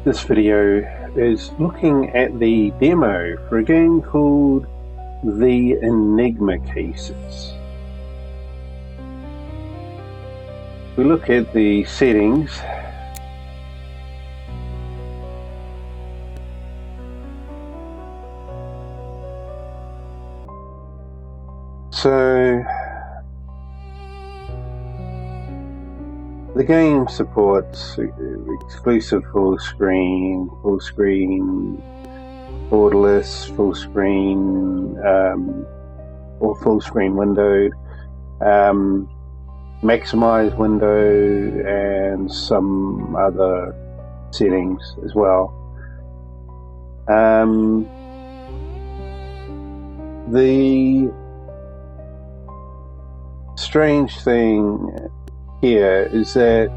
This video is looking at the demo for a game called the Enigma cases. We look at the settings. So the game supports exclusive full screen, borderless, full screen, or full screen windowed, maximize window, and some other settings as well. The strange thing here is that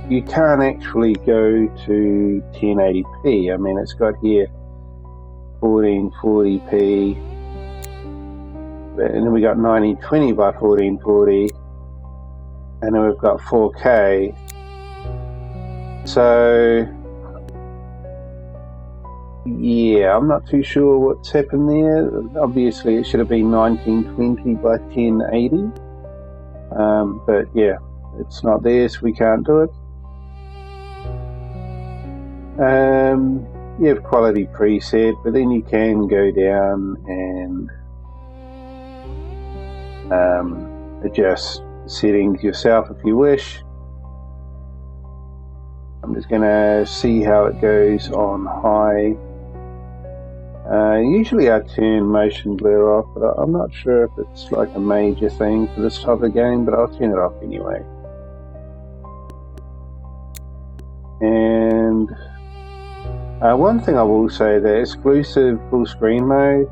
you can't actually go to 1080p. I mean, it's got here 1440p, and then we got 1920 by 1440, and then we've got 4K. So yeah, I'm not too sure what's happened there. Obviously it should have been 1920 by 1080, but yeah, it's not there, so we can't do it. You have quality preset, but then you can go down and adjust settings yourself if you wish. I'm just going to see how it goes on high. Usually I turn motion blur off, but I'm not sure if it's like a major thing for this type of game, but I'll turn it off anyway. And one thing I will say, that exclusive full screen mode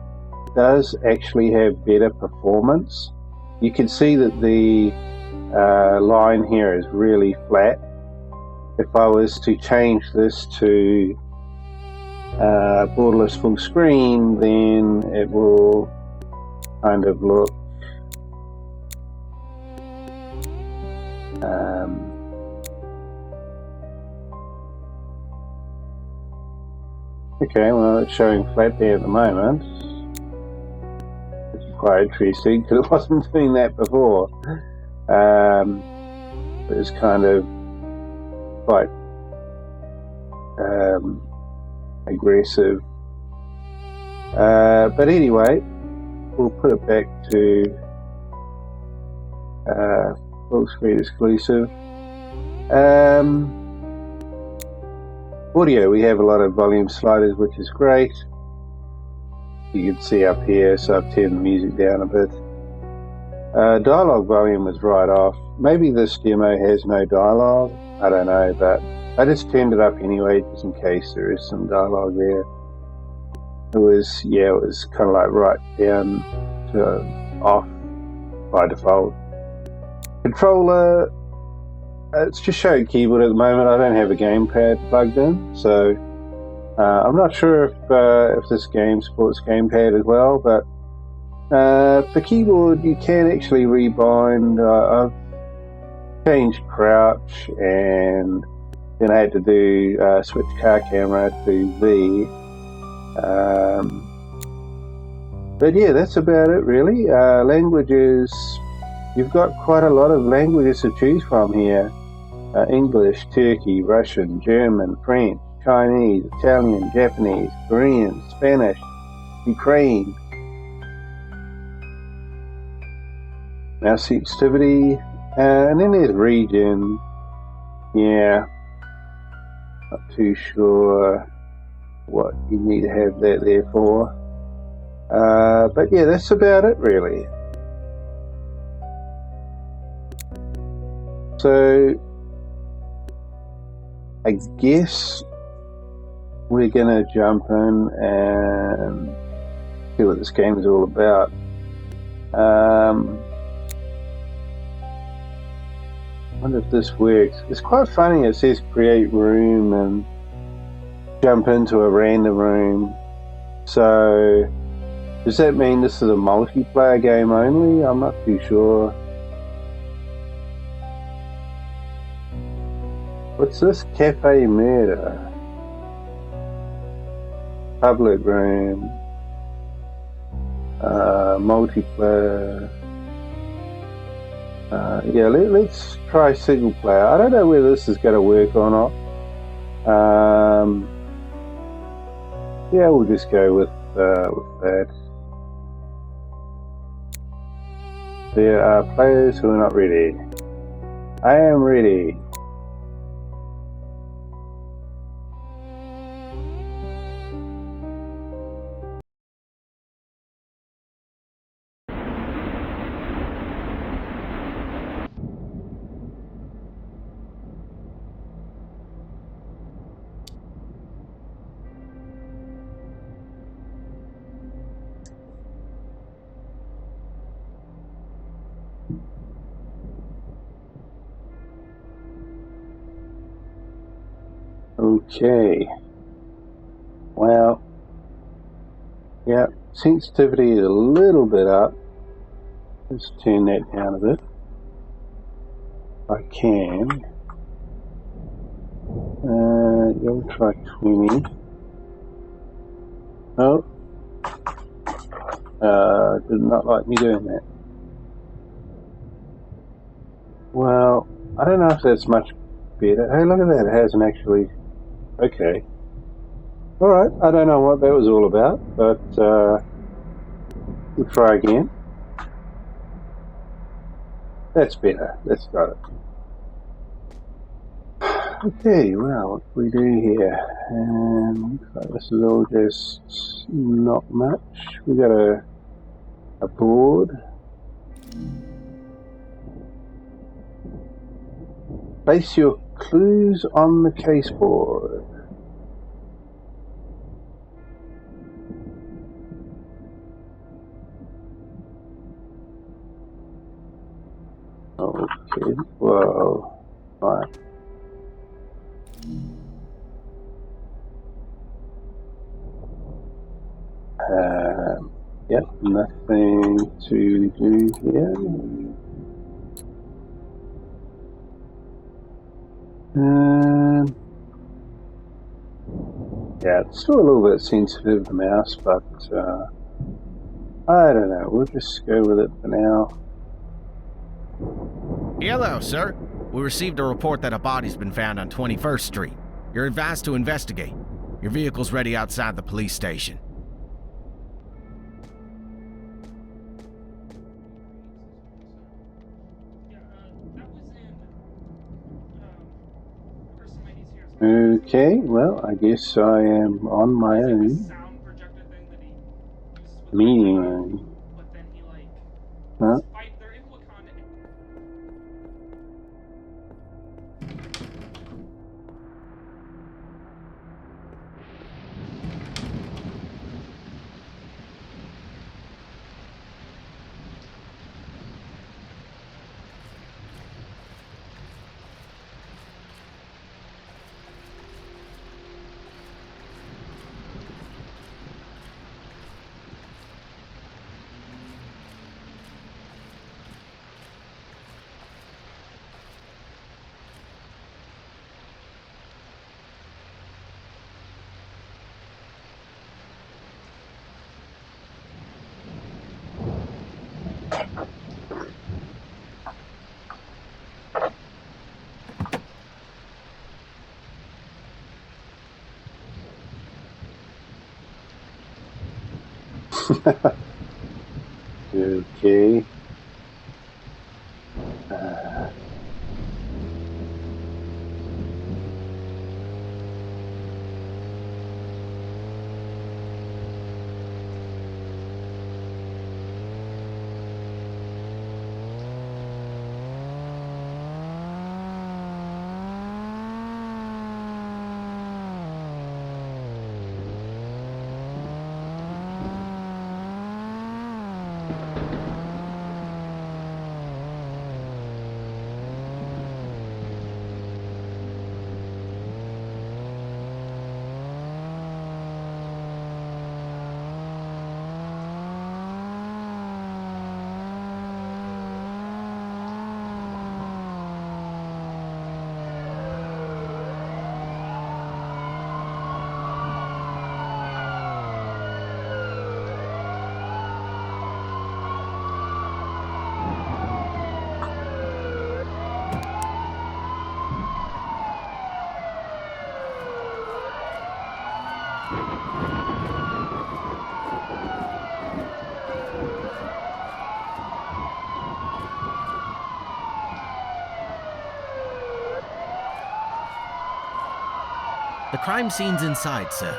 does actually have better performance. You can see that the line here is really flat. If I was to change this to borderless full screen, then it will kind of look okay, well, it's showing flat there at the moment, which is quite interesting because it wasn't doing that before. It's kind of quite aggressive, but anyway, we'll put it back to full screen exclusive. Audio, we have a lot of volume sliders, which is great. You can see up here, so I've turned the music down a bit. Dialogue volume is right off. Maybe this demo has no dialogue, I don't know, but I just turned it up anyway, just in case there is some dialogue there. It was kind of like right down to off by default. Controller, it's just showing keyboard at the moment. I don't have a gamepad plugged in, so I'm not sure if this game supports gamepad as well, but for keyboard you can actually rebind. I've changed crouch, and then I had to do switch car camera to V. But yeah, that's about it really. Languages, you've got quite a lot of languages to choose from here. English, Turkey, Russian, German, French, Chinese, Italian, Japanese, Korean, Spanish, Ukraine. Now sensitivity, and then there's region. Yeah, not too sure what you need to have that there for. But yeah, that's about it really. So I guess we're gonna jump in and see what this game is all about. I wonder if this works. It's quite funny, it says create room and jump into a random room. So does that mean this is a multiplayer game only? I'm not too sure. What's this? Cafe Murder. public room, multiplayer. Yeah, let's try single player. I don't know whether this is going to work or not. Yeah, we'll just go with that. There are players who are not ready. I am ready. Okay. Well, yeah, sensitivity is a little bit up. Let's turn that down a bit. I can. You'll try 20. Oh, did not like me doing that. Well, I don't know if that's much better. Hey, look at that. It hasn't actually. Okay. Alright, I don't know what that was all about, but we'll try again. That's better. That's got it. Okay, well, what do we do here? Looks like this is all just not much. We got a board. Place your clues on the case board. Okay, well, right. Yep, nothing to do here. Yeah, it's still a little bit sensitive, the mouse, but I don't know. We'll just go with it for now. Hello, sir. We received a report that a body's been found on 21st Street. You're advised to investigate. Your vehicle's ready outside the police station. Okay, well, I guess I am on my own. Meeting room. Huh? Okay. The crime scene's inside, sir.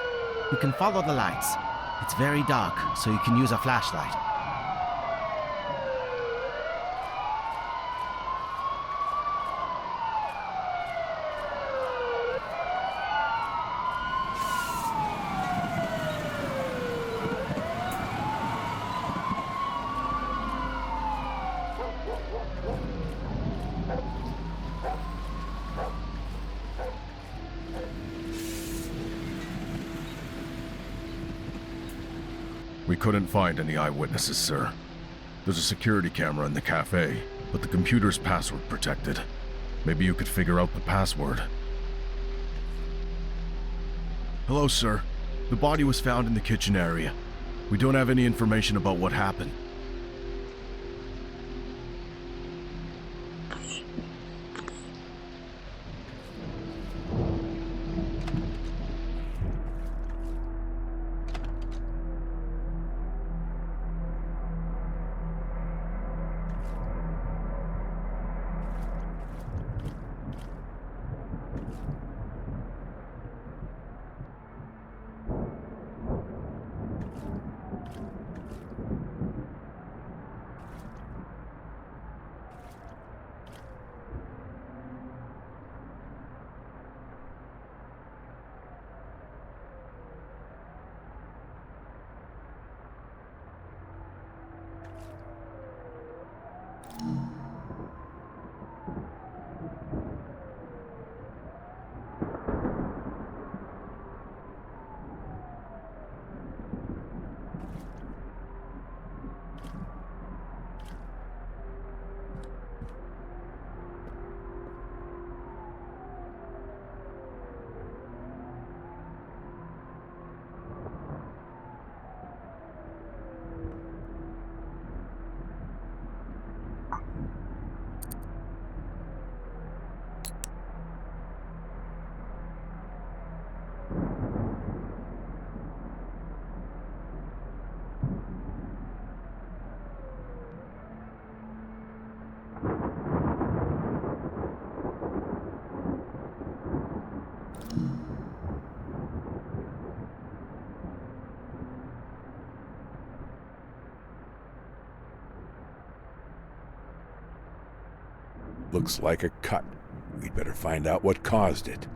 You can follow the lights. It's very dark, so you can use a flashlight. We couldn't find any eyewitnesses, sir. There's a security camera in the cafe, but the computer's password protected. Maybe you could figure out the password. Hello, sir. The body was found in the kitchen area. We don't have any information about what happened. Looks like a cut. We'd better find out what caused it.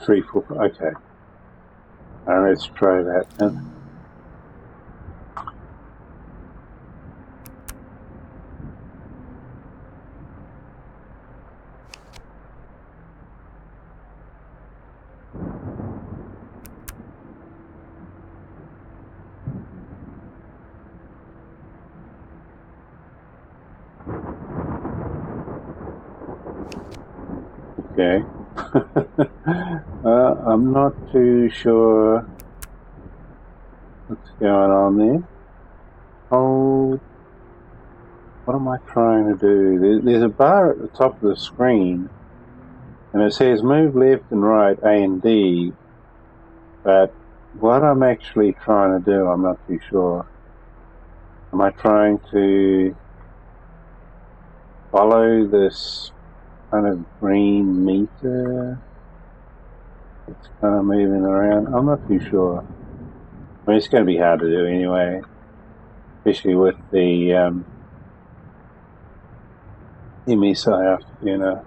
Three, four, okay. Let's try that then. Okay. I'm not too sure what's going on there. Oh, what am I trying to do? There's a bar at the top of the screen, and it says move left and right, A and D, but what I'm actually trying to do, I'm not too sure. Am I trying to follow this kind of green meter? It's kind of moving around. I'm not too sure. I mean, it's going to be hard to do anyway, especially with the MSI after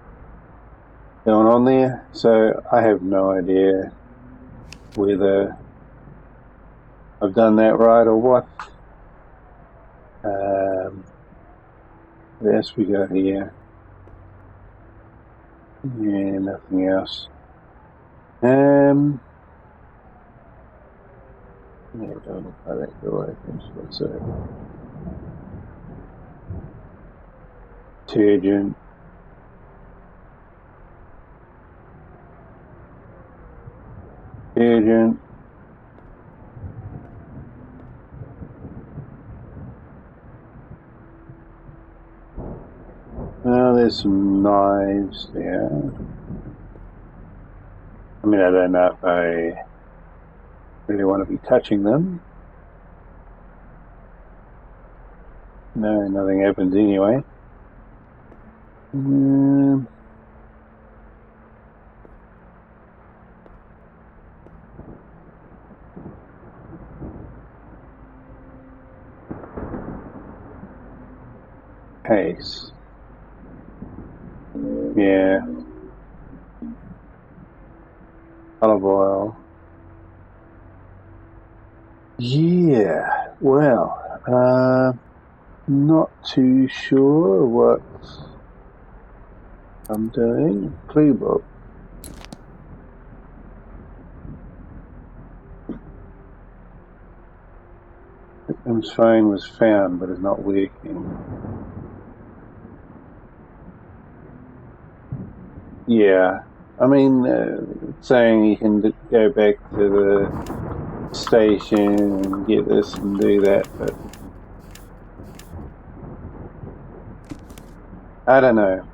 going on there. So I have no idea whether I've done that right or what. What else we got here? Yeah, nothing else. Yeah, don't look like that door opens. What's that? Detergent. Detergent. Oh, there's some knives there. I mean, I don't know if I really want to be touching them. No, nothing happens anyway. Case. Yeah. Olive oil. Yeah. Well, not too sure what I'm doing. Clue book. Victim's phone was found but is not working. Yeah. I mean, saying you can go back to the station and get this and do that, but I don't know.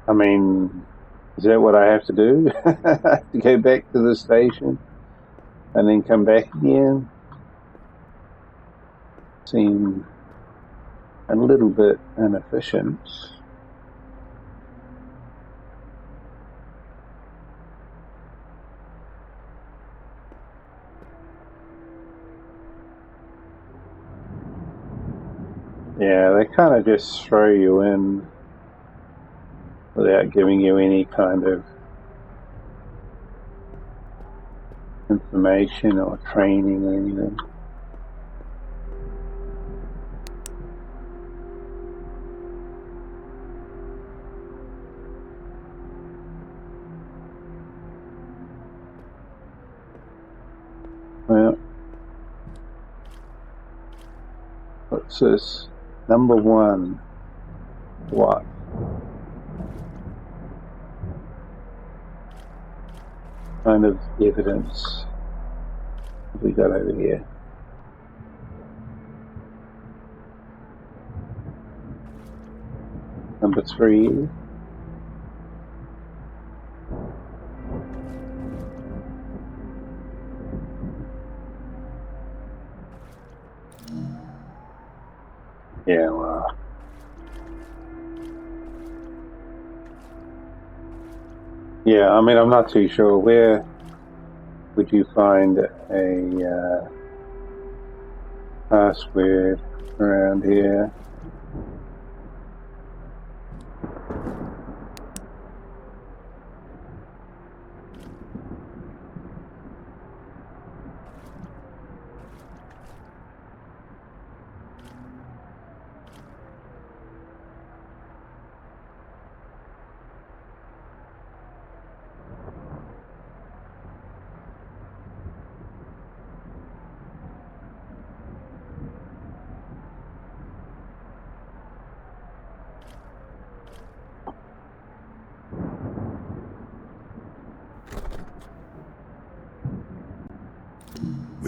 I mean, is that what I have to do? To go back to the station and then come back again? Seem a little bit inefficient. Yeah, they kind of just throw you in without giving you any kind of information or training or anything. Well, what's this? Number 1. What? Kind of evidence have we got over here? Number 3. Yeah, well. Yeah, I mean, I'm not too sure. Where would you find a password around here?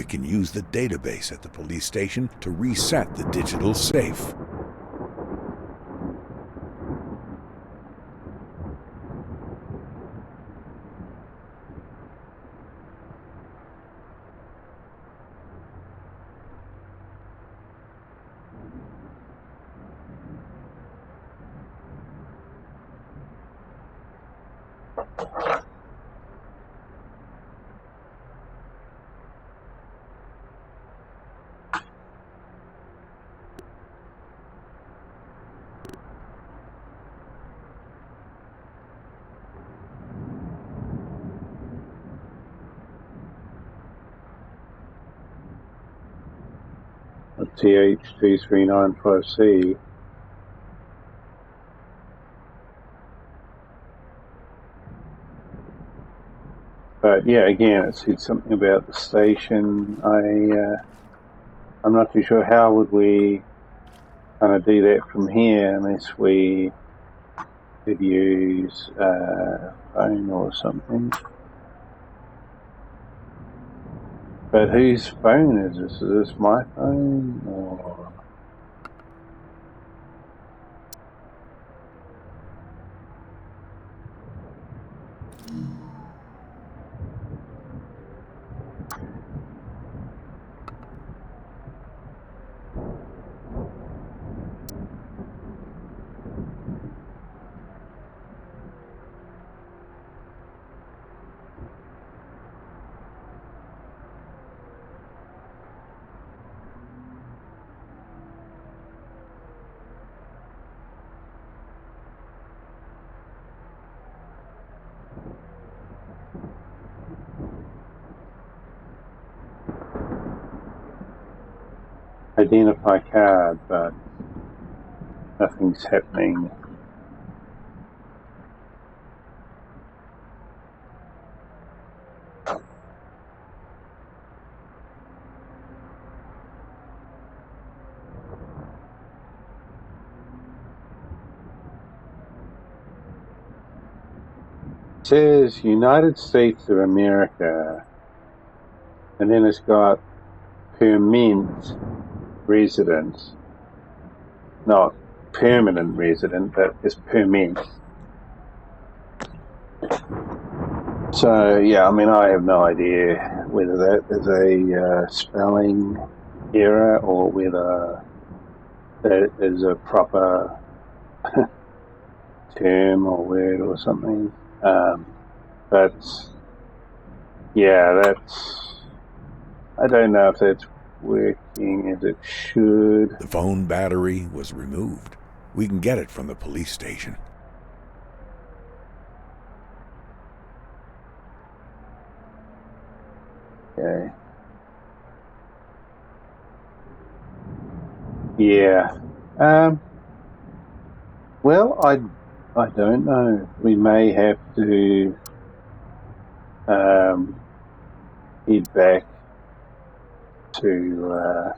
We can use the database at the police station to reset the digital safe. TH2395C. But yeah, again, it said something about the station. I'm not too sure how would we kind of do that from here unless we could use a phone or something. But whose phone is this? Is this my phone or? Identify card, but nothing's happening. It says United States of America, and then it's got permanent resident, not permanent resident, but it's permanent. So yeah, I mean, I have no idea whether that is a spelling error or whether that is a proper term or word or something. But yeah, I don't know if that's working as it should. The phone battery was removed. We can get it from the police station. Okay. Yeah. Well, I don't know. We may have to head back to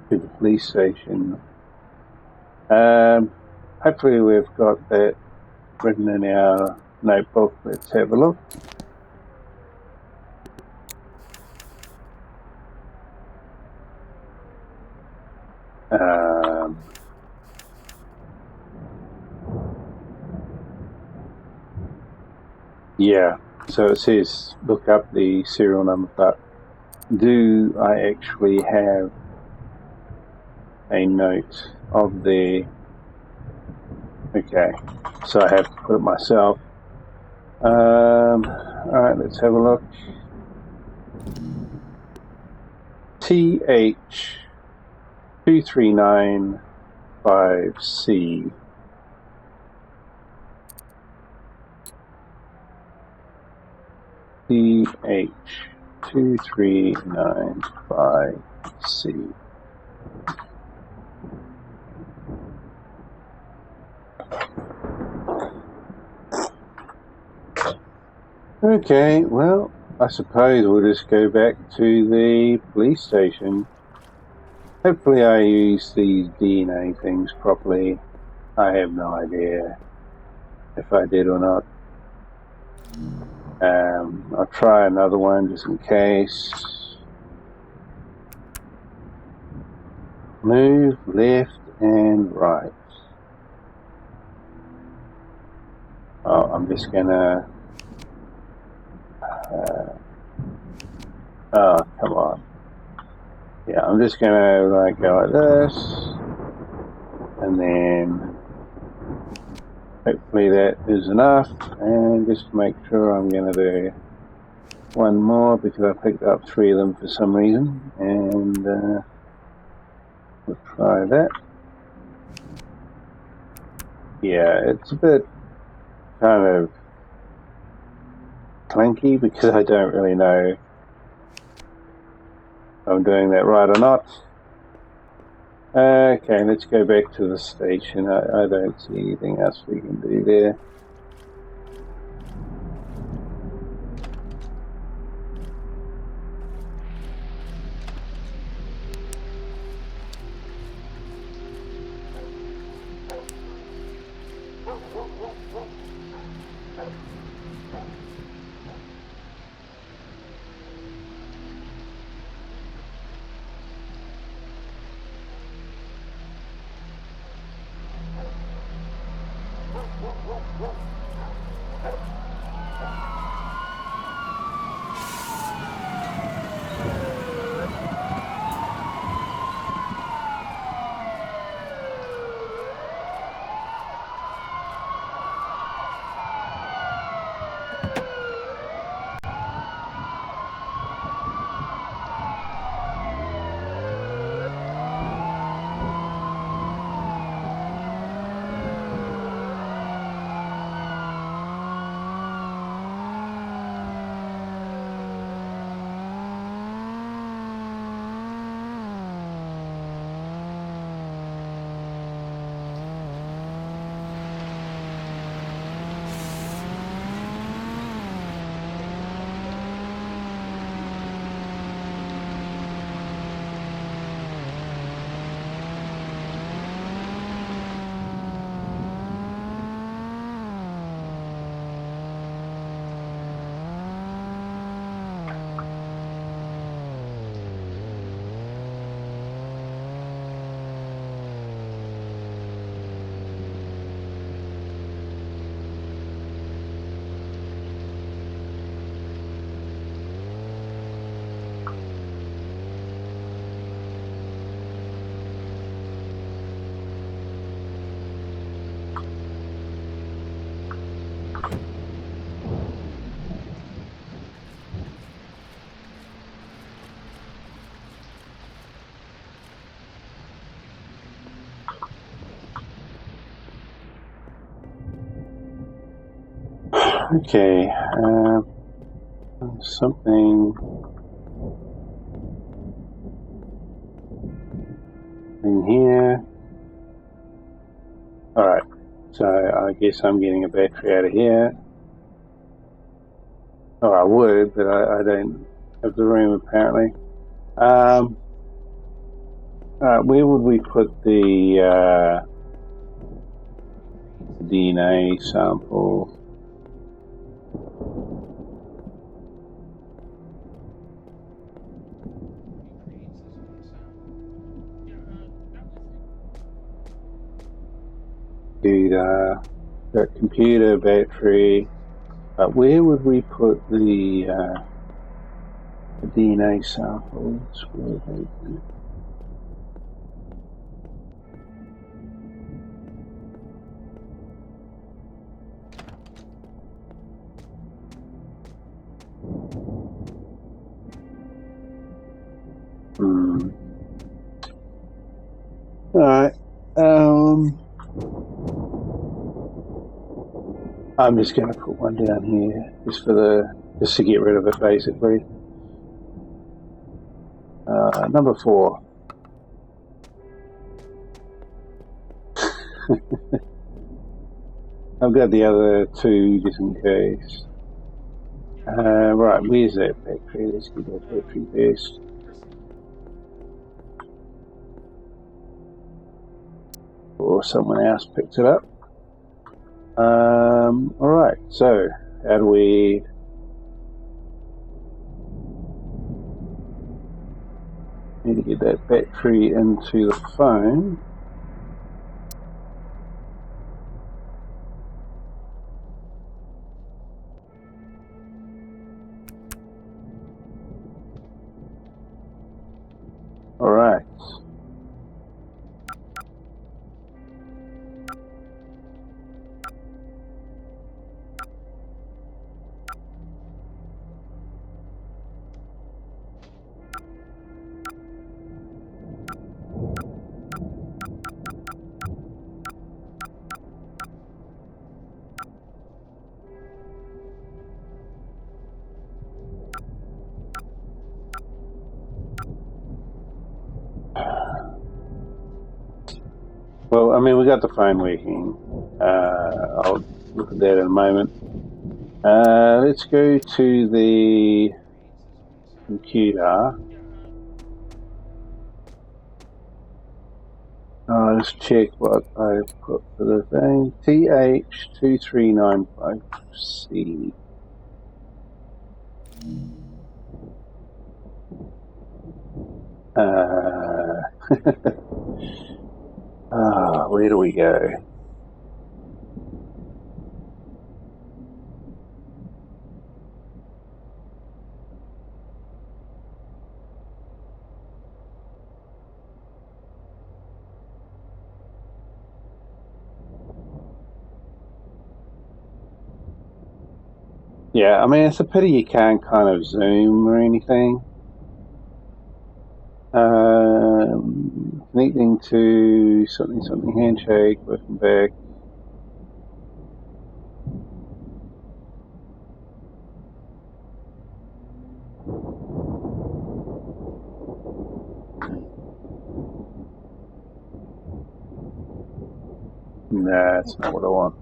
the police station. Hopefully we've got that written in our notebook. Let's have a look. Yeah, so it says look up the serial number, but do I actually have a note of the... Okay, so I have to put it myself. Alright, let's have a look. TH2395C. TH2395C. Okay, well, I suppose we'll just go back to the police station. Hopefully I use these DNA things properly. I have no idea if I did or not. I'll try another one just in case. Move left and right. Oh, I'm just gonna... oh, come on. Yeah, I'm just gonna like go like this. And then hopefully that is enough. And just make sure I'm gonna do one more because I picked up 3 of them for some reason. And we'll try that. Yeah, it's a bit kind of clunky because I don't really know if I'm doing that right or not. Okay, let's go back to the station. I don't see anything else we can do there. Okay, something in here. Alright, so I guess I'm getting a battery out of here. Oh, I would, but I don't have the room apparently. Where would we put the DNA sample? Got computer, battery. Where would we put the DNA samples? Where are they? Alright. I'm just going to put one down here, just to get rid of it, basically. Number 4. I've got the other 2 just in case. Right, where's that battery? Let's get that battery first. Or someone else picked it up. Alright, so how do we... Need to get that battery into the phone. All right. Well, I mean, we got the phone working. I'll look at that in a moment. Let's go to the computer. Let's check what I put for the thing. TH2395C. Where do we go? Yeah, I mean, it's a pity you can't kind of zoom or anything. Connecting to something handshake, working back. Nah, that's not what I want.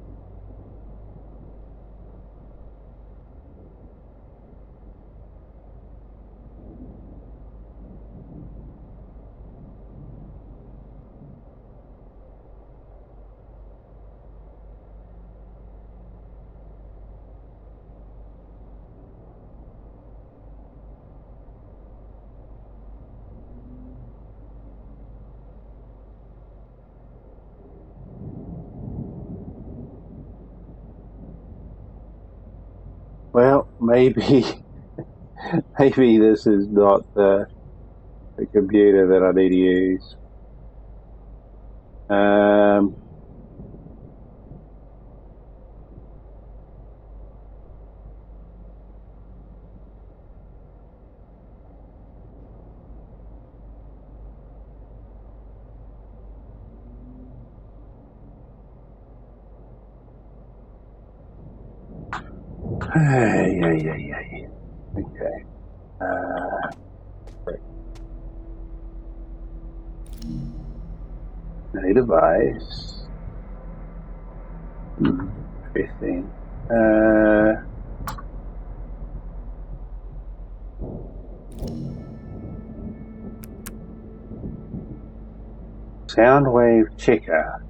Well, maybe this is not the computer that I need to use. Yeah. Okay. No device. Interesting. Sound wave checker.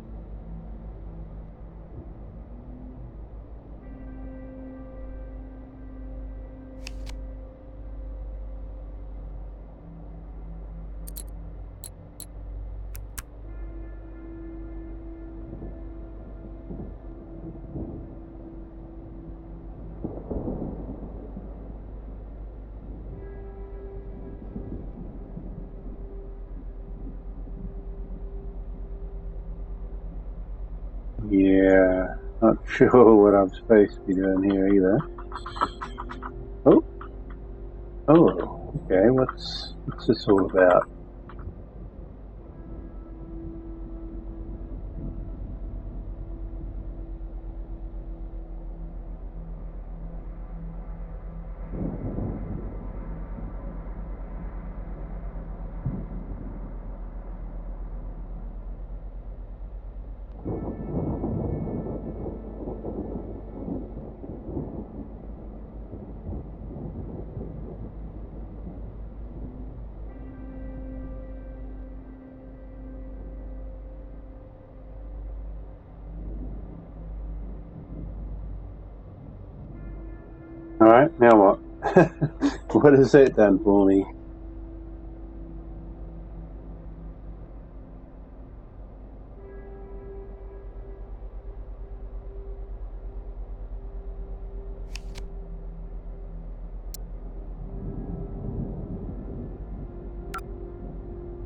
Yeah, not sure what I'm supposed to be doing here either. Oh, okay. What's this all about? All right, now what? What has that done for me?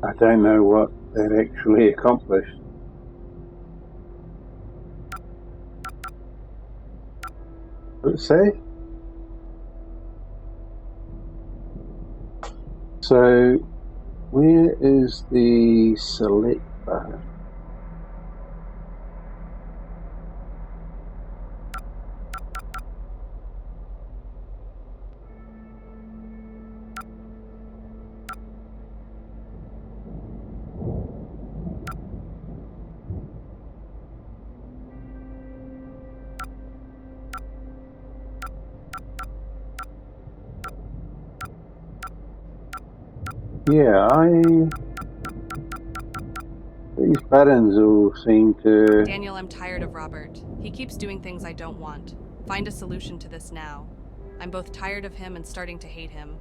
I don't know what that actually accomplished. Let's see. So, where is the select button? Yeah, these buttons all seem to... Daniel, I'm tired of Robert. He keeps doing things I don't want. Find a solution to this now. I'm both tired of him and starting to hate him.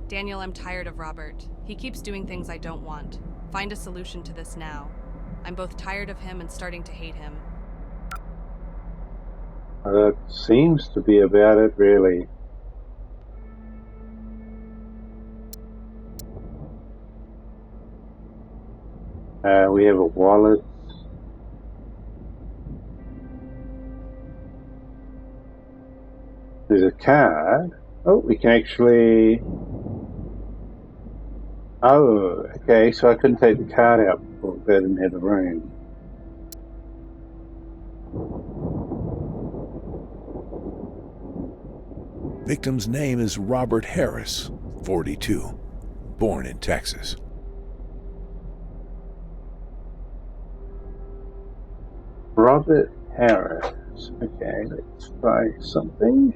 Daniel, I'm tired of Robert. He keeps doing things I don't want. Find a solution to this now. I'm both tired of him and starting to hate him. That seems to be about it, really. We have a wallet. There's a card. Oh, we can actually... Oh, okay, so I couldn't take the card out before because I didn't have the room. Victim's name is Robert Harris, 42, born in Texas. Robert Harris. Okay, let's try something.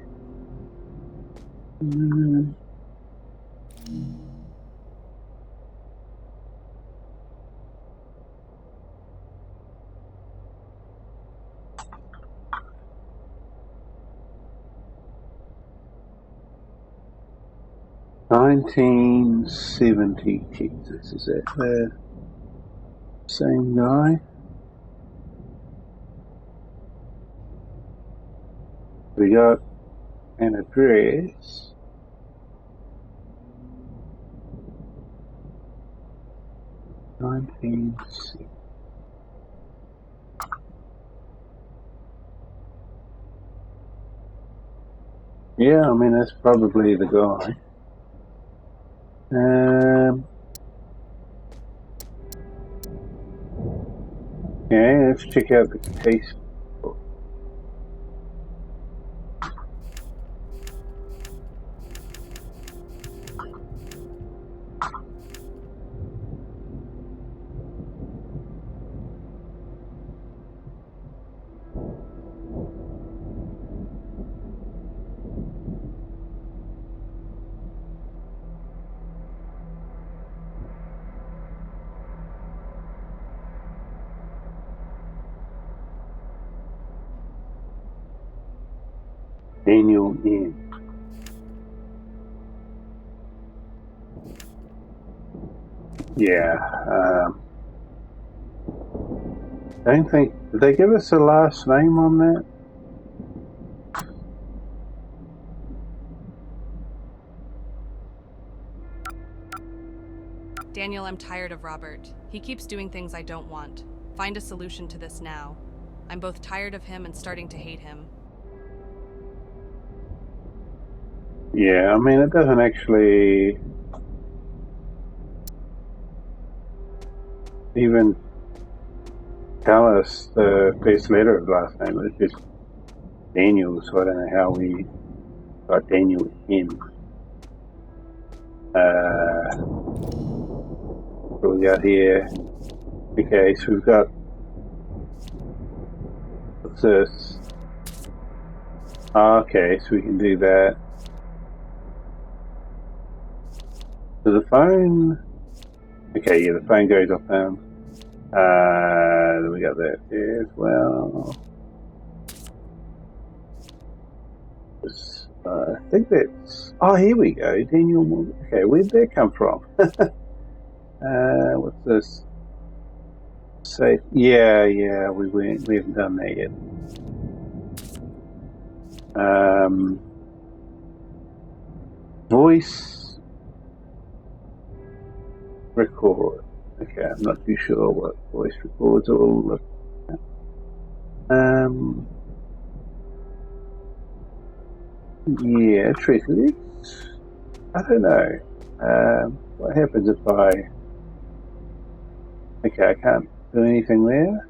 $1970. Jesus, is that the same guy? We got an address. Yeah, I mean that's probably the guy. Yeah, let's check out the case. Daniel in. Yeah. Don't think. Did they give us a last name on that? Daniel, I'm tired of Robert. He keeps doing things I don't want. Find a solution to this now. I'm both tired of him and starting to hate him. Yeah, I mean it doesn't actually even tell us the first letter of the last name. It's just Daniel, so I don't know how we got Daniel in. What we got here? Okay, so we've got, what's this? Okay, so we can do that. So the phone, okay, yeah, the phone goes off now. We got that there as well. This think that's... Oh, here we go. Daniel... Okay, where'd that come from? What's this? Safe. Yeah, we haven't done that yet. Voice record. Okay, I'm not too sure what voice records all look. Yeah, truthfully, I don't know. What happens if I... Okay, I can't do anything there.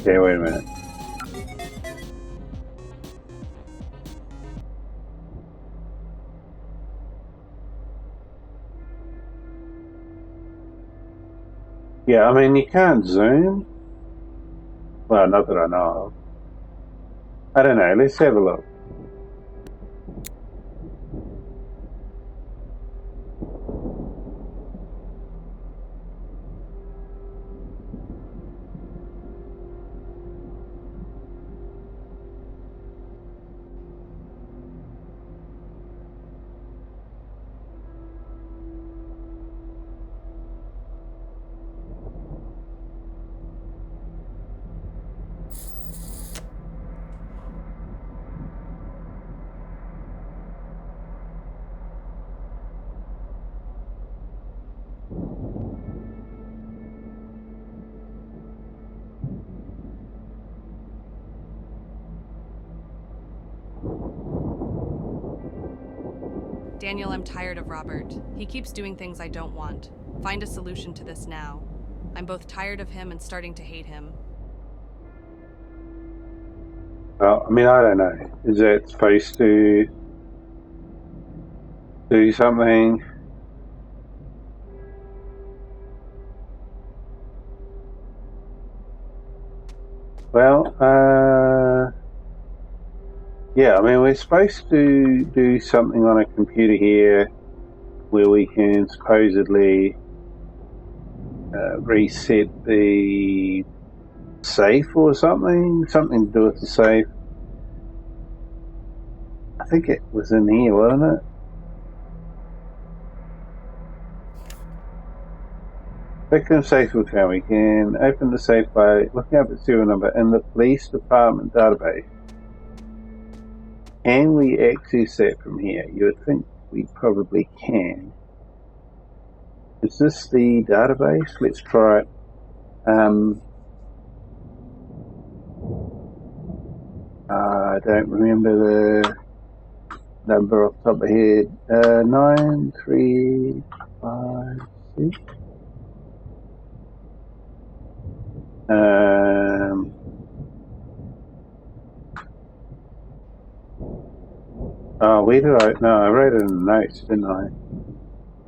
Okay, wait a minute. Yeah, I mean, you can't zoom. Well, not that I know of. I don't know, let's have a look. Daniel, I'm tired of Robert. He keeps doing things I don't want. Find a solution to this now. I'm both tired of him and starting to hate him. Well, I mean, I don't know. Is that supposed to do something? Well, yeah, I mean, we're supposed to do something on a computer here where we can supposedly reset the safe or something to do with the safe. I think it was in here, wasn't it? Victim safe will found. We can open the safe by looking up its serial number in the police department database. Can we access that from here? You would think we probably can. Is this the database? Let's try it. I don't remember the number off the top of my head. 9356. Where did I? No, I wrote it in the notes, didn't I?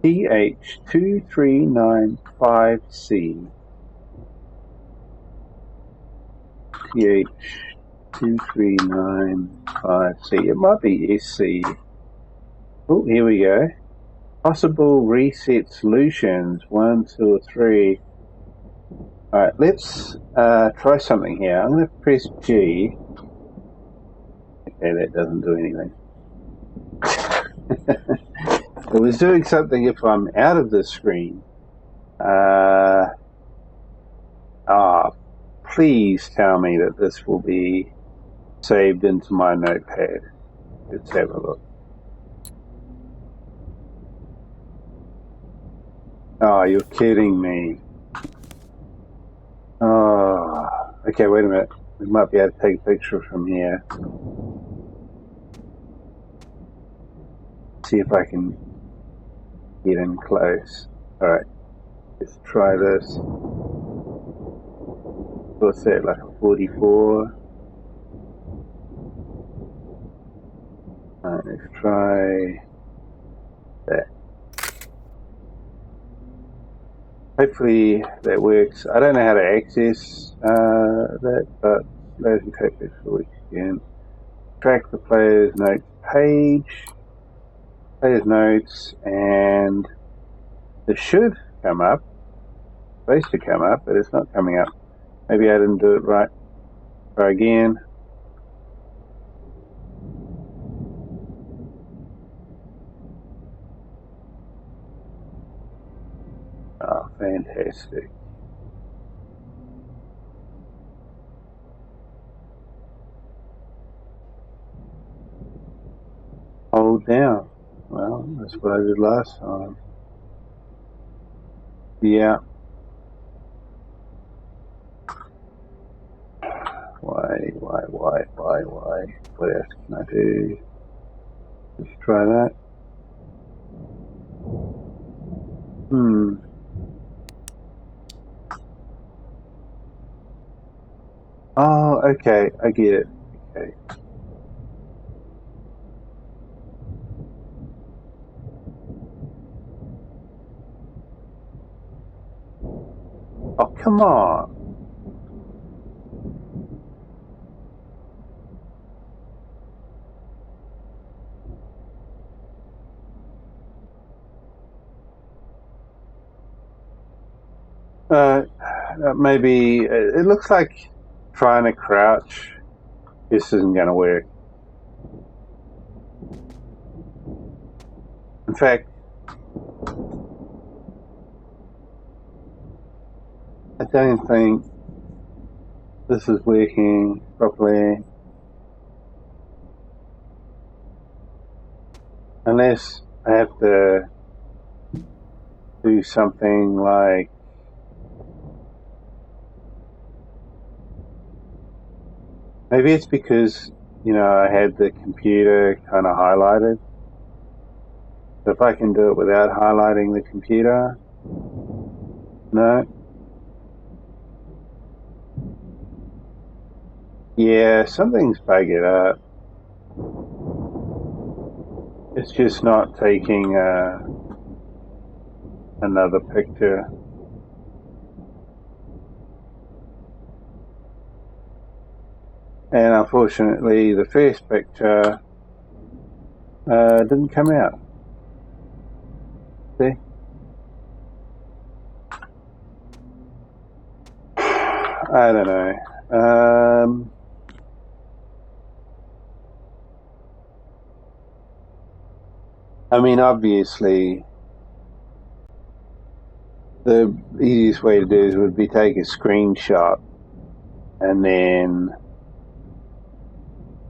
TH2395C. TH2395C. It might be SC. Oh, here we go. Possible reset solutions. 1, 2, or 3. Alright, let's try something here. I'm going to press G. Okay, that doesn't do anything. It was doing something if I'm out of the screen. Please tell me that this will be saved into my notepad. Let's have a look. Oh, you're kidding me. Oh, okay, wait a minute. We might be able to take a picture from here. See if I can get in close. Alright, let's try this. What's that, like a 44? Alright, let's try that. hopefully that works. I don't know how to access that, but lazy tactics for which again. Track the player's notes page, player's notes, and it should come up. It's supposed to come up, but it's not coming up. Maybe I didn't do it right. Try again. Oh, fantastic. Hold down. Well, that's what I did last time. Yeah. Why? What else can I do? Let's try that. Oh, okay, I get it. Okay. Oh, come on. Maybe it looks like trying to crouch. This isn't going to work. In fact, I don't think this is working properly. Unless I have to do something like maybe it's because, you know, I had the computer kind of highlighted. So if I can do it without highlighting the computer, no. Yeah, something's buggered up. It's just not taking another picture. And unfortunately, the first picture didn't come out. See? I don't know. I mean, obviously, the easiest way to do it would be take a screenshot and then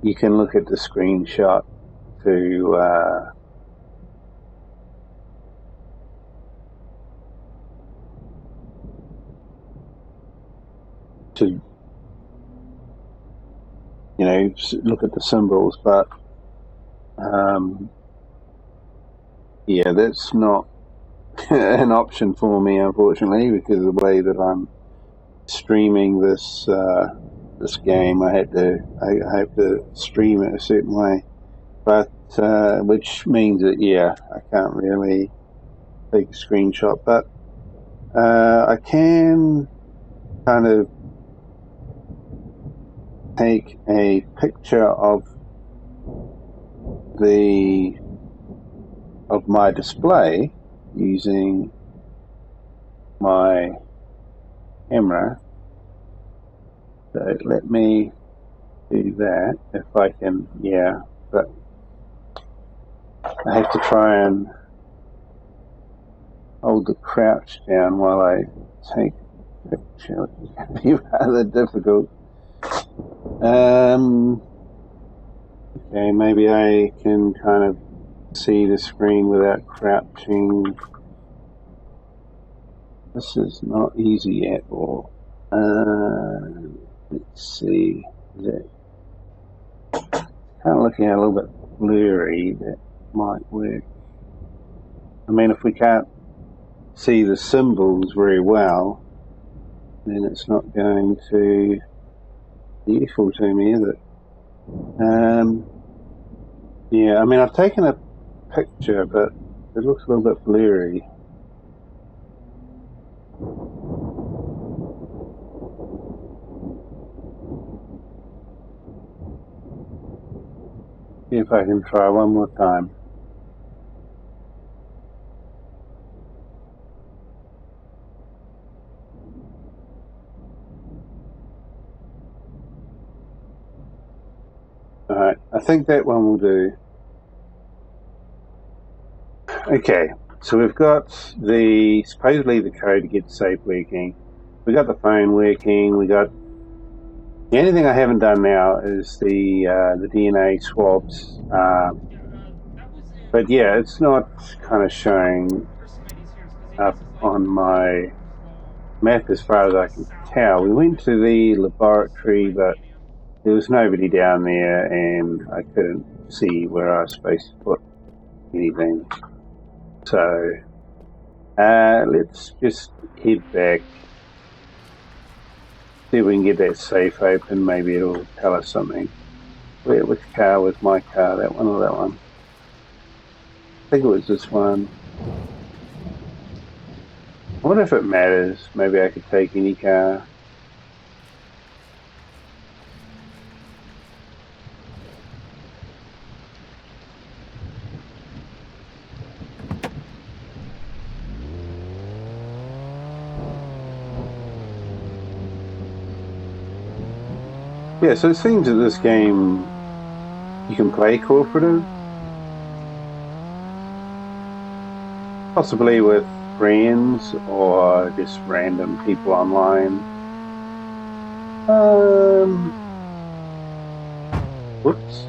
you can look at the screenshot to you know, look at the symbols, but yeah, that's not an option for me, unfortunately, because of the way that I'm streaming this this game. I have to stream it a certain way, but which means that yeah, I can't really take a screenshot, but I can kind of take a picture of my display using my camera. So let me do that if I can. Yeah, but I have to try and hold the crouch down while I take a picture, which is going to be rather difficult. Okay, maybe I can kind of see the screen without crouching. This is not easy at all. Let's see. Is it kind of looking a little bit blurry? That might work. I mean, if we can't see the symbols very well, then it's not going to be useful to me, is it? Yeah, I mean, I've taken a picture, but it looks a little bit blurry. See if I can try one more time. Alright, I think that one will do. Okay, so we've got supposedly the code to get the safe working. We got the phone working. We got the only thing I haven't done now is the DNA swabs. But yeah, it's not kind of showing up on my map as far as I can tell. We went to the laboratory, but there was nobody down there, and I couldn't see where I was supposed to put anything. So let's just head back, see if we can get that safe open. Maybe it'll tell us something. Which car was my car? That one or that one? I think it was this one. I wonder if it matters. Maybe I could take any car. Yeah, so it seems that this game, you can play cooperative. Possibly with friends or just random people online. Whoops.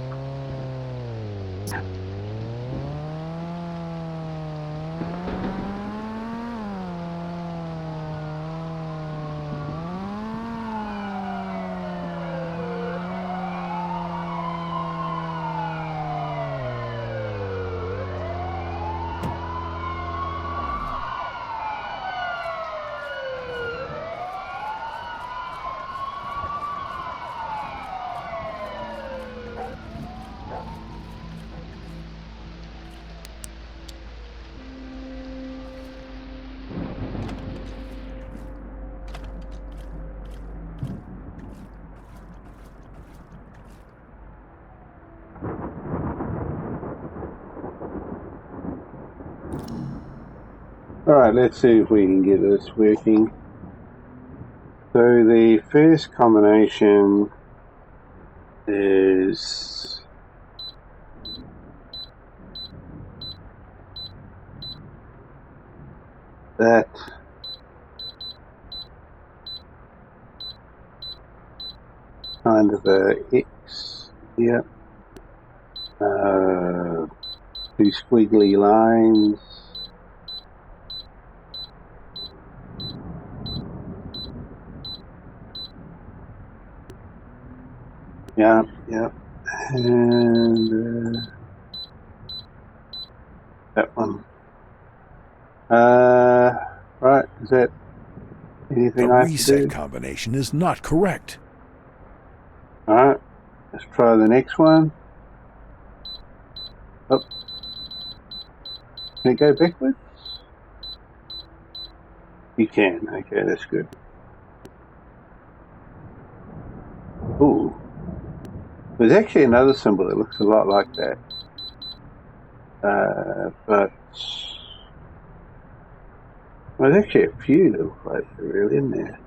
Alright, let's see if we can get this working. So the first combination is that kind of a X, yeah. Two squiggly lines. Yeah, yeah. And that one. Right, is that anything The I have to do? reset combination is not correct. Alright, let's try the next one. Oh. Can it go backwards? You can, okay, that's good. Ooh. There's actually another symbol that looks a lot like that. But well, there's actually a few that look like they're really in there.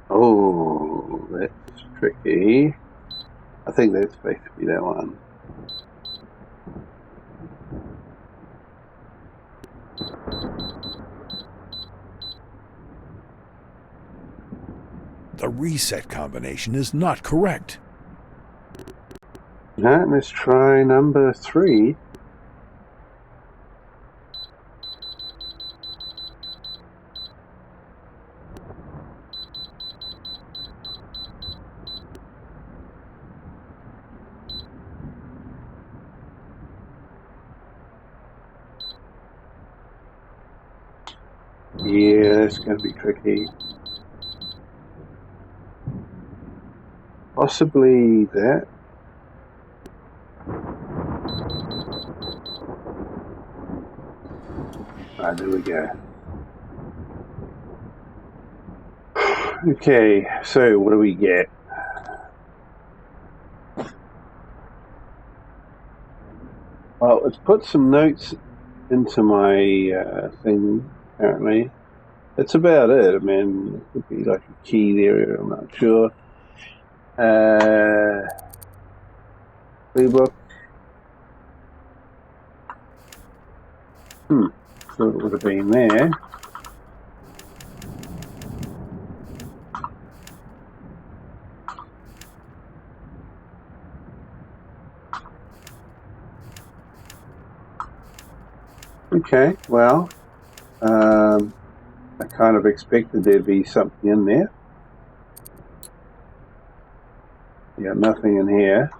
Oh, that's tricky. I think that's supposed to be that one. The reset combination is not correct. Now, let's try number 3. Yeah, that's going to be tricky. Possibly that. Right, there we go. Okay, so what do we get? Well, it's put some notes into my thing, apparently. That's about it. I mean, it could be like a key there, I'm not sure. Playbook. So it would have been there. Okay, well, I kind of expected there'd be something in there. Yeah, nothing in here.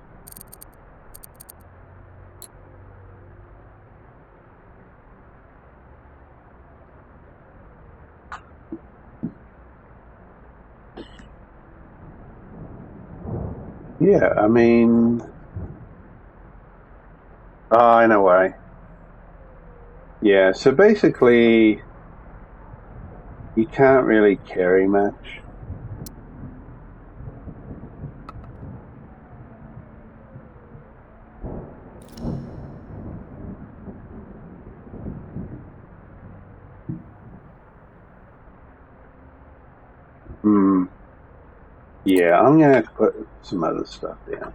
Yeah, I mean, in a way. Yeah, so basically, you can't really carry much. Yeah, I'm going to have to put some other stuff down.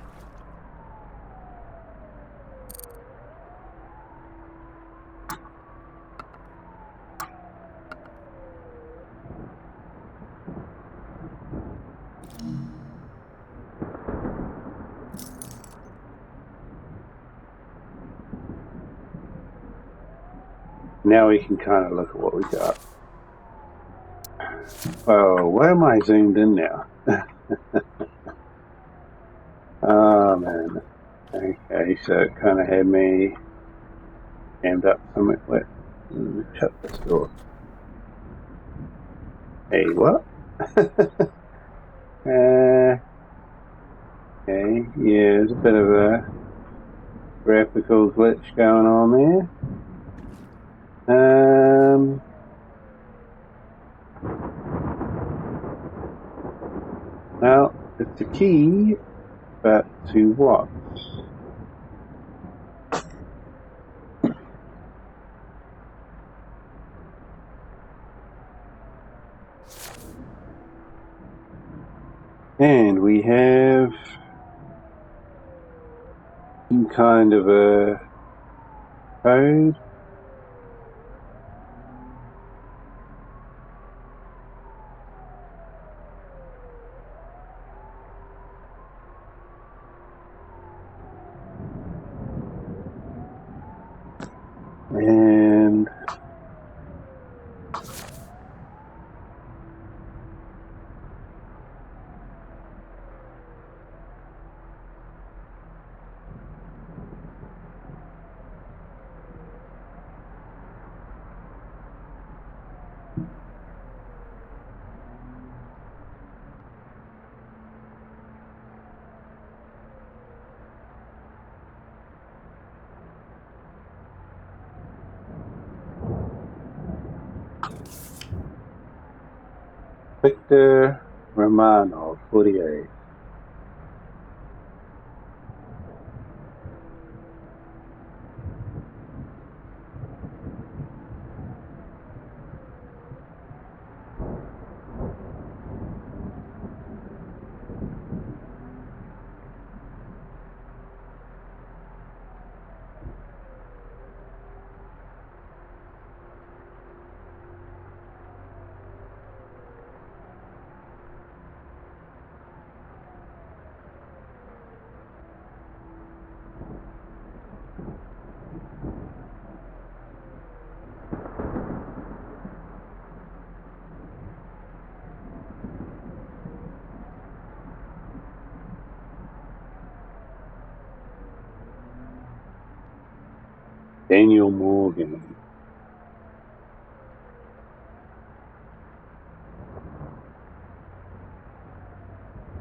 Now we can kind of look at what we got. Oh, where am I zoomed in now? Oh, man. Okay, so it kind of had me jammed up somewhere. Let me shut this door. Hey, what? Okay, yeah, there's a bit of a graphical glitch going on there. Well, it's a key, but to what? And we have some kind of a code. And Victor Romano, 48. Daniel Morgan.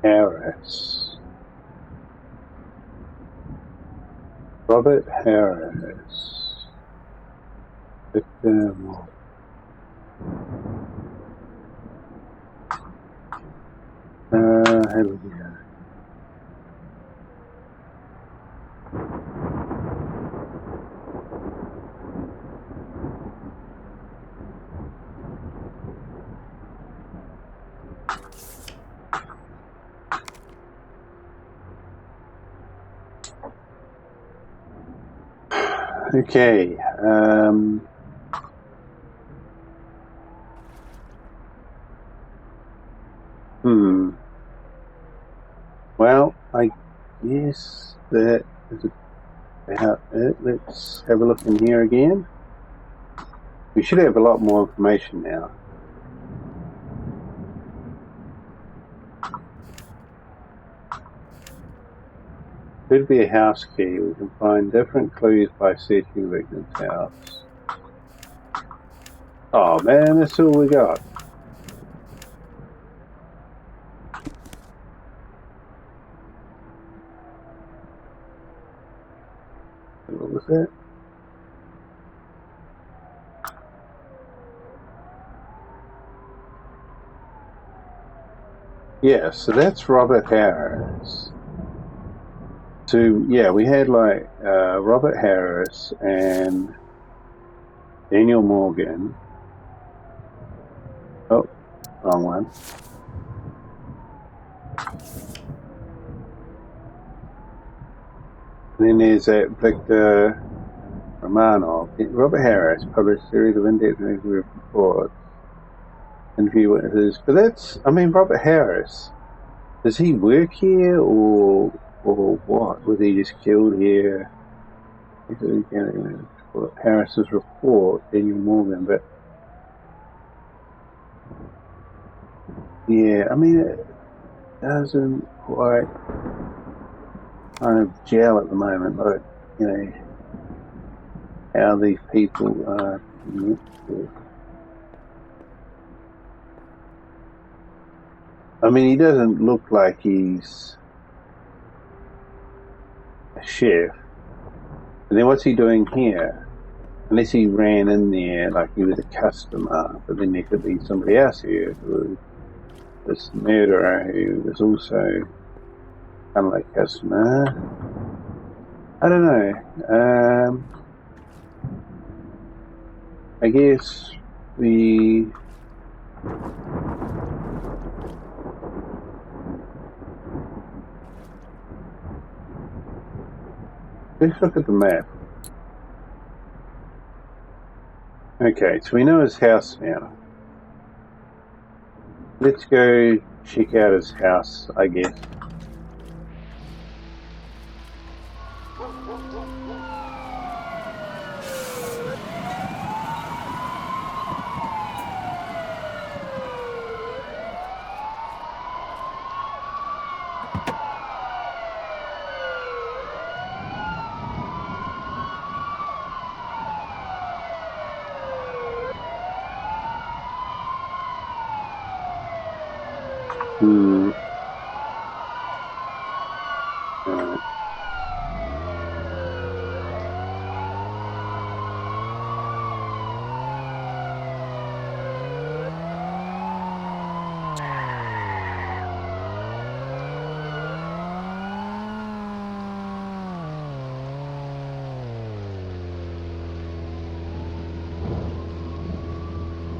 Harris. Robert Harris. Victor Moore. Here we go. Okay. Well, I guess that is about it. Let's have a look in here again. We should have a lot more information now. Could be a house key. We can find different clues by searching the victim's house. Oh man, that's all we got. What was that? Yeah, so that's Robert Harris. So yeah, we had like Robert Harris and Daniel Morgan. Oh, wrong one. And then there's that Victor Romanov. Robert Harris published a series of in-depth reports, interview witnesses. But that's, I mean, Robert Harris, does he work here or what? Was he just killed here? Harris's report, Daniel Morgan, but yeah, I mean, it doesn't quite kind of gel at the moment, like, you know, how these people are connected. I mean, he doesn't look like he's a chef. And then what's he doing here? Unless he ran in there like he was a customer, but then there could be somebody else here who was this murderer who was also kind of like customer. I don't know. I guess let's look at the map. Okay, so we know his house now. Let's go check out his house, I guess.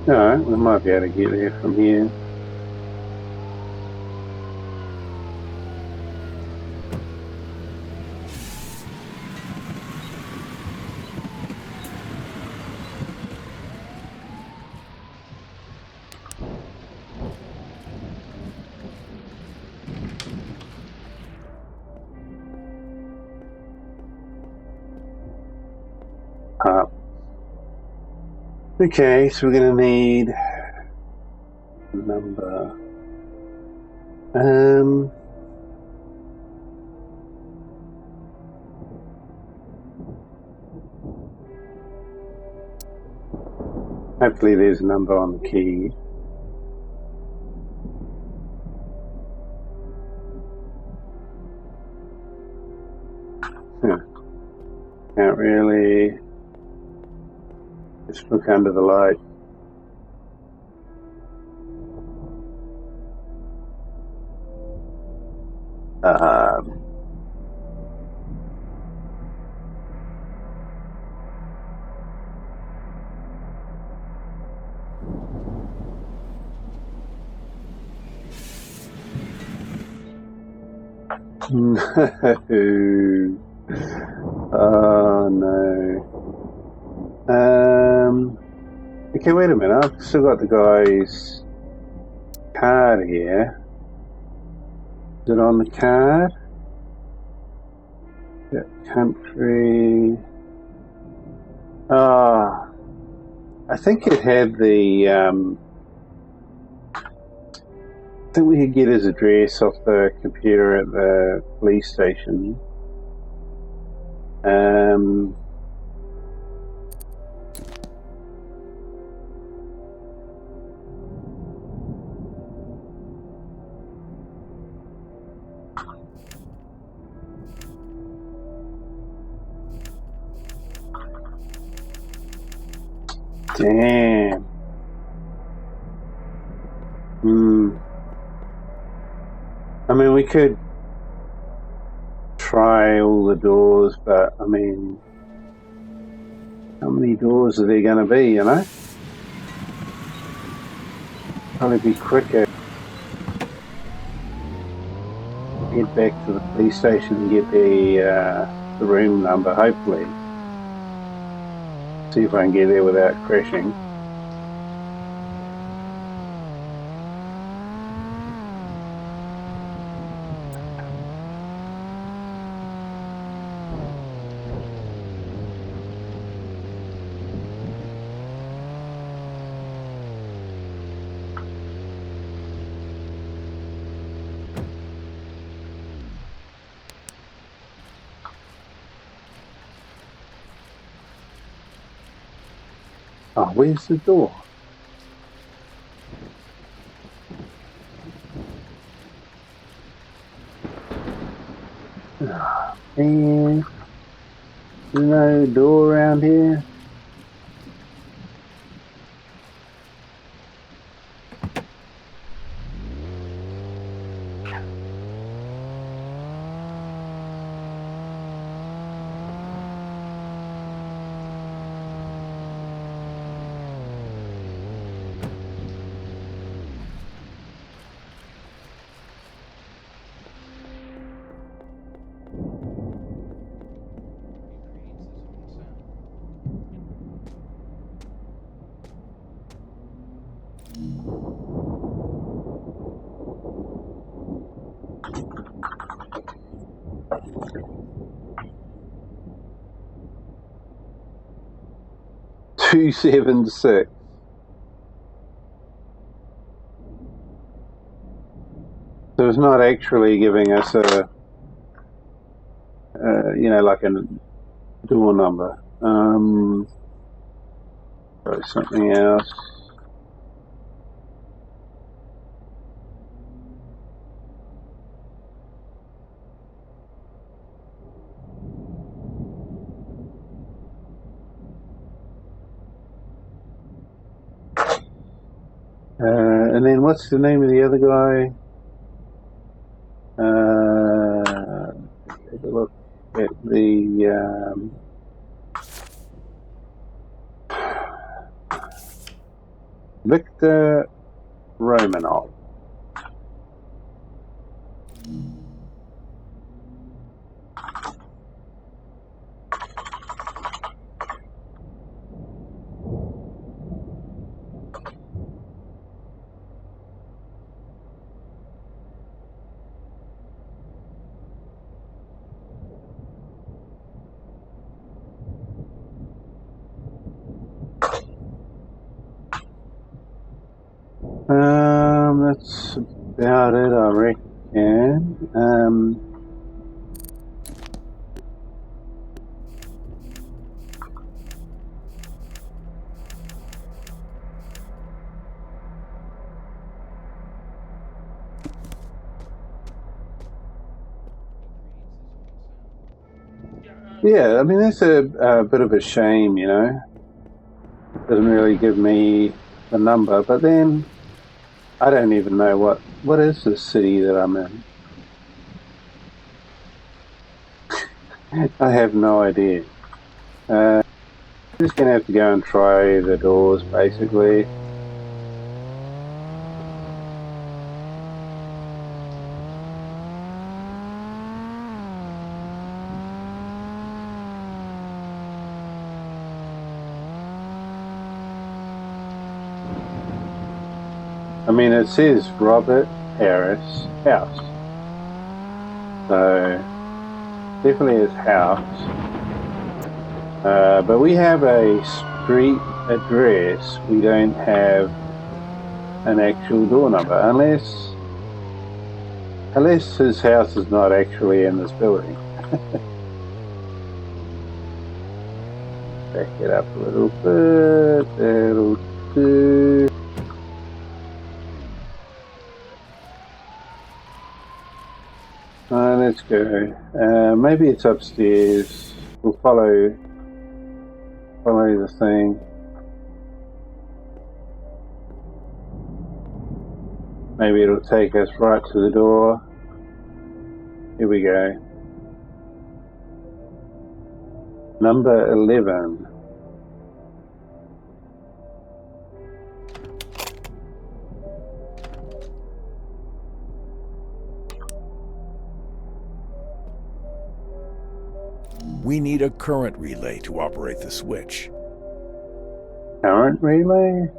Alright, we might be able to get there from here. Okay, so we're going to need a number. Hopefully there's a number on the key. Can't really. Just look under the light. No. Oh no. Okay, wait a minute. I've still got the guy's card here. Is it on the card? Yeah, country. Ah, I think it had the. I think we could get his address off the computer at the police station. Damn. I mean, we could try all the doors, but I mean, how many doors are there going to be, you know? Probably be quicker. Head back to the police station and get the room number, hopefully. See if I can get there without crashing. Oh, where's the door? Oh, man. There's no door around here. Two 276. So it's not actually giving us a, like a door number. Try something else. And then what's the name of the other guy? Take a look at the Victor Romanov. That's about it, I reckon. Yeah, I mean, that's a bit of a shame, you know. Doesn't really give me the number, but then I don't even know what is the city that I'm in. I have no idea. I'm just going to have to go and try the doors, basically. I mean, it says Robert Harris house, so definitely his house. But we have a street address. We don't have an actual door number, unless his house is not actually in this building. Back it up a little bit. That'll do. Let's go. Maybe it's upstairs. We'll follow the thing. Maybe it'll take us right to the door. Here we go. Number 11. We need a current relay to operate the switch. Current relay?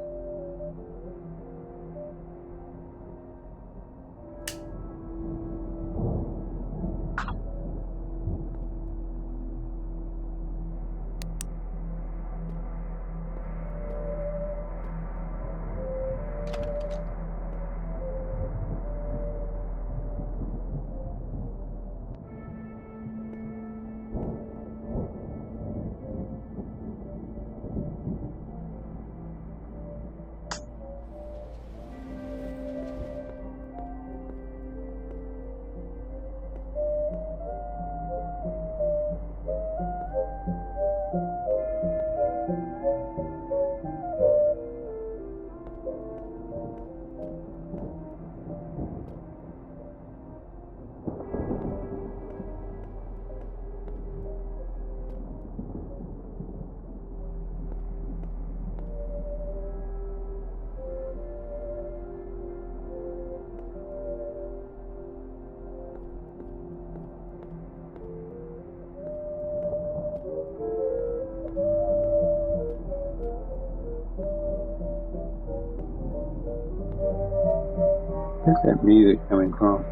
Where's that music coming from?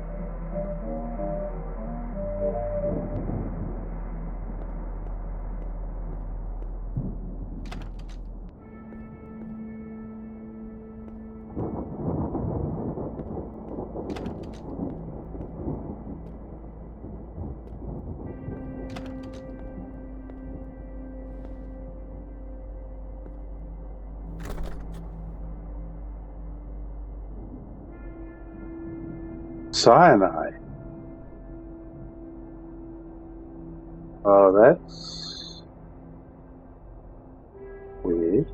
Cyanide. Oh, that's weird.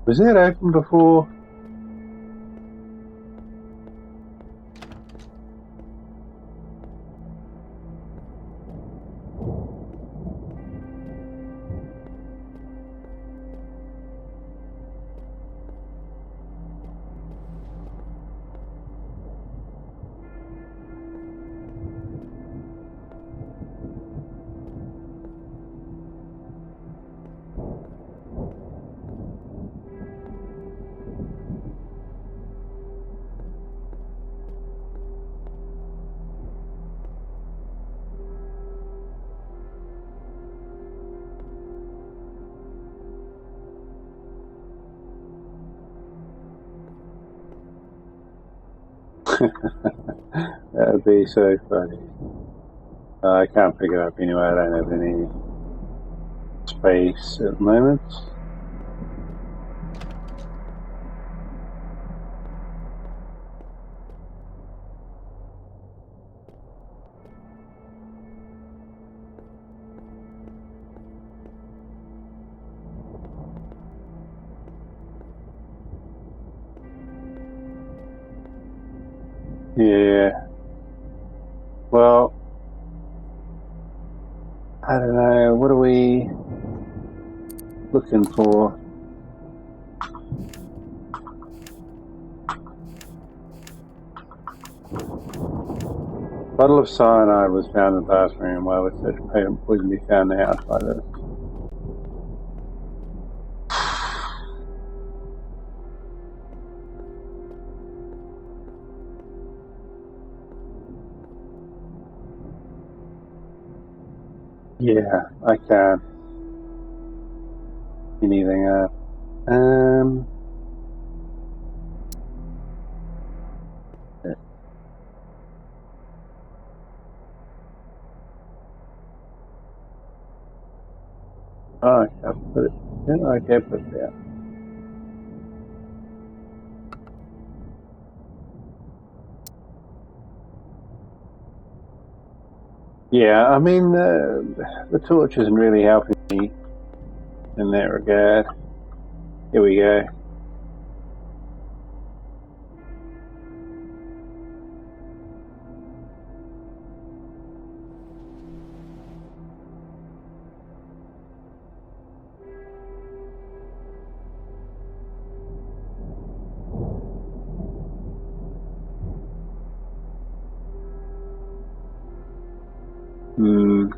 Was that open before? That would be so funny. I can't pick it up anyway, I don't have any space at the moment. Yeah. Well, I don't know, what are we looking for? Bottle of cyanide was found in the bathroom. Why would such poison be found in the house like this? Yeah, I can't. Anything up. Oh, I can't put it. Yeah, I can't put it there. Yeah, I mean, the torch isn't really helping me in that regard. Here we go. Hmm.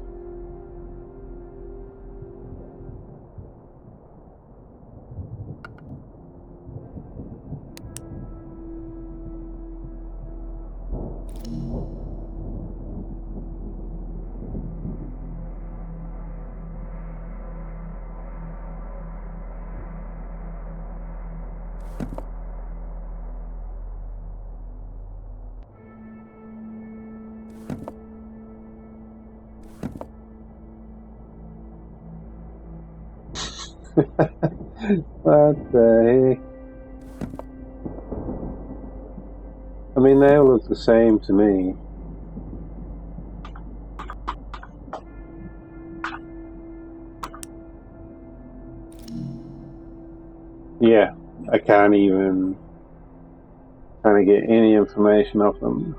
What the heck? I mean, they all look the same to me. Yeah, I can't even kind of get any information off them.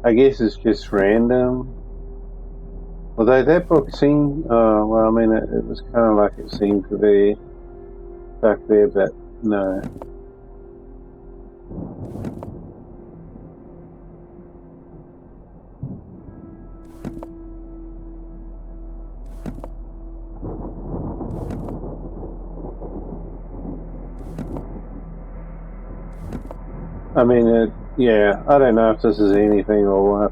I guess it's just random. Although that book seemed, well, I mean, it was kind of like it seemed to be stuck there, but no. I mean, yeah, I don't know if this is anything or what.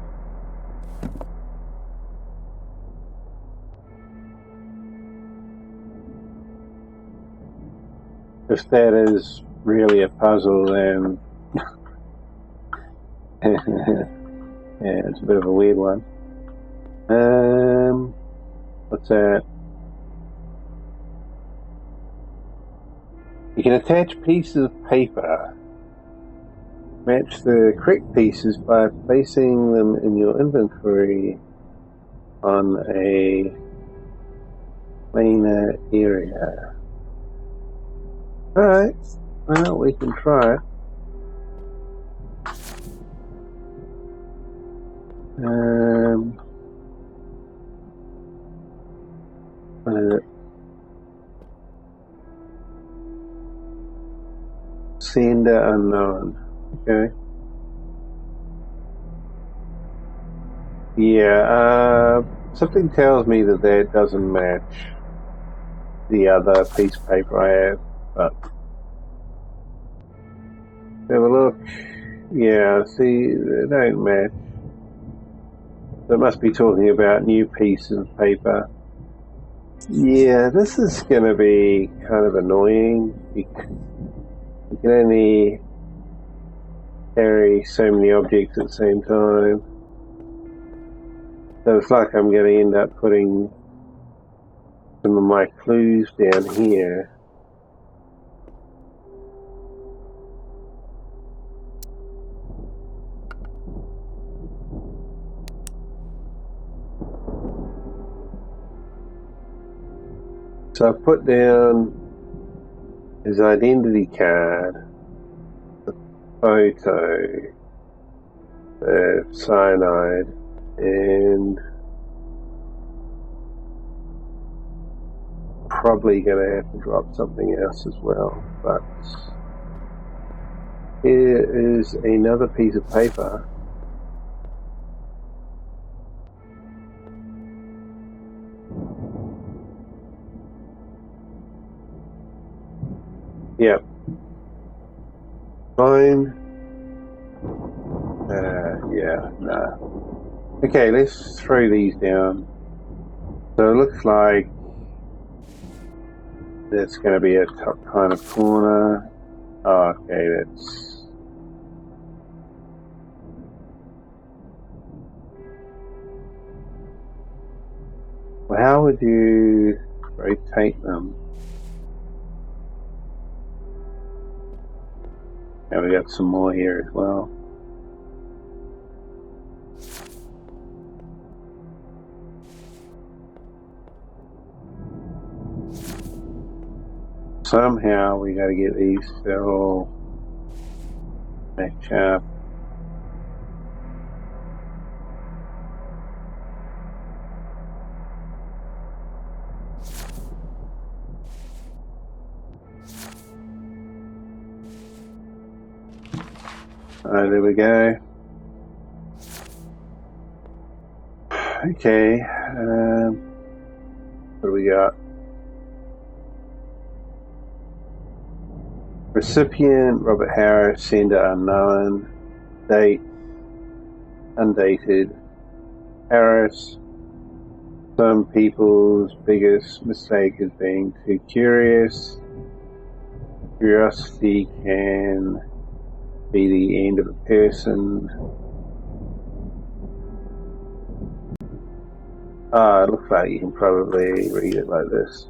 If that is really a puzzle, then yeah, it's a bit of a weird one. What's that? You can attach pieces of paper. Match the correct pieces by placing them in your inventory on a planar area. Alright, well, we can try it. What is it? Sender unknown. Okay. Yeah, something tells me that that doesn't match the other piece of paper I have, but have a look. Yeah, see, they don't match. They must be talking about new pieces of paper. Yeah, this is going to be kind of annoying. You can only carry so many objects at the same time. So it's like I'm going to end up putting some of my clues down here. So I put down his identity card, the photo, the cyanide, and probably going to have to drop something else as well. But here is another piece of paper. Yep. Fine. Yeah, no. Okay, let's throw these down. So it looks like that's going to be a top kind of corner. Oh, okay, that's... Well, how would you rotate them? And we got some more here as well. Somehow we got to get these to all match up. Alright, there we go. Okay, what do we got? Recipient, Robert Harris, sender unknown, date, undated, Harris. Some people's biggest mistake is being too curious. Curiosity can be the end of a person. It looks like you can probably read it like this.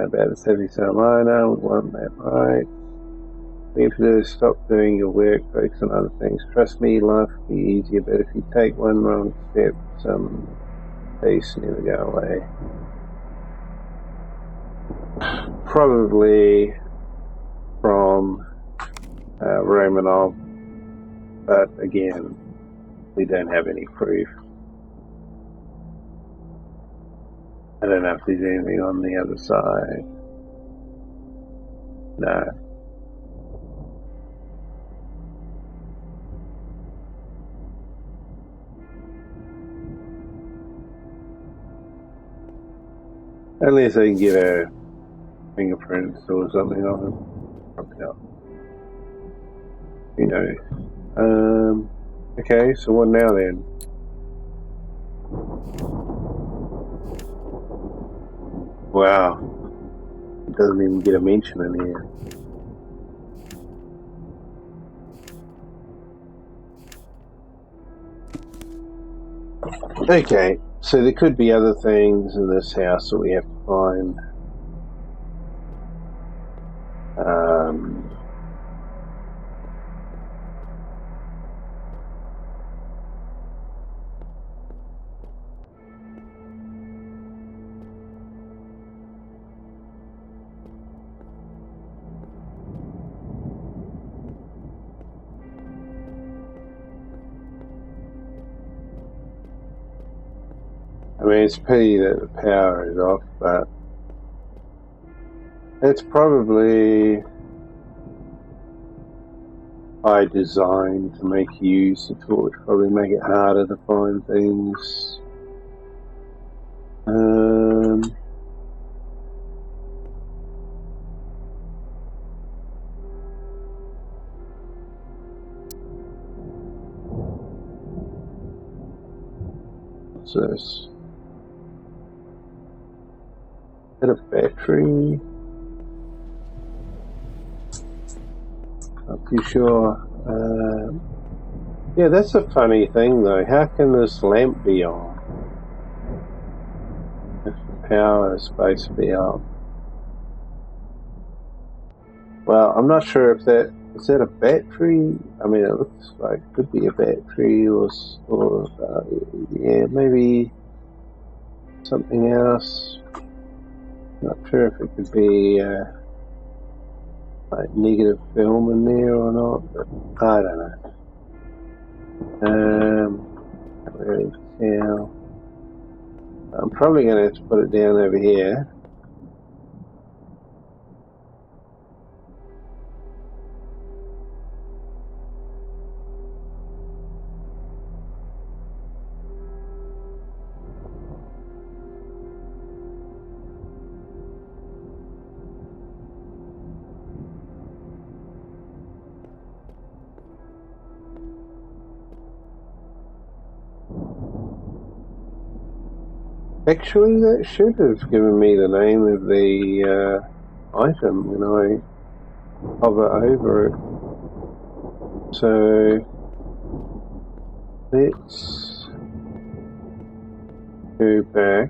About the 70-cent liner, want that right. What you have to do is stop doing your work, focus on other things. Trust me, life will be easier, but if you take one wrong step, some days never go away. Probably from Romanov, but again, we don't have any proof. I don't know if there's anything on the other side. No. Unless I can get a fingerprint or something on him. Probably not. Who knows? Okay, so what now then? Wow. It doesn't even get a mention in here. Okay, so there could be other things in this house that we have to find. I mean, it's a pity that the power is off, but it's probably by design to make you use the torch, probably make it harder to find things. What's this? Is that a battery? Not too sure. Yeah, that's a funny thing though. How can this lamp be on if the power is supposed to be on? Well, I'm not sure if is that a battery? I mean, it looks like it could be a battery or yeah, maybe something else. Not sure if it could be like negative film in there or not, but I don't know. Can't really tell. I'm probably going to have to put it down over here. Actually, that should have given me the name of the item when I hover over it. So let's go back.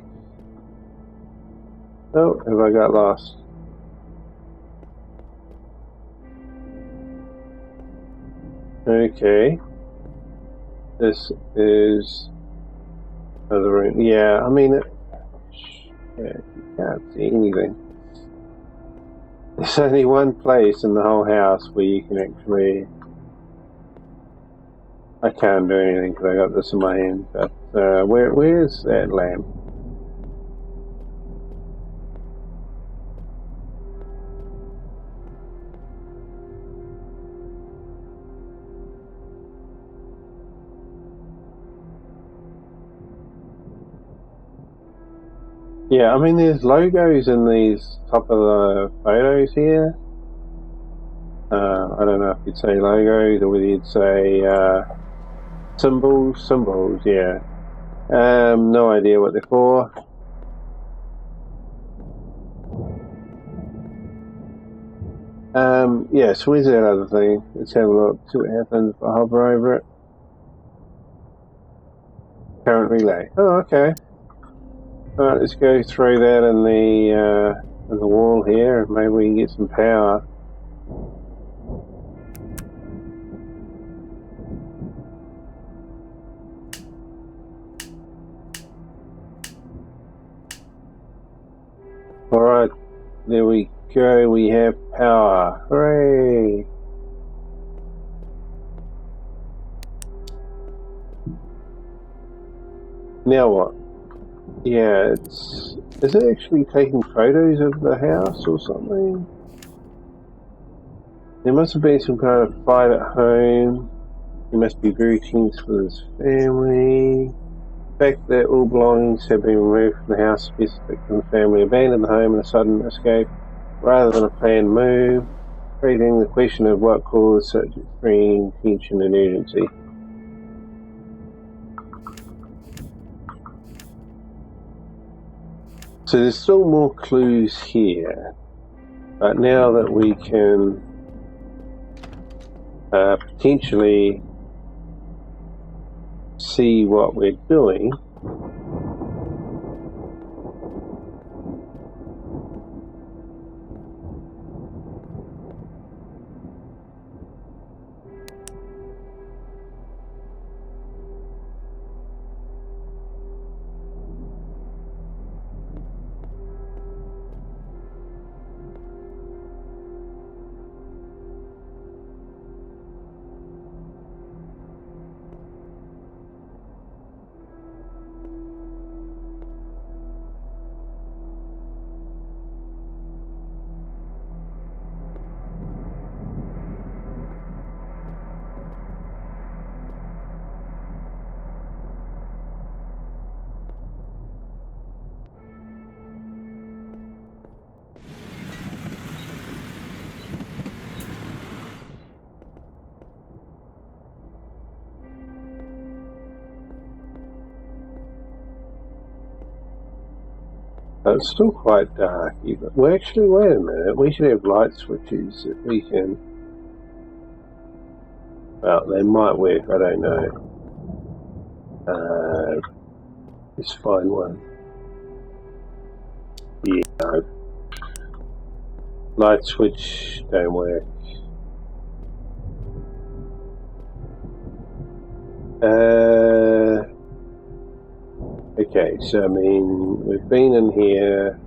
Oh, have I got lost? Okay. This is another room. Yeah, I mean, you can't see anything. There's only one place in the whole house where you can actually... I can't do anything because I got this in my hand, but where's that lamp? Yeah, I mean, there's logos in these top of the photos here. I don't know if you'd say logos or whether you'd say symbols, yeah. No idea what they're for. Yeah, so where's that other thing? Let's have a look, see what happens if I hover over it. Current relay. Oh, okay. Alright, let's go through that in the wall here, and maybe we can get some power. Alright, there we go, we have power. Hooray! Now what? Yeah, is it actually taking photos of the house or something? There must have been some kind of fight at home. He must be very tense with his family. The fact that all belongings have been removed from the house suggests that the family abandoned the home in a sudden escape rather than a planned move, raising the question of what caused such extreme tension and urgency. So there's still more clues here, but now that we can potentially see what we're doing, it's still quite dark. Well, actually, wait a minute. We should have light switches that we can Well, they might work, I don't know. Let's find one. Yeah, no. Light switch don't work. Okay, so I mean, we've been in here.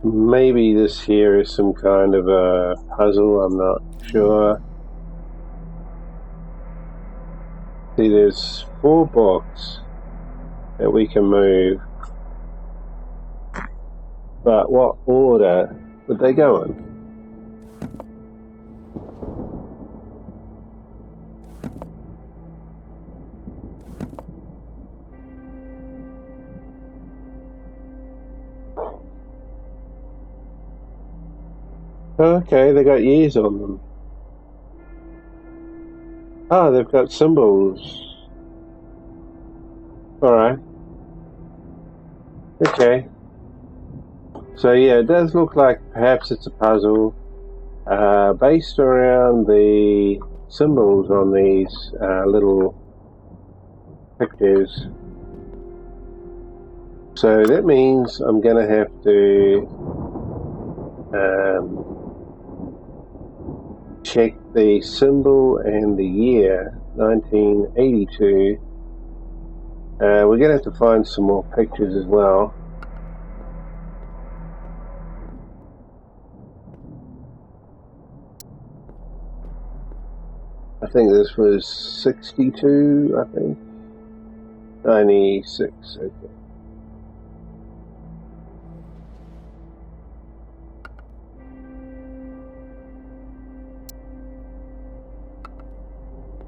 Maybe this here is some kind of a puzzle, I'm not sure. See, there's 4 books that we can move. But what order would they go in? Okay, they got years on them. Oh, they've got symbols. Alright. Okay. So yeah, it does look like perhaps it's a puzzle based around the symbols on these little pictures. So that means I'm going to have to check the symbol and the year, 1982. We're going to have to find some more pictures as well. I think this was 62, I think. 96, okay.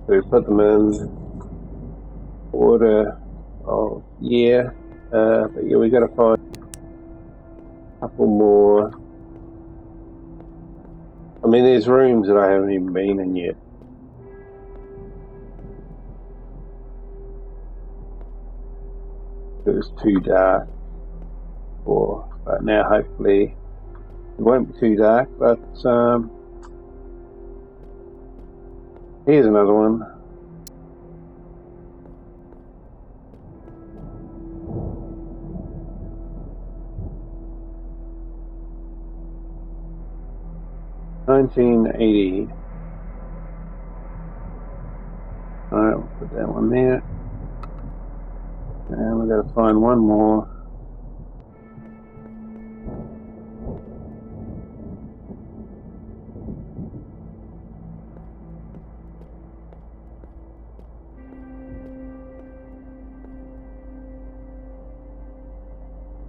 So we put them in order of year, but yeah, we got to find a couple more. I mean, there's rooms that I haven't even been in yet. It was too dark but now hopefully it won't be too dark. But here's another one. $19.80. Alright, we'll put that one there. And we've got to find one more.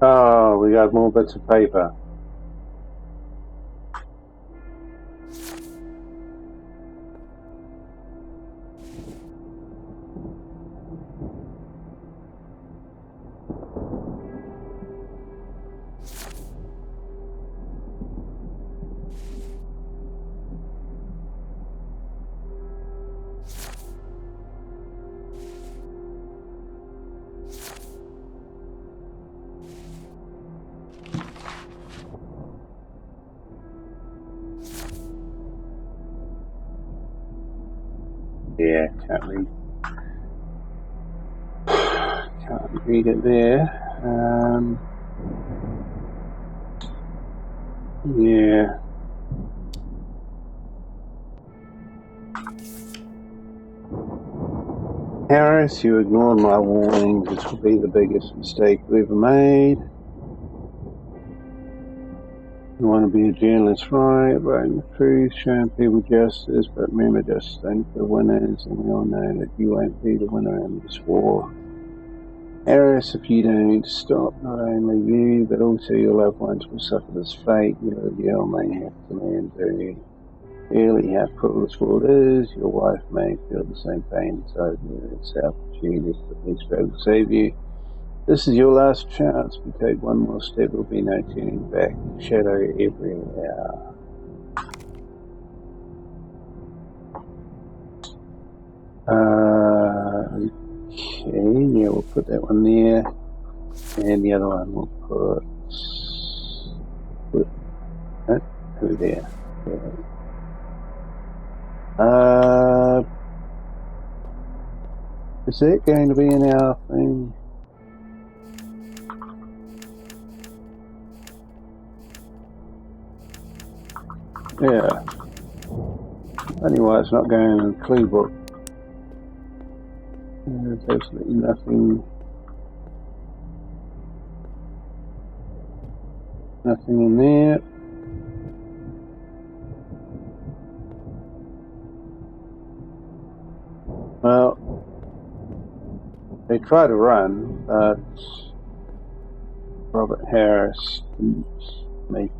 Oh, we got more bits of paper. Yeah, can't read it there. Yeah. Harris, you ignored my warnings. This will be the biggest mistake we ever made. You want to be a journalist, right? Writing the truth, showing people justice, but remember, justice ain't for winners, and we all know that you won't be the winner in this war. Harris, if you don't stop, not only you, but also your loved ones will suffer this fate. Your girl may have to learn very early how cruel this world is. Your wife may feel the same pain inside you. It's our opportunity for these people to save you. This is your last chance. If you take one more step, there will be no turning back. Shadow everywhere. Okay, yeah, we'll put that one there. And the other one we'll put that over there. Is it going to be in our thing? Yeah. Only why it's not going in the clue book. There's absolutely nothing. Nothing in there. Well, they try to run, but Robert Harris didn't make it.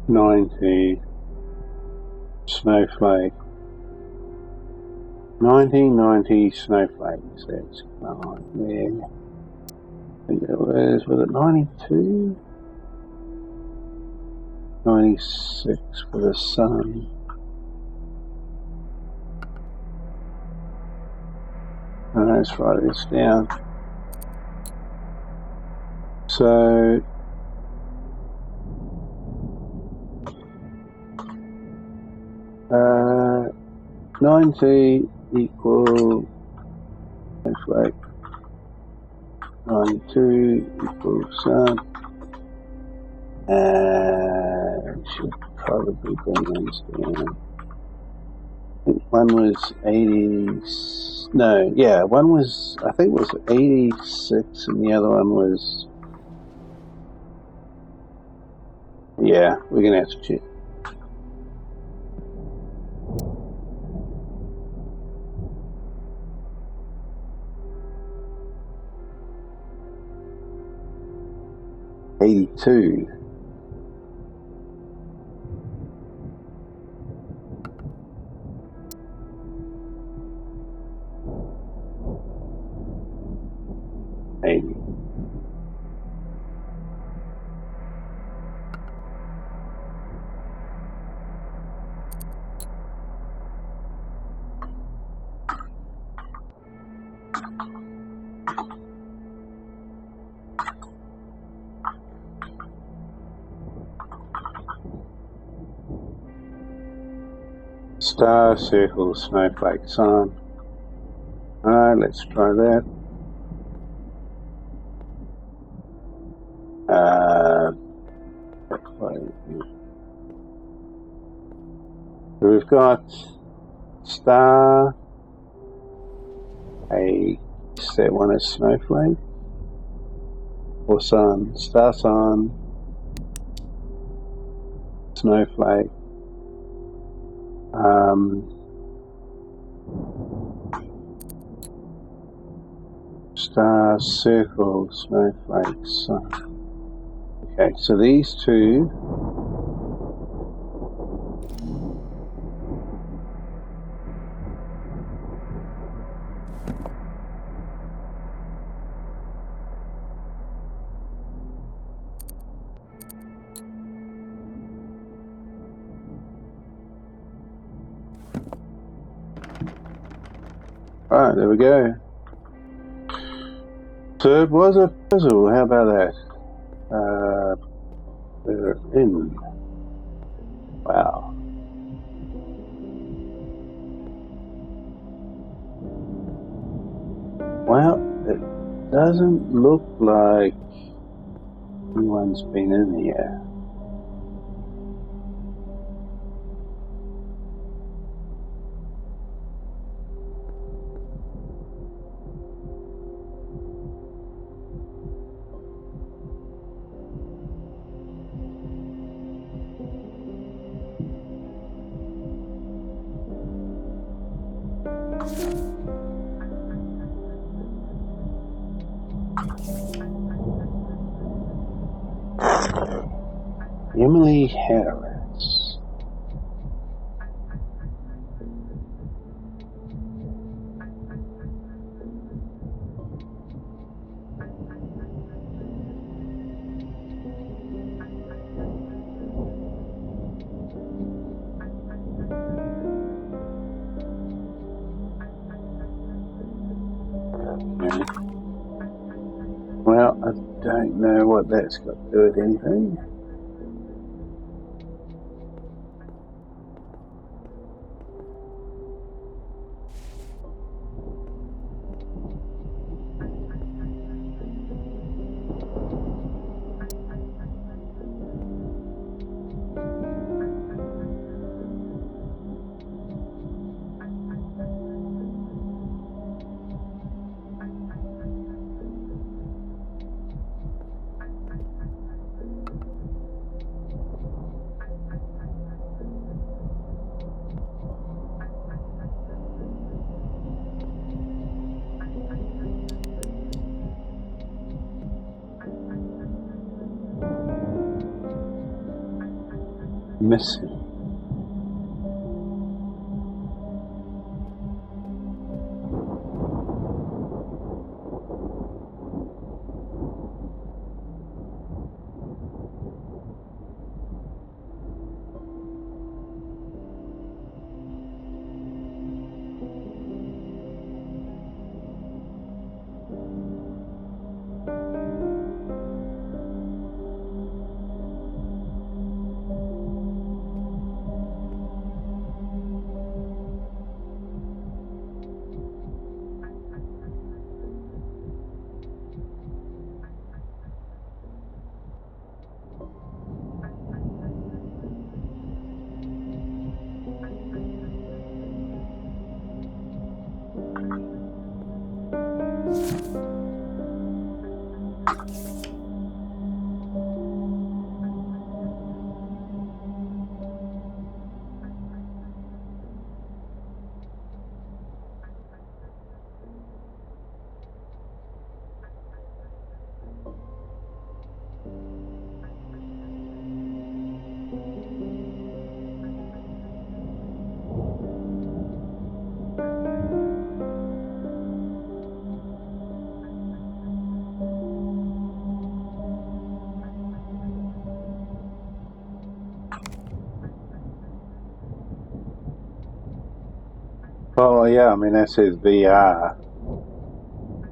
$90 snowflake. 1990 snowflakes. That's right there. I think it was it 92? 96 for the sun. Let's write this down. So 90 equal snowflake. 92 equals sun. Should probably bring these down. I think one was 80. No, yeah, one was, I think it was 86, and the other one was. Yeah, we're gonna have to check. $82. Star, circle, snowflake, sun. Alright, let's try that. So we've got star, set one as snowflake, or sun, star, sun, snowflake, star, circle, snowflake, sun. Okay, so these two Alright, there we go. So it was a puzzle, how about that? We're in. Wow. Well, it Doesn't look like anyone's been in here. Emily Harris. Okay. Well, I don't know what that's got to do with anything. Missing. Oh yeah, I mean that says VR.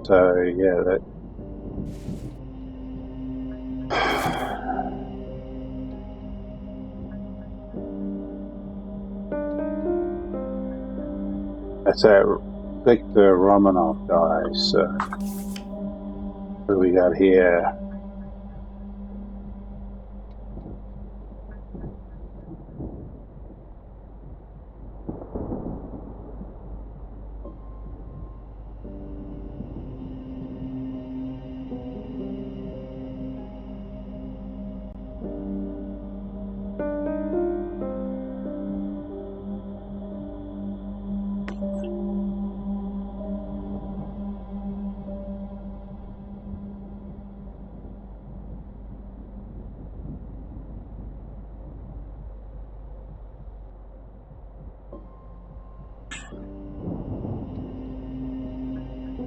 So yeah, that. That's that Victor Romanov guy. So what do we got here?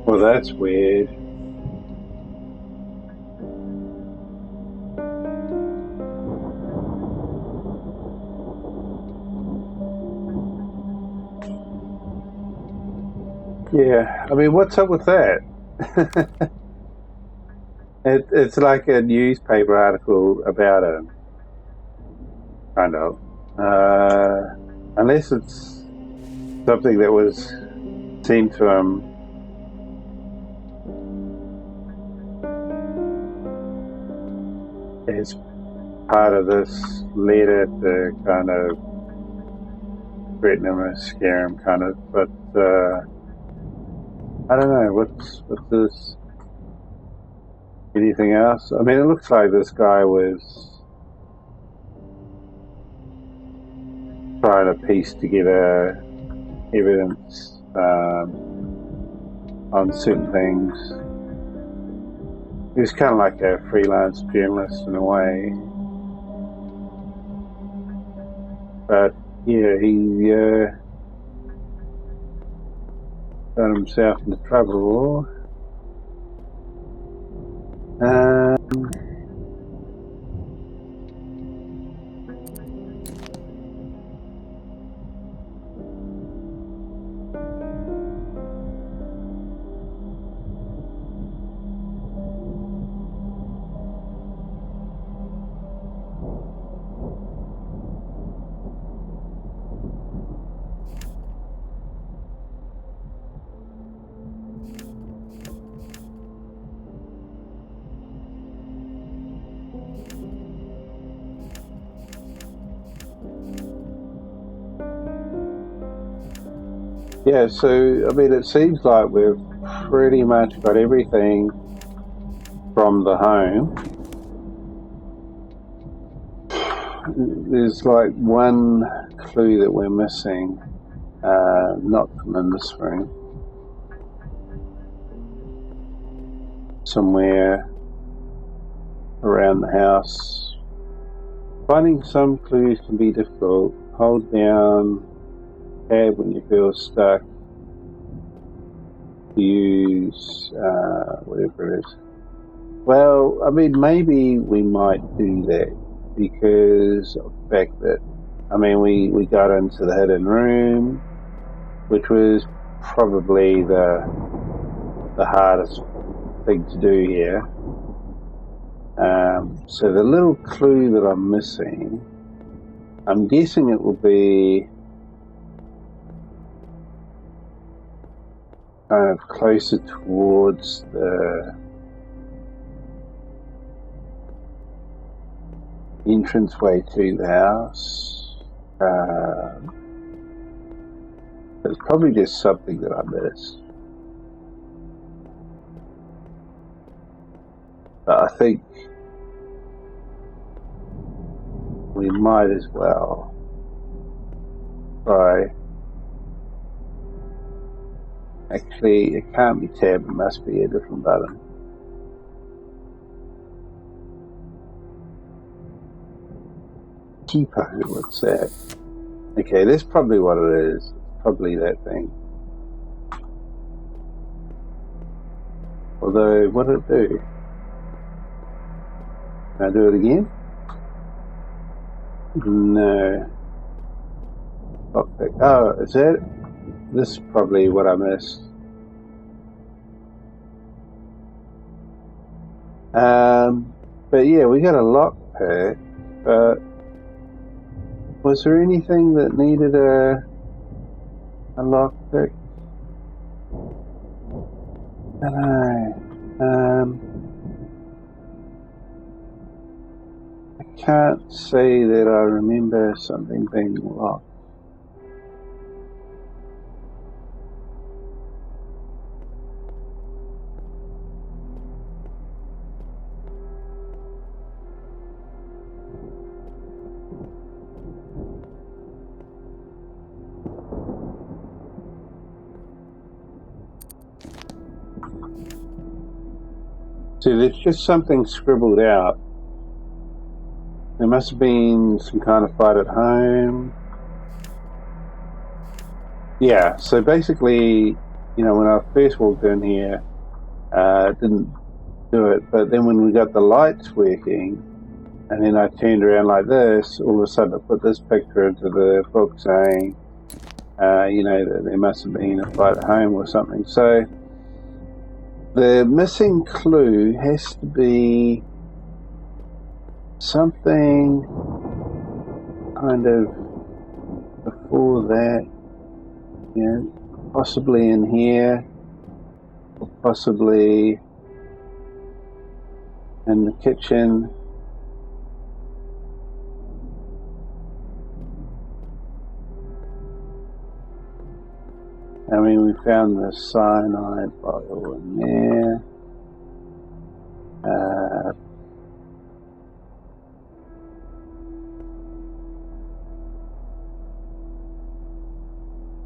Well, that's weird. Yeah, I mean, what's up with that? It's like a newspaper article about him, kind of. Unless it's something that was seen to him it's part of this letter to kind of threaten him or scare him, kind of. But I don't know. What's this? Anything else? I mean, it looks like this guy was trying to piece together evidence on certain things. He was kind of like a freelance journalist in a way. But yeah, he got himself into trouble. Yeah, so I mean, it seems like we've pretty much got everything from the home. There's like one clue that we're missing, not from in this room. Somewhere around the house. Finding some clues can be difficult. Hold down tab when you feel stuck. Use whatever it is. Well, I mean, maybe we might do that because of the fact that, I mean, we got into the hidden room, which was probably the hardest thing to do here. So the little clue that I'm missing, I'm guessing it will be kind of closer towards the entranceway to the house. It's probably just something that I missed. But I think we might as well try. Actually, it can't be tab, it must be a different button. Keeper, what's that? Okay, that's probably what it is. It's probably that thing. Although, what did it do? Can I do it again? No. Okay. Oh, is that? This is probably what I missed. But yeah, we got a lockpick, but was there anything that needed a lockpick? I don't know. I can't say that I remember something being locked. So there's just something scribbled out. There must have been some kind of fight at home. Yeah, so basically, you know, when I first walked in here, it didn't do it, but then when we got the lights working, and then I turned around like this, all of a sudden I put this picture into the book saying, you know, that there must have been a fight at home or something. So the missing clue has to be something kind of before that, you know, possibly in here, or possibly in the kitchen. I mean, we found the cyanide bottle in there.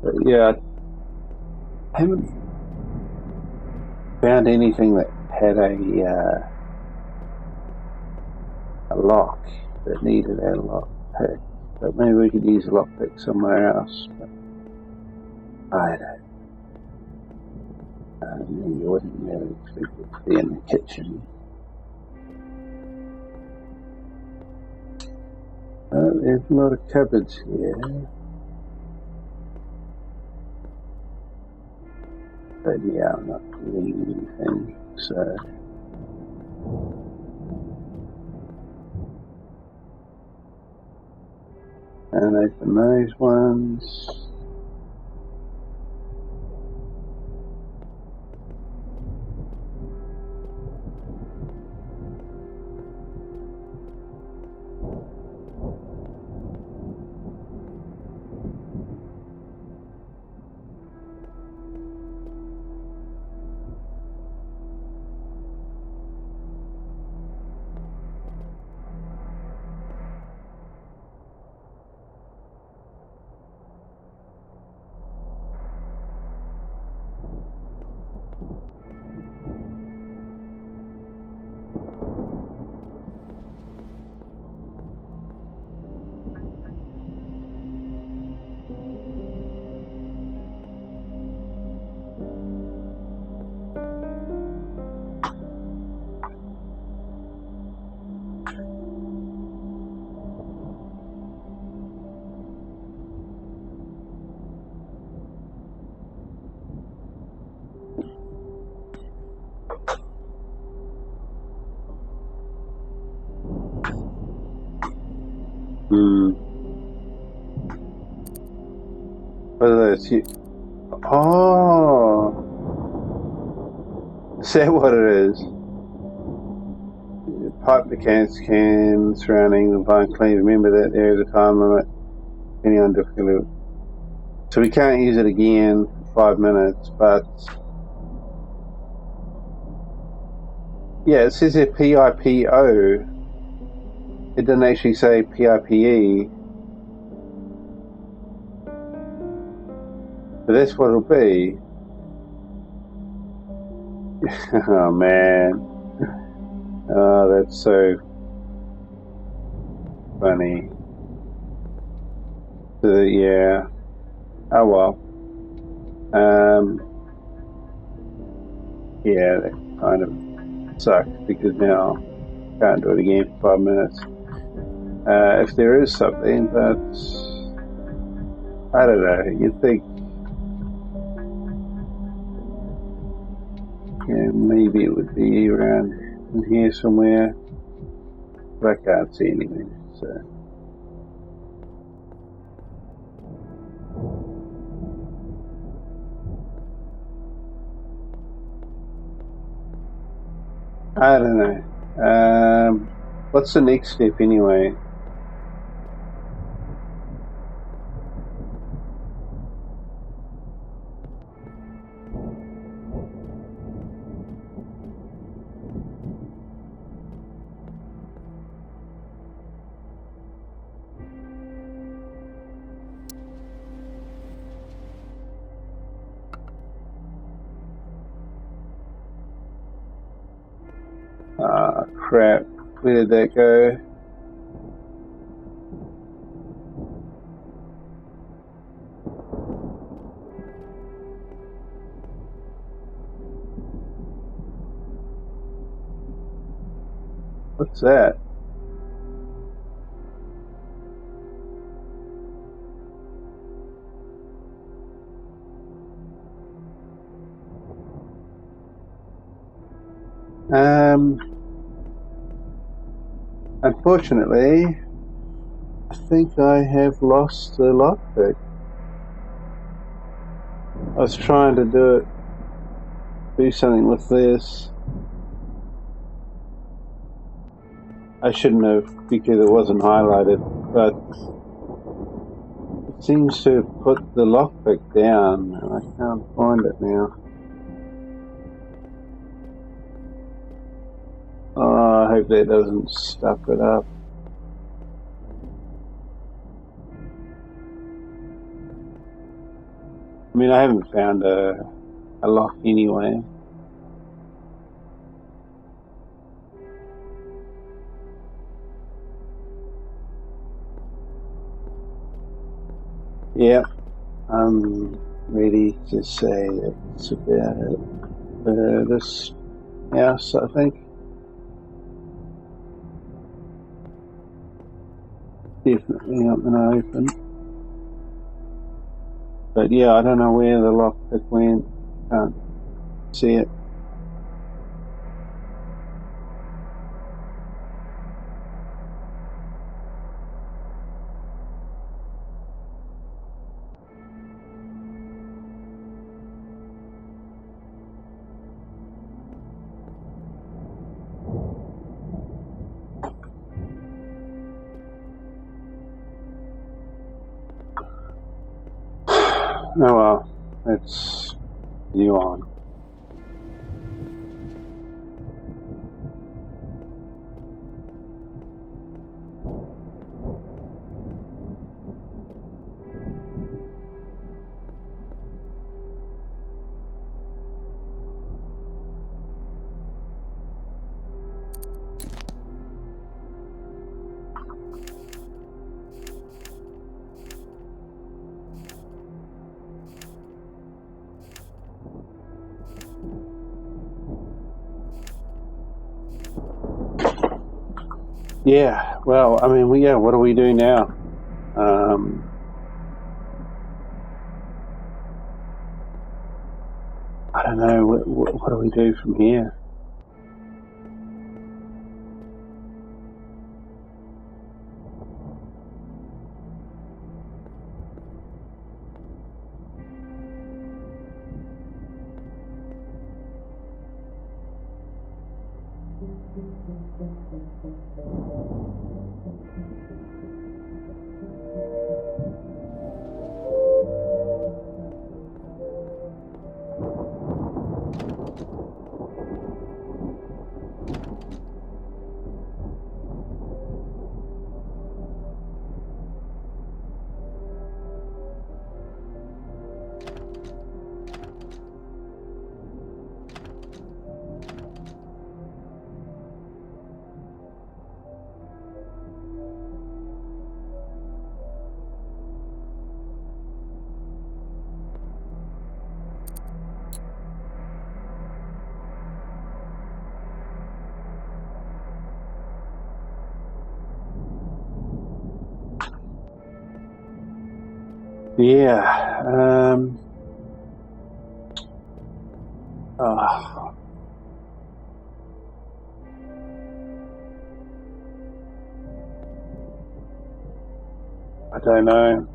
But yeah, I haven't found anything that had a lock that needed a lockpick. But maybe we could use a lockpick somewhere else. But I don't. You wouldn't really expect it to be in the kitchen. There's a lot of cupboards here. But yeah, I'm not doing anything, so. And open those ones. What are those? Oh! Is that what it is? Pipe the can surrounding the vine clean. Remember that there is a time limit. Depending on difficulty. So we can't use it again for 5 minutes, but yeah, it says here PIPO. It didn't actually say PIPE. But that's what it'll be. Oh man. Oh, that's so funny. So, yeah. Oh well. Yeah, that kind of sucks because now I can't do it again for 5 minutes. If there is something, but I don't know. You'd think, yeah, maybe it would be around in here somewhere, but I can't see anything. So. I don't know. What's the next step anyway? Ah, crap. Where did that go? What's that? Unfortunately, I think I have lost the lockpick. I was trying to do something with this. I shouldn't have because it wasn't highlighted, but Seems to have put the lockpick down, and I can't find it now. Oh, I hope that doesn't stuff it up. I mean, I haven't found a lock anyway. Yeah, I'm ready to say it's about it. This house, I think. Definitely not going to open. But yeah, I don't know where the lockpick went. Can't see it. Oh well, let's continue on. Yeah, well, I mean, what do we do now? I don't know, what do we do from here? Yeah, oh, I don't know.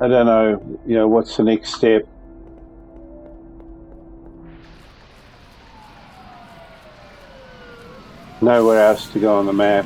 I don't know, what's the next step? Nowhere else to go on the map.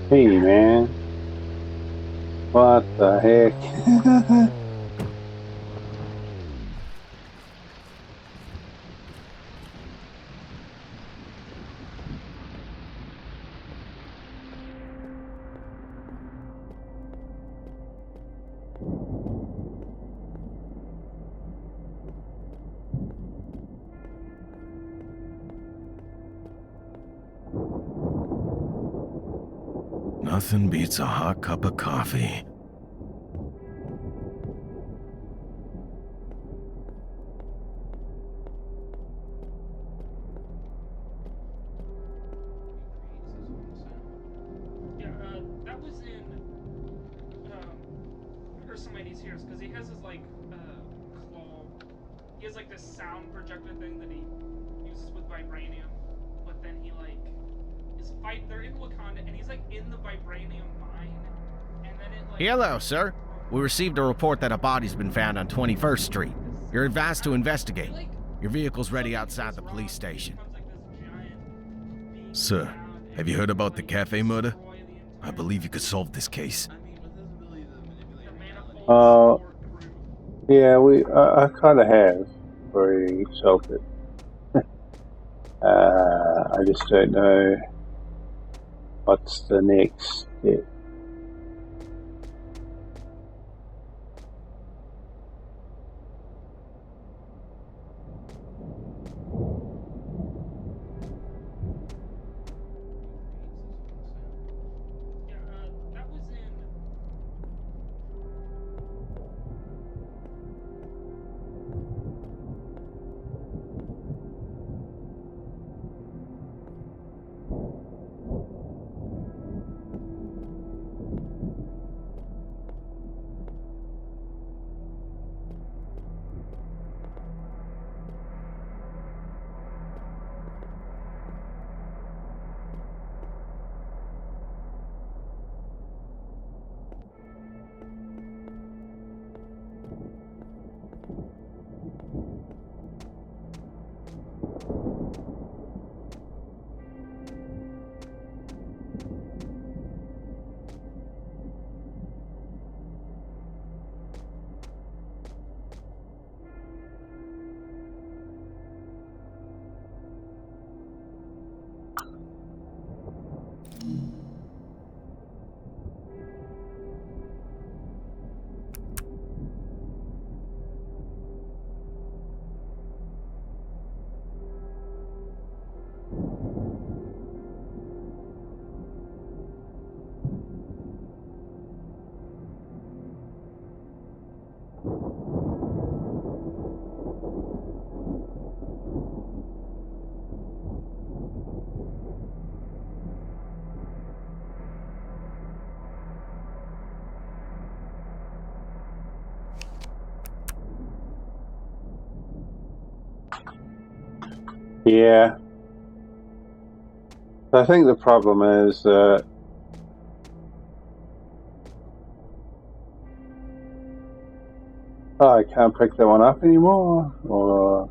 Hey, man. What the heck? Nothing beats a hot cup of coffee. Yeah, that was in Ursamani's here, because he has his claw. He has this sound projector thing that he uses with vibranium, but then he they're in Wakanda, and he's in the vibranium mine, and then it Hello, sir. We received a report that a body's been found on 21st Street. You're advised to investigate. Your vehicle's ready outside the police station. Sir, have you heard about the cafe murder? I believe you could solve this case. Yeah, I kind of have already solved it. I just don't know what's the next step. That was in. Yeah. I think the problem is that I can't pick that one up anymore, or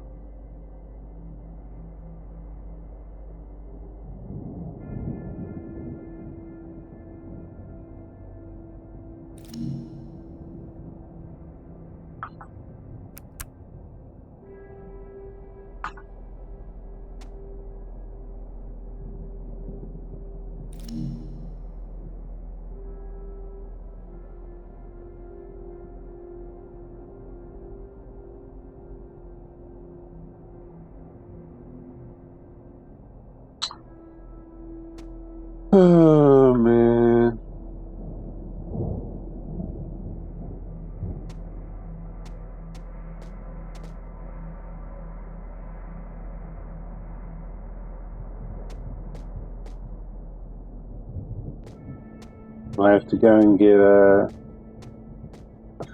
oh man. I have to go and get a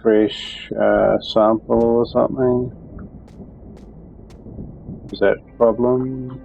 fresh sample or something. Is that the problem?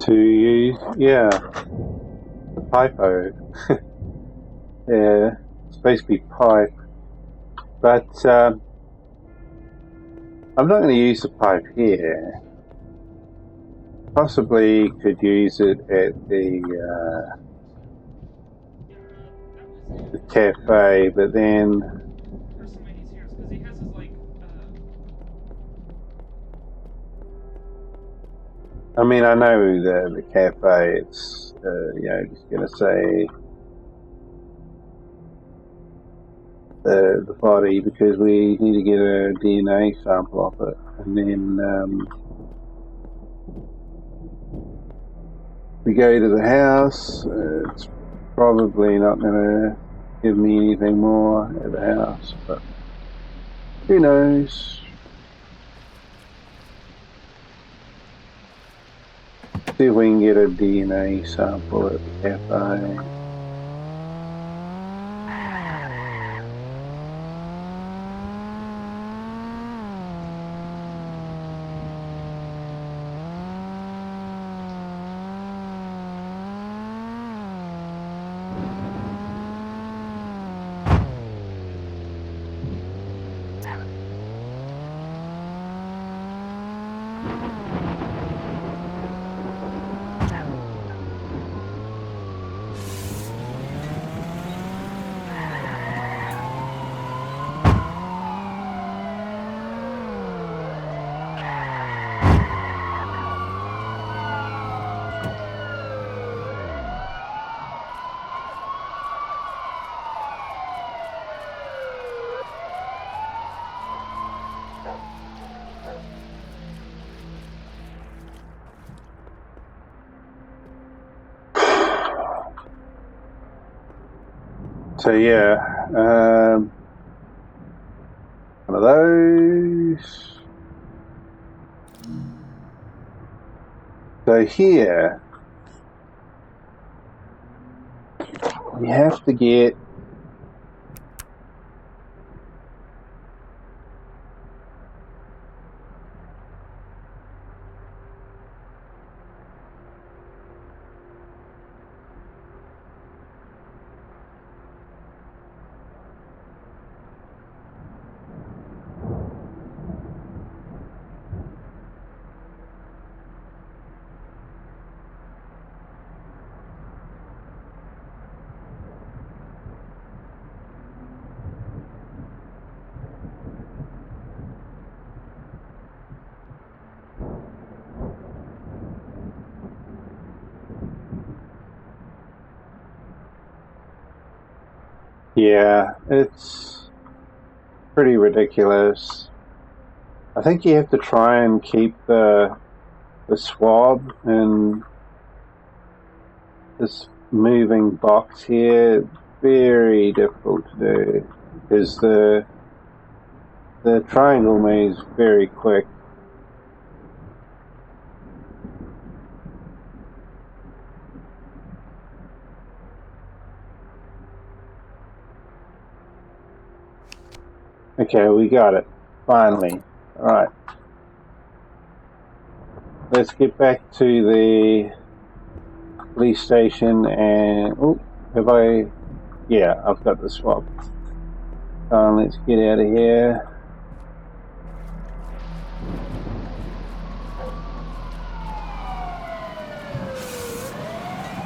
to use, yeah, the pipo. Yeah, it's supposed to be pipe, but I'm not going to use the pipe here. Possibly could use it at the cafe, but then There's some ideas here because he has his like. I mean, I know the cafe. It's you know, just going to say the body because we need to get a DNA sample of it, and then we go to the house. It's probably not going to give me anything more at the house, but who knows? See if we can get a DNA sample at the cafe. So yeah, one of those. So here, we have to get yeah, it's pretty ridiculous. I think you have to try and keep the swab in this moving box here. Very difficult to do because the triangle moves very quick. Okay, we got it. Finally. Alright. Let's get back to the police station and... Oh, have I... Yeah, I've got the swab. Let's get out of here.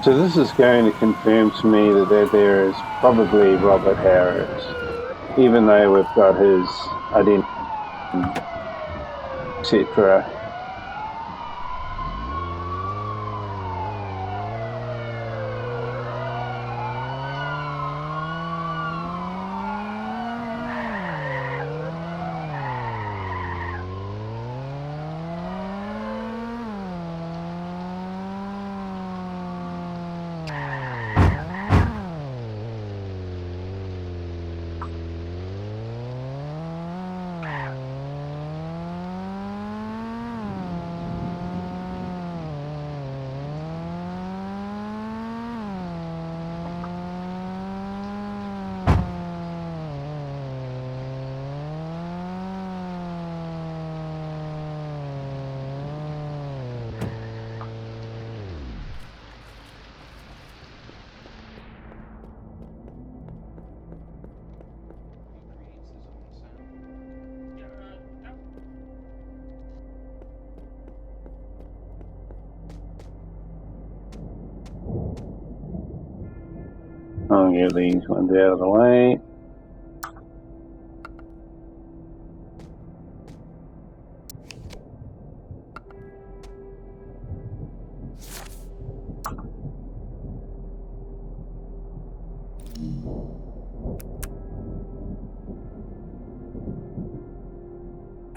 So this is going to confirm to me that there is probably Robert Harris, even though we've got his identity, etc. I'll get these ones out of the way.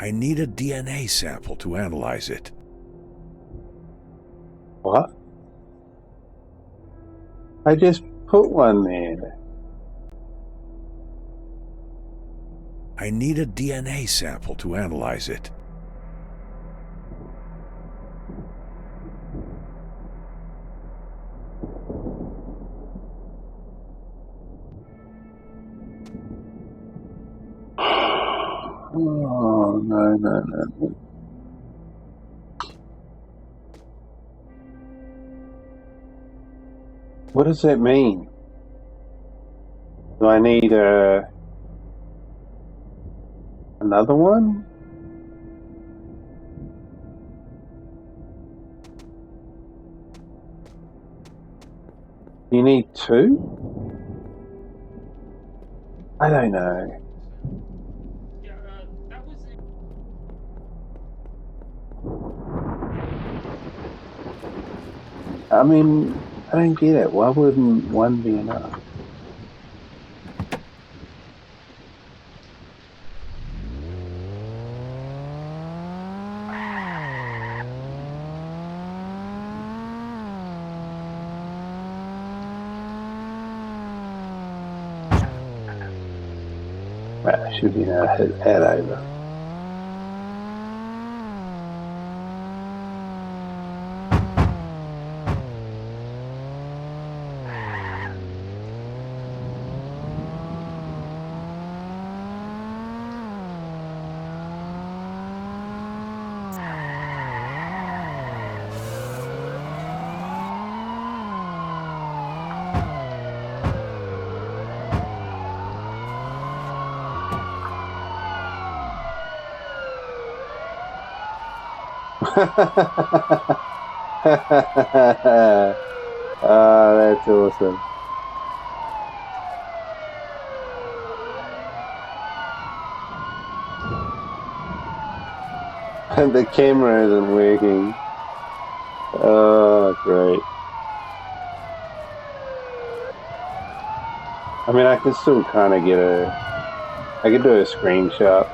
I need a DNA sample to analyze it. What? I just put one there. I need a DNA sample to analyze it. Oh, no. What does that mean? Do I need another one? You need two? I don't know. Yeah, that was it. I mean, I don't get it. Why wouldn't one be enough? Well, I should be able to hit that over. Ah, that's awesome. And the camera isn't working. Oh, great. I mean, I can still kind of get I could do a screenshot.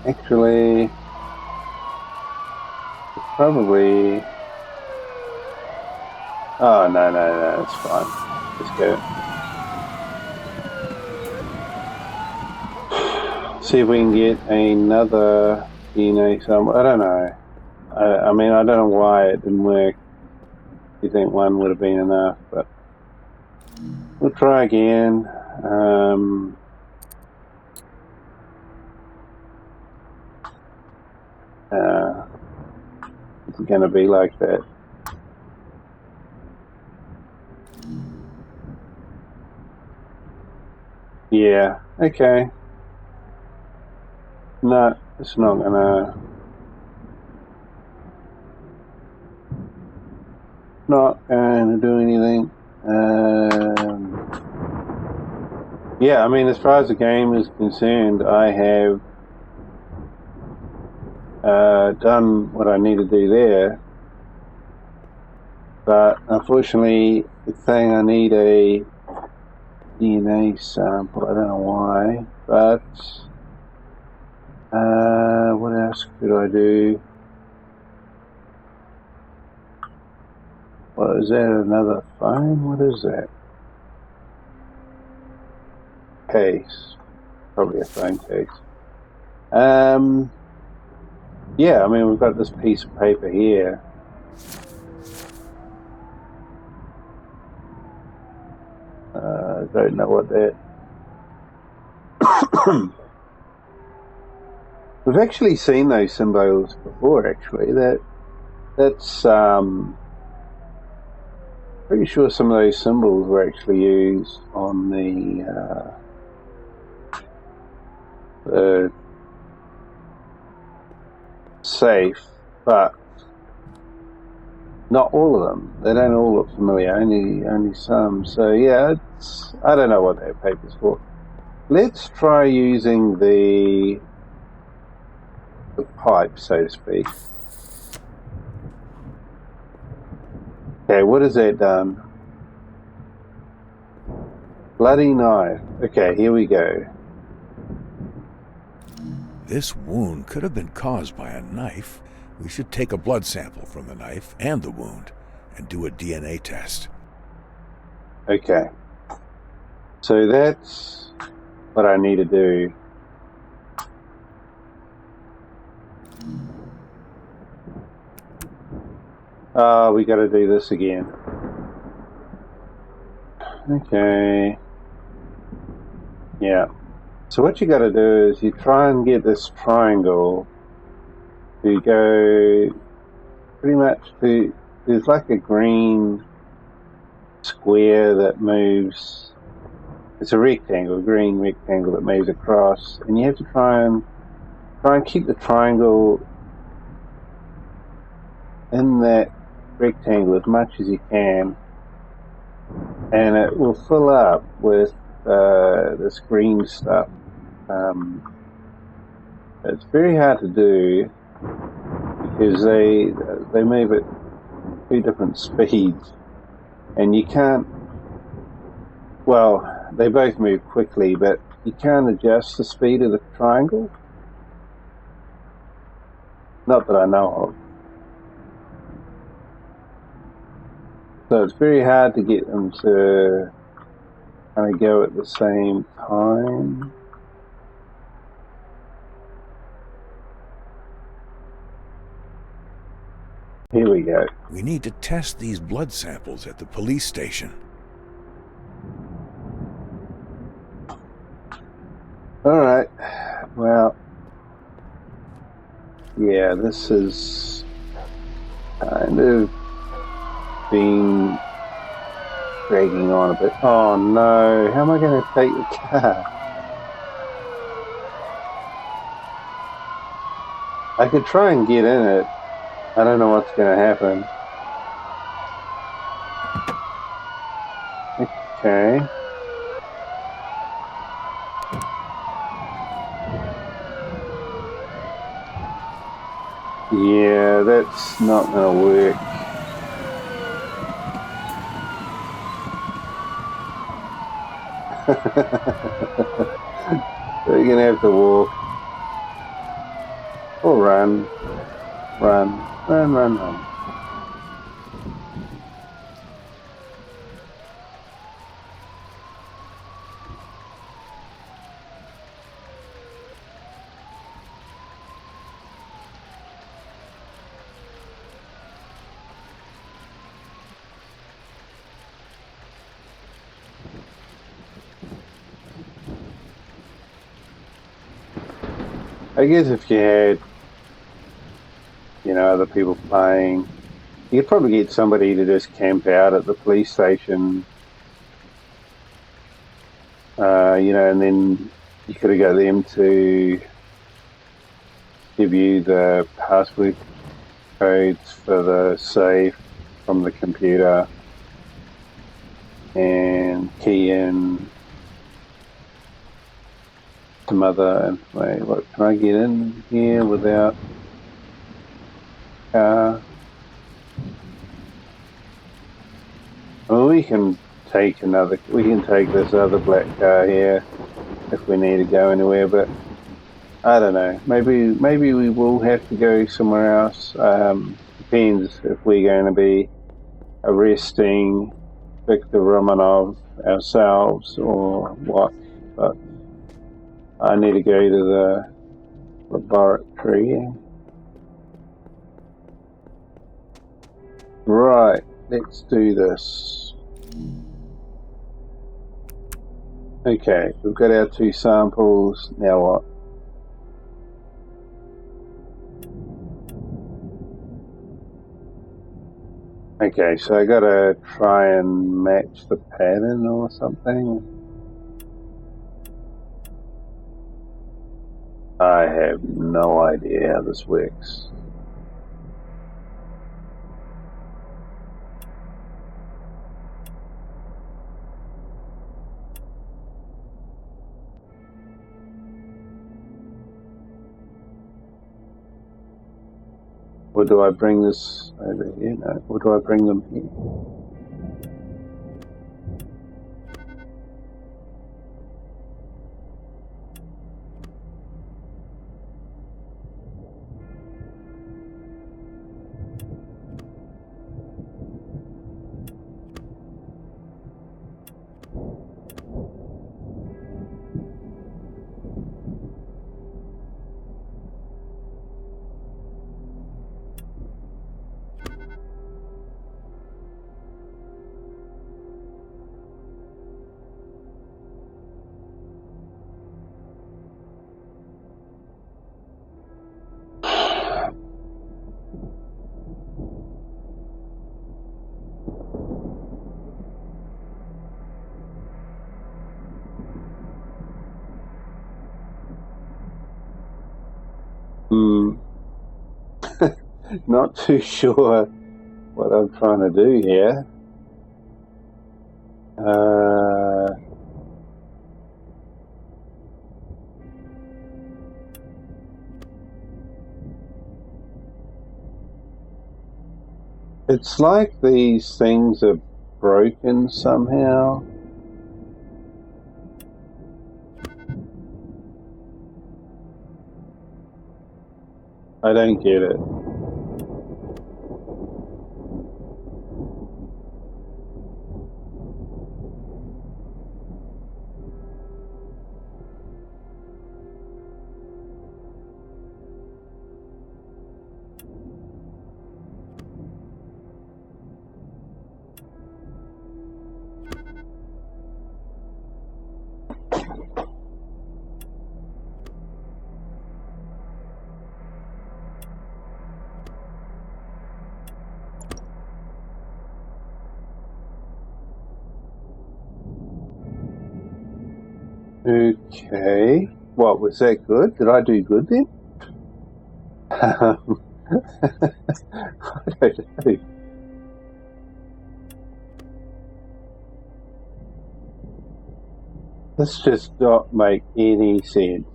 Actually, probably. Oh, no, it's fine. Let's go. See if we can get another DNA somewhere. I don't know. I mean, I don't know why it didn't work. You think one would have been enough, but we'll try again. It's going to be like that. Yeah, okay. No, it's not gonna do anything. Yeah, I mean, as far as the game is concerned, I have done what I need to do there. But unfortunately, it's saying I need a DNA sample. I don't know why, but what else could I do? What is that? Another phone? What is that? Case. Probably a phone case. Yeah, I mean, we've got this piece of paper here. Don't know what that. We've actually seen those symbols before. Actually, that's Pretty sure some of those symbols were actually used on the safe, but not all of them. They don't all look familiar, only some. So yeah, I don't know what that paper's for. Let's try using the pipe, so to speak. Okay, what has that done? Bloody knife. Okay, here we go. This wound could have been caused by a knife. We should take a blood sample from the knife and the wound and do a DNA test. Okay. So that's what I need to do. Oh, we got to do this again. Okay. Yeah. So what you got to do is you try and get this triangle to go pretty much to, there's like a green square that moves. It's a rectangle, a green rectangle that moves across, and you have to try and keep the triangle in that rectangle as much as you can, and it will fill up with this green stuff. It's very hard to do because they move at two different speeds, and you can't. Well, they both move quickly, but you can't adjust the speed of the triangle. Not that I know of. So it's very hard to get them to kind of go at the same time. Here we go. We need to test these blood samples at the police station. Alright, well, yeah, this is kind of been dragging on a bit. Oh no, how am I going to take the car? I could try and get in it. I don't know what's going to happen. Okay. Yeah, that's not going to work. We're going to have to walk. Or run. Run. Run, run, run. I guess if you had, other people playing, you could probably get somebody to just camp out at the police station, and then you could have got them to give you the password codes for the safe from the computer and key in some other information. What, can I get in here without car? Well, we can take this other black car here if we need to go anywhere, but I don't know. Maybe we will have to go somewhere else. Depends if we're going to be arresting Victor Romanov ourselves or what. But I need to go to the laboratory. Right, let's do this. Okay, we've got our two samples. Now what? Okay, so I gotta try and match the pattern or something. I have no idea how this works. Or do I bring this over here? No. Or do I bring them here? Not too sure what I'm trying to do here. It's like these things are broken somehow. I don't get it. Okay. What, was that good? Did I do good then? I don't know. This just not make any sense.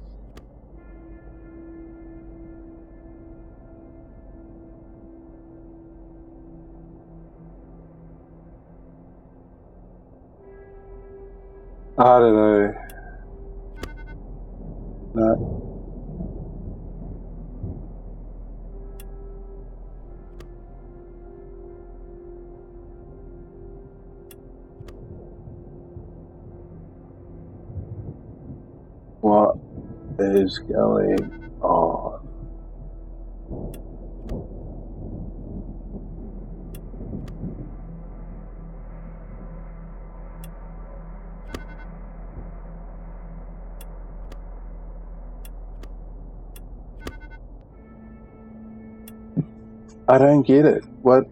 I don't know. No. What is going on? I don't get it. What?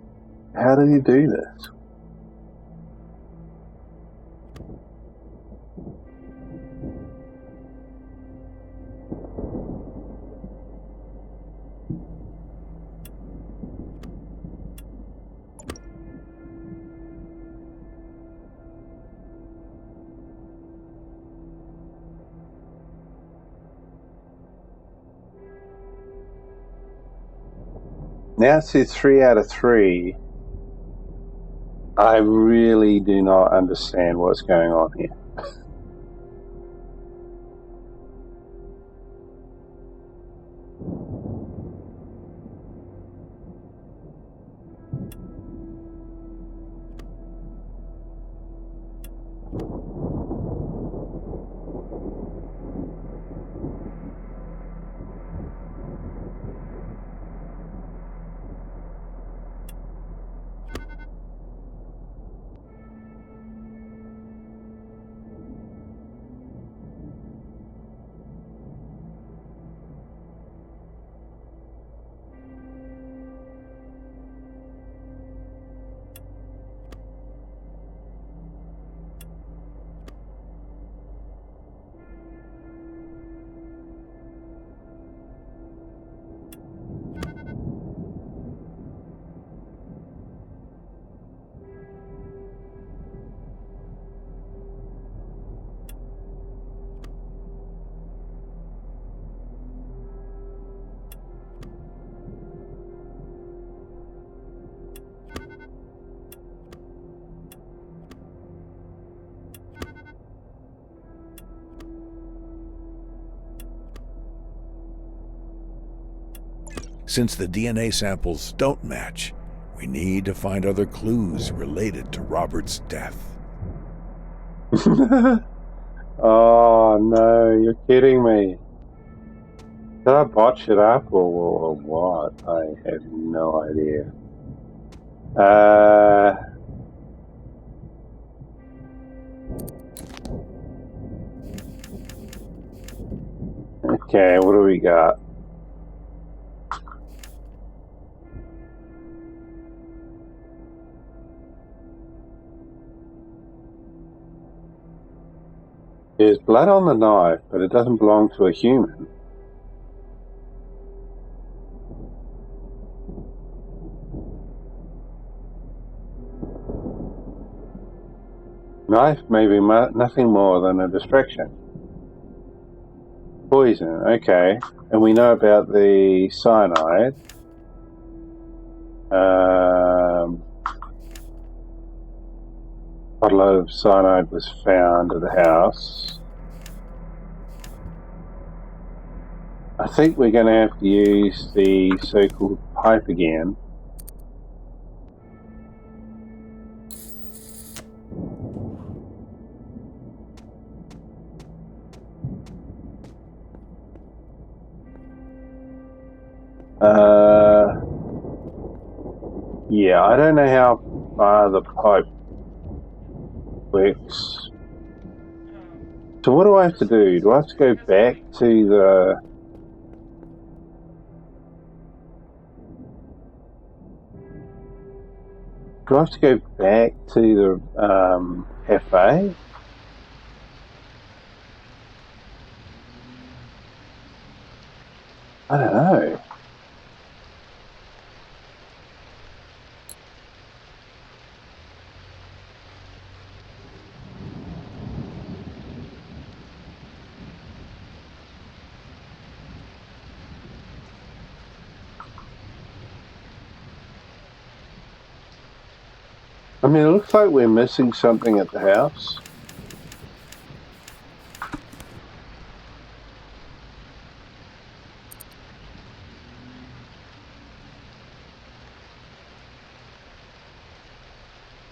How do you do this? Now it says 3 out of 3. I really do not understand what's going on here. Since the DNA samples don't match, we need to find other clues related to Robert's death. Oh no, you're kidding me. Did I botch it up or what? I have no idea. Okay, what do we got? There's blood on the knife, but it doesn't belong to a human. Knife may be nothing more than a distraction. Poison, okay. And we know about the cyanide. Bottle of cyanide was found at the house. I think we're going to have to use the so-called pipe again. Yeah, I don't know how far the pipe works. So what do I have to do? Do I have to go back to the... Do I have to go back to the cafe? I don't know. I mean, it looks like we're missing something at the house.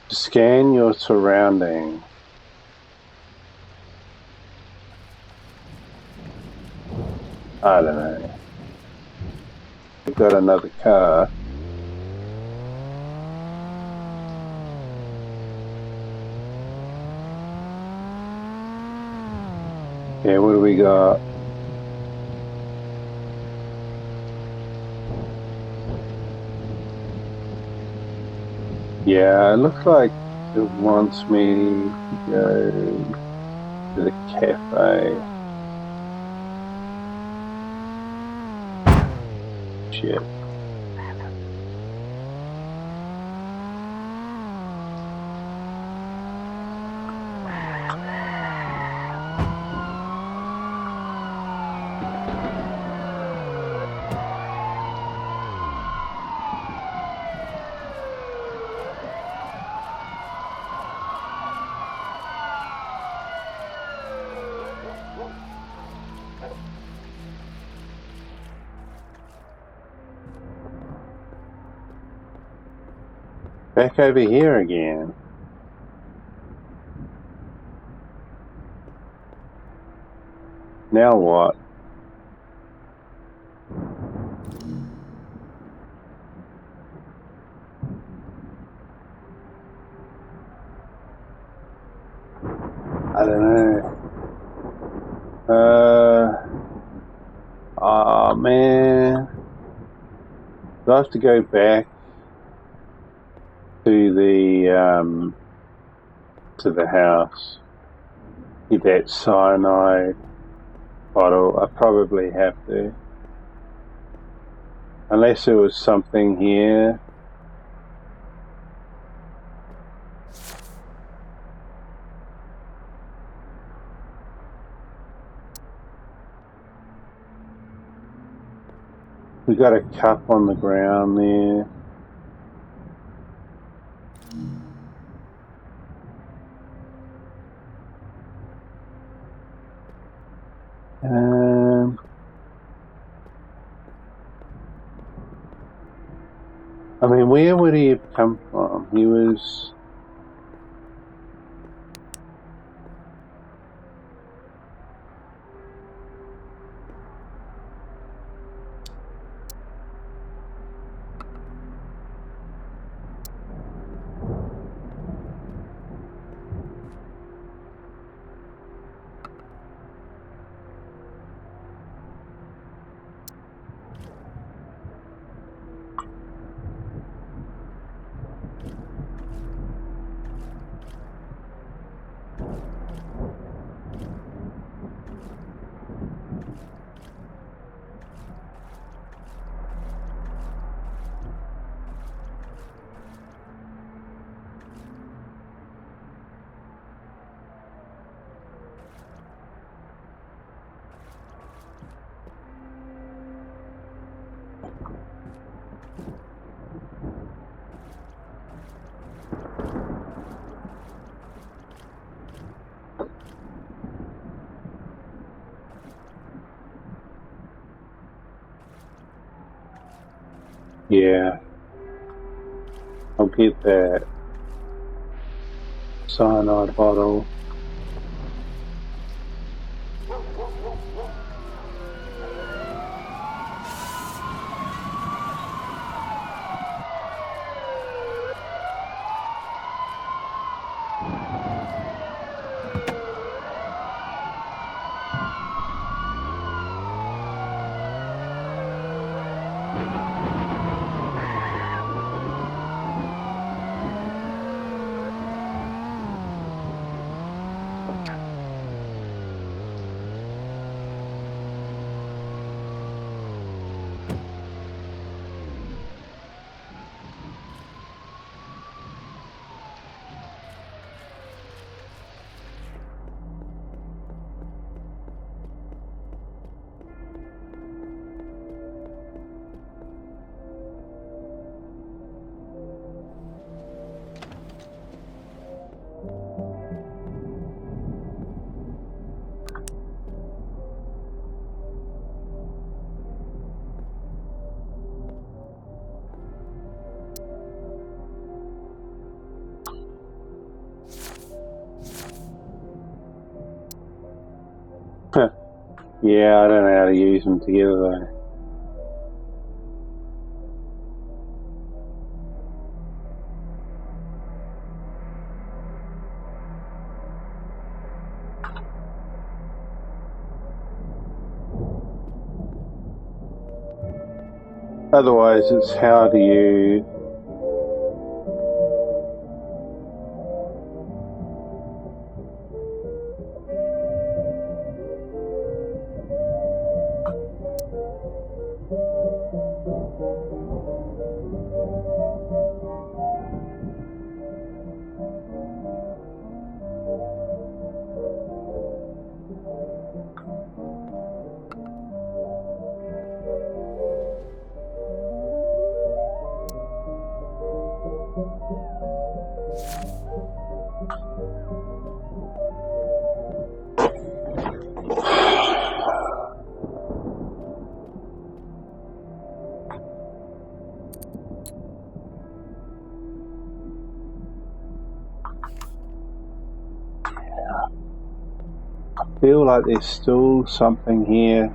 Scan your surrounding. I don't know. We've got another car. Yeah, what do we got? Yeah, it looks like it wants me to go to the cafe. Shit. Back over here again. Now what? I don't know. Oh man. Do I have to go back to the house? Get that cyanide bottle. I probably have to. Unless there was something here. We got a cup on the ground there. I mean, where would he have come from? He was... Yeah. I'll get that cyanide bottle. Yeah, I don't know how to use them together though. Otherwise, it's how do you... I feel like there's still something here.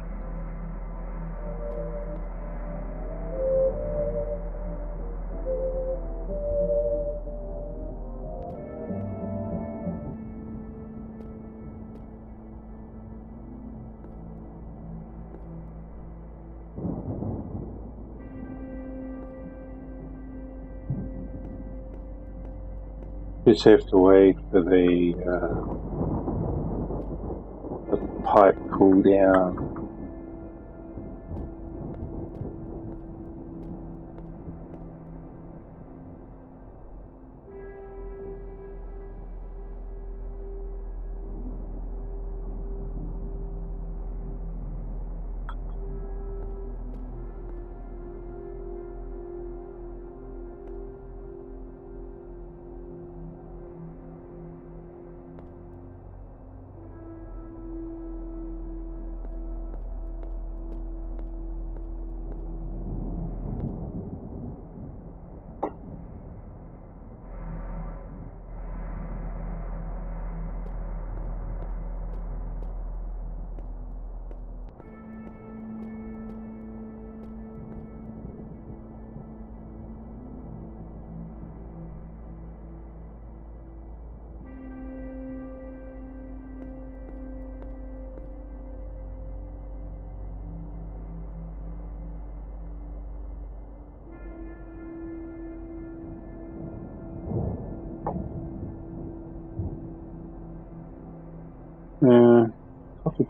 Just have to wait for the pipe cool down.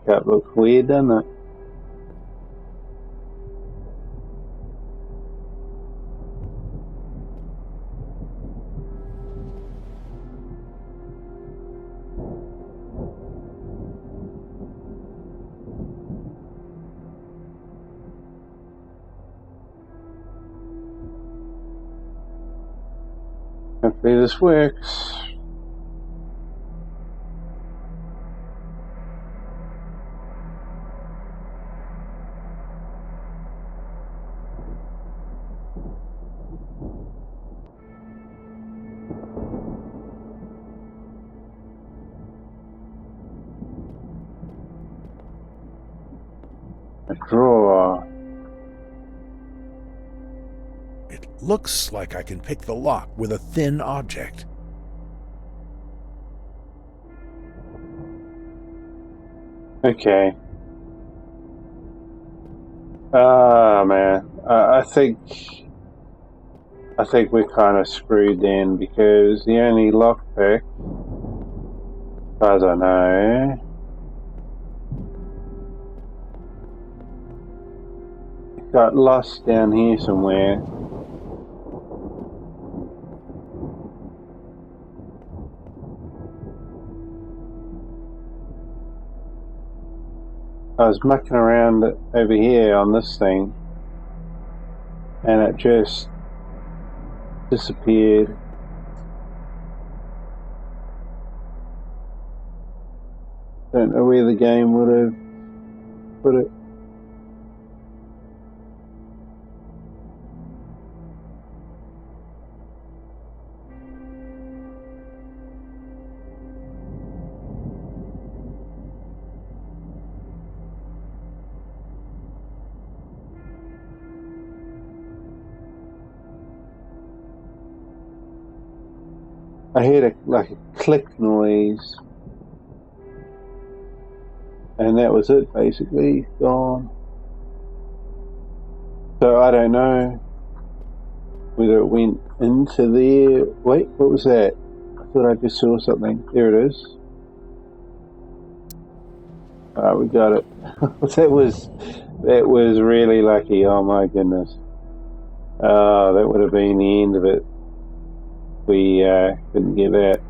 pickup looks weird, doesn't it? Hopefully this works. A drawer. It looks like I can pick the lock with a thin object. Okay. Ah, man. I think we're kind of screwed then, because the only lockpick, as far as I know, got lost down here somewhere. I was mucking around over here on this thing, and it just disappeared. Don't know where the game would have put it. I heard like a click noise, and that was it, basically. Gone. So I don't know whether it went into there. Wait, what was that? I thought I just saw something. There it is. Alright, we got it. that was really lucky. Oh my goodness. Oh, that would have been the end of it. We couldn't get that.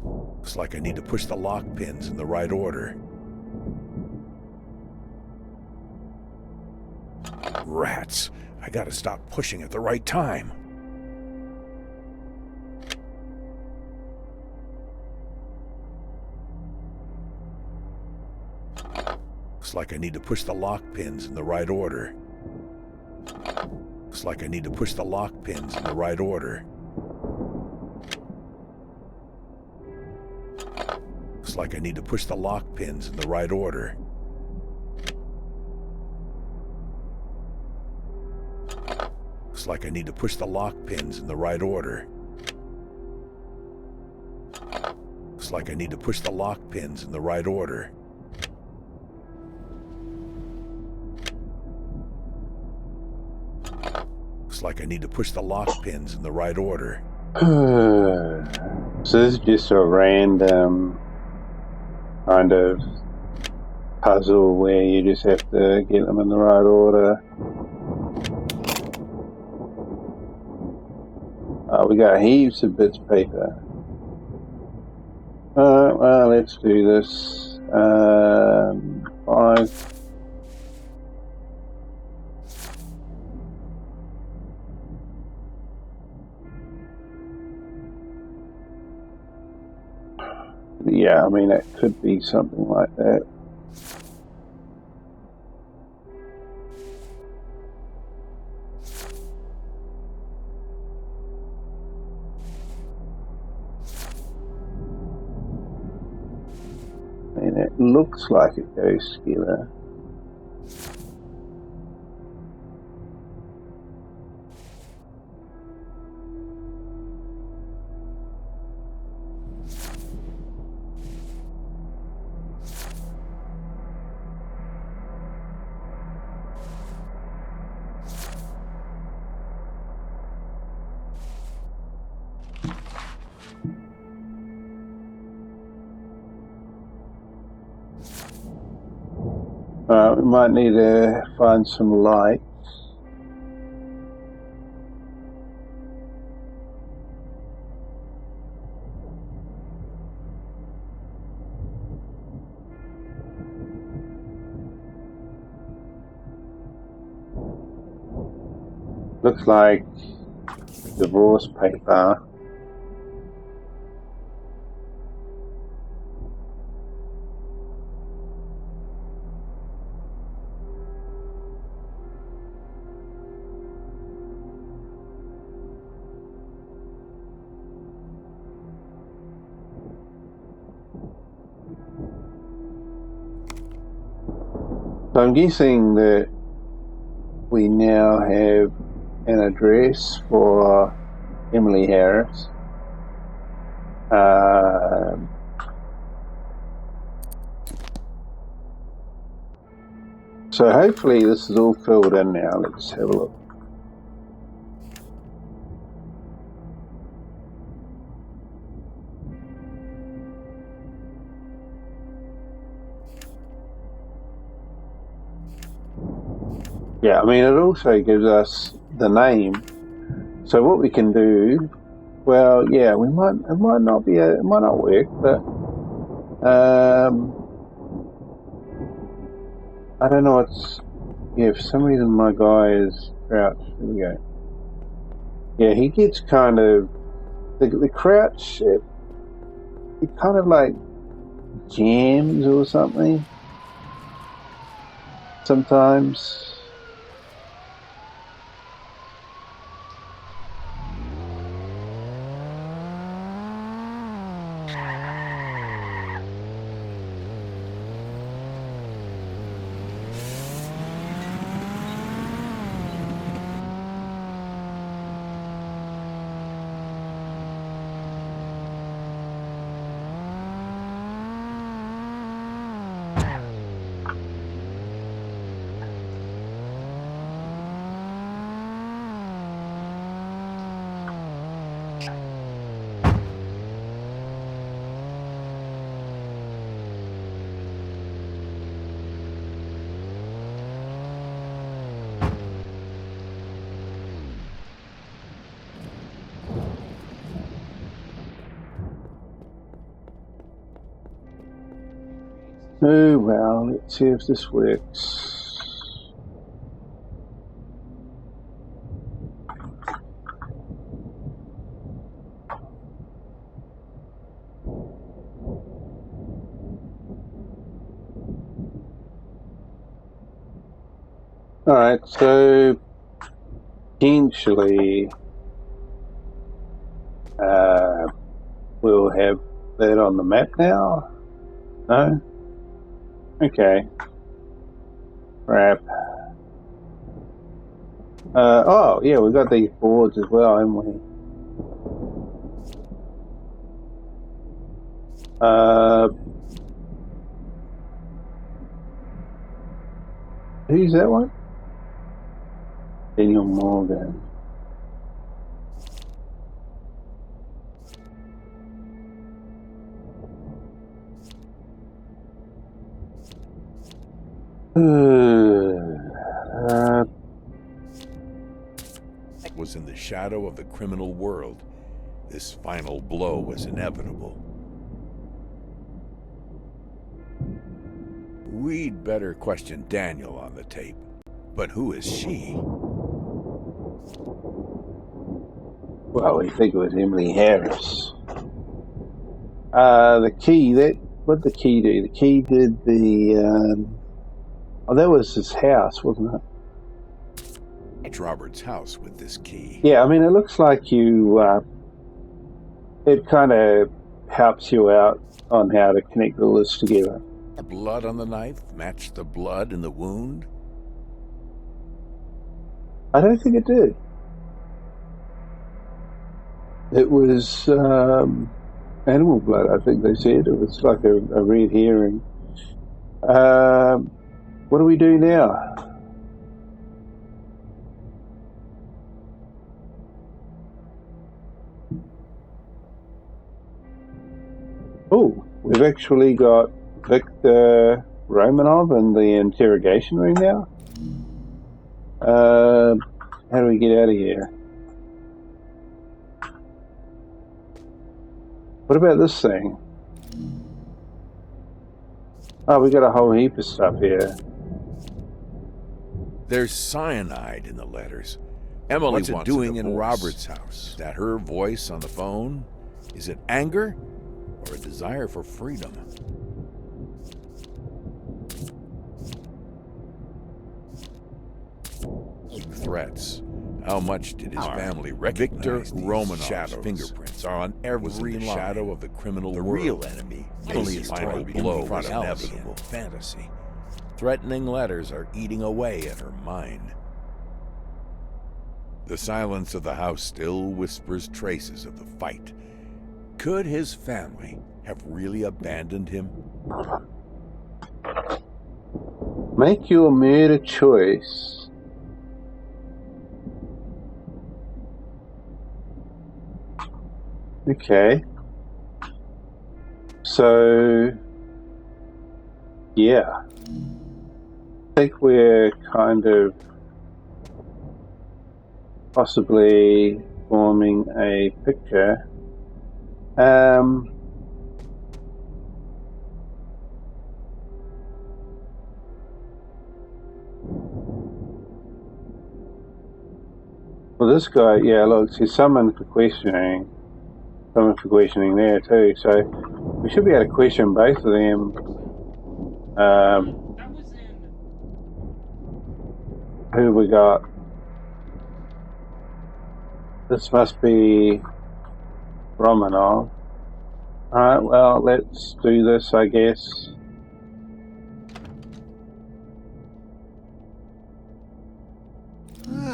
Looks like I need to push the lock pins in the right order. Rats. I gotta stop pushing at the right time. Looks like I need to push the lock pins in the right order. Looks like I need to push the lock pins in the right order. Looks like I need to push the lock pins in the right order. Looks like I need to push the lock pins in the right order. Looks like I need to push the lock pins in the right order. Looks like I need to push the lock pins in the right order. So this is just a random kind of puzzle where you just have to get them in the right order. We got heaps of bits of paper. Well, let's do this. 5. Yeah, I mean, it could be something like that. And it looks like it goes together. We might need to find some light. Looks like divorce paper. So I'm guessing that we now have an address for Emily Harris. So hopefully this is all filled in now. Let's have a look. Yeah, I mean, it also gives us the name. So what we can do, well, yeah, it might not work, but I don't know. Yeah, for some reason my guy is crouched. Here we go. Yeah, he gets kind of the crouch. It kind of like jams or something. Sometimes. Oh well, let's see if this works. Alright, so potentially we'll have that on the map now? No? Okay. Crap. Oh, yeah, we've got these boards as well, haven't we? Who's that one? Daniel Morgan. Was in the shadow of the criminal world. This final blow was inevitable. We'd better question Daniel on the tape. But who is she? Well, we think it was Emily Harris. The key, what'd the key do? The key did the, that was his house, wasn't it? It's Robert's house with this key. Yeah, I mean, it looks like it kind of helps you out on how to connect all this together. The blood on the knife matched the blood in the wound? I don't think it did. It was animal blood, I think they said. It was like a red herring. What do we do now? Oh, we've actually got Victor Romanov in the interrogation room now? How do we get out of here? What about this thing? Oh, we got a whole heap of stuff here. There's cyanide in the letters. Emily What's it wants doing a in divorce. Robert's house? Is that her voice on the phone? Is it anger or a desire for freedom? Threats. How much did his family recognize? Victor these Romanov's shadows? fingerprints are on every In the line. shadow of the criminal The world. real enemy Maybe is final told blow in front was of inevitable. Nellie. Fantasy. Threatening letters are eating away at her mind. The silence of the house still whispers traces of the fight. Could his family have really abandoned him? Make your murder choice. Okay. So, yeah. I think we're kind of possibly forming a picture. Well, this guy, yeah, look, he's summoned for questioning. Someone for questioning there too, so we should be able to question both of them. That was in. Who we got? This must be Romanov. Alright, well, let's do this, I guess.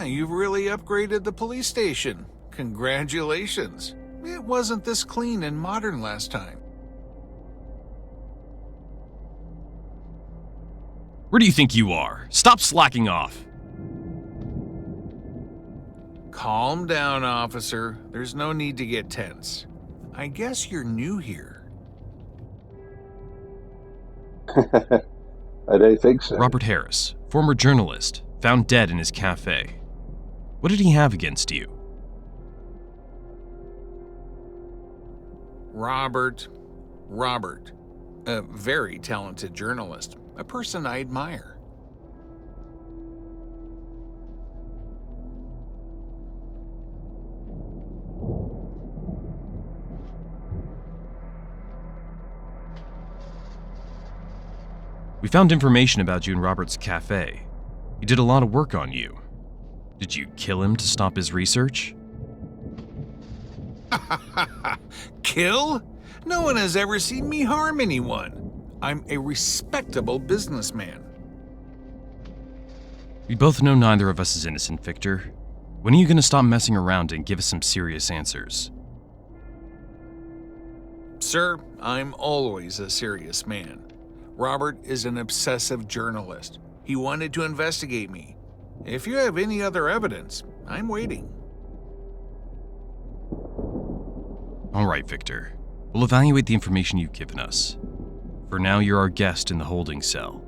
You've really upgraded the police station. Congratulations. It wasn't this clean and modern last time. Where do you think you are? Stop slacking off. Calm down, officer. There's no need to get tense. I guess you're new here. I don't think so. Robert Harris, former journalist, found dead in his cafe. What did he have against you? Robert, a very talented journalist, a person I admire. We found information about you in Robert's cafe. He did a lot of work on you. Did you kill him to stop his research? Kill? No one has ever seen me harm anyone. I'm a respectable businessman. We both know neither of us is innocent, Victor. When are you going to stop messing around and give us some serious answers? Sir, I'm always a serious man. Robert is an obsessive journalist. He wanted to investigate me. If you have any other evidence, I'm waiting. All right, Victor. We'll evaluate the information you've given us. For now, you're our guest in the holding cell.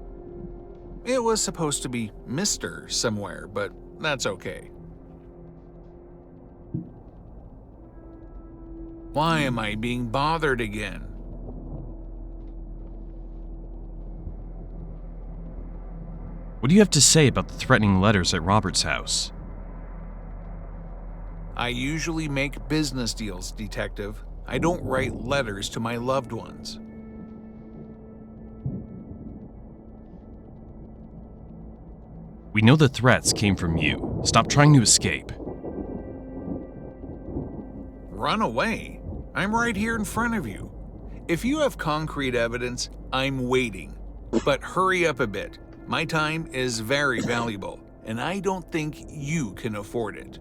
It was supposed to be Mr. somewhere, but that's okay. Why am I being bothered again? What do you have to say about the threatening letters at Robert's house? I usually make business deals, Detective. I don't write letters to my loved ones. We know the threats came from you. Stop trying to escape. Run away? I'm right here in front of you. If you have concrete evidence, I'm waiting. But hurry up a bit. My time is very valuable, and I don't think you can afford it.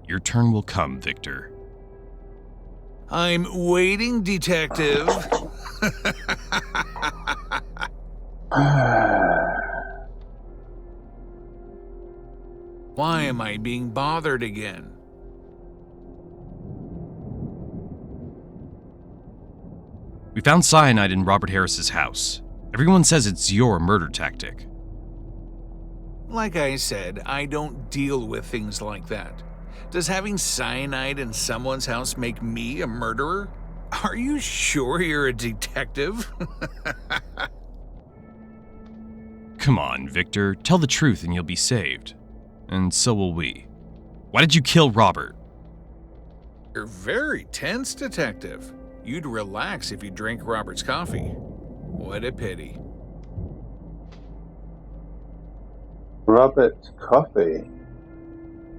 Your turn will come, Victor. I'm waiting, Detective. Why am I being bothered again? We found cyanide in Robert Harris's house. Everyone says it's your murder tactic. Like I said, I don't deal with things like that. Does having cyanide in someone's house make me a murderer? Are you sure you're a detective? Come on, Victor. Tell the truth and you'll be saved. And so will we. Why did you kill Robert? You're very tense, detective. You'd relax if you drank Robert's coffee. What a pity. Robert's coffee.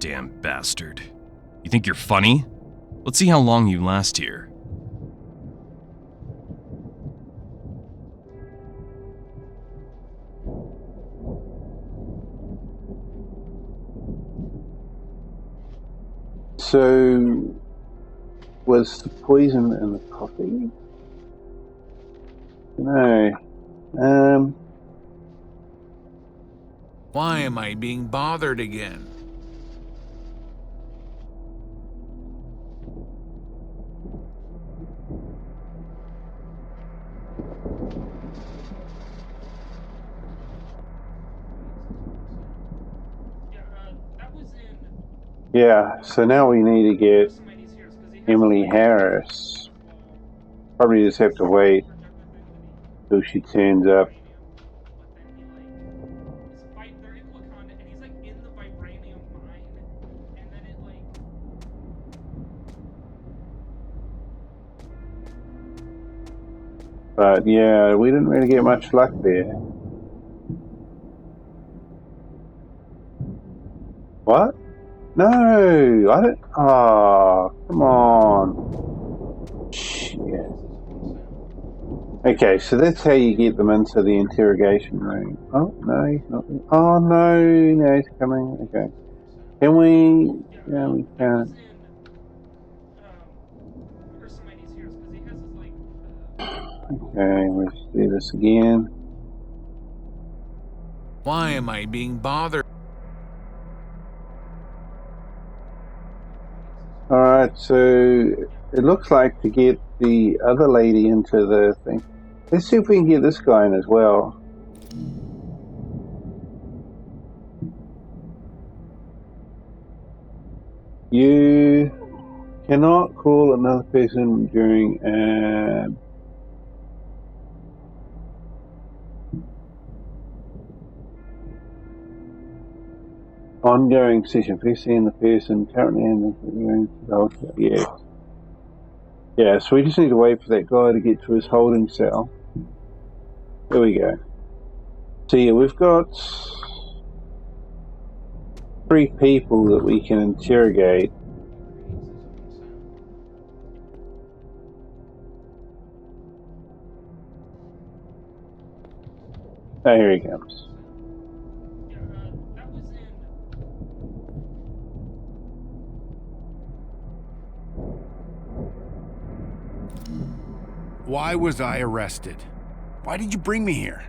Damn bastard. You think you're funny? Let's see how long you last here. So, was the poison in the coffee? No. Why am I being bothered again? That was in Yeah, so now we need to get somebody's here because he has Emily like, Harris. Probably just have to wait till she turns up. They're in Wakanda and he's like in the vibranium mine and then it like But yeah, we didn't really get much luck there. What? No, I don't. Oh, come on. Shit. Okay, so that's how you get them into the interrogation room. Oh, no, he's not. Oh, no, he's coming. Okay. Can we? Yeah, we can. somebody's here because he has his like Okay, let's do this again. Why am I being bothered? Alright, so it looks like to get the other lady into the thing. Let's see if we can get this guy in as well. You cannot call another person during an ongoing session. Please see the person currently in the hotel. Yeah. Yeah, so we just need to wait for that guy to get to his holding cell. There we go. So yeah, we've got 3 people that we can interrogate. Oh, here he comes. that was in Why was I arrested? Why did you bring me here?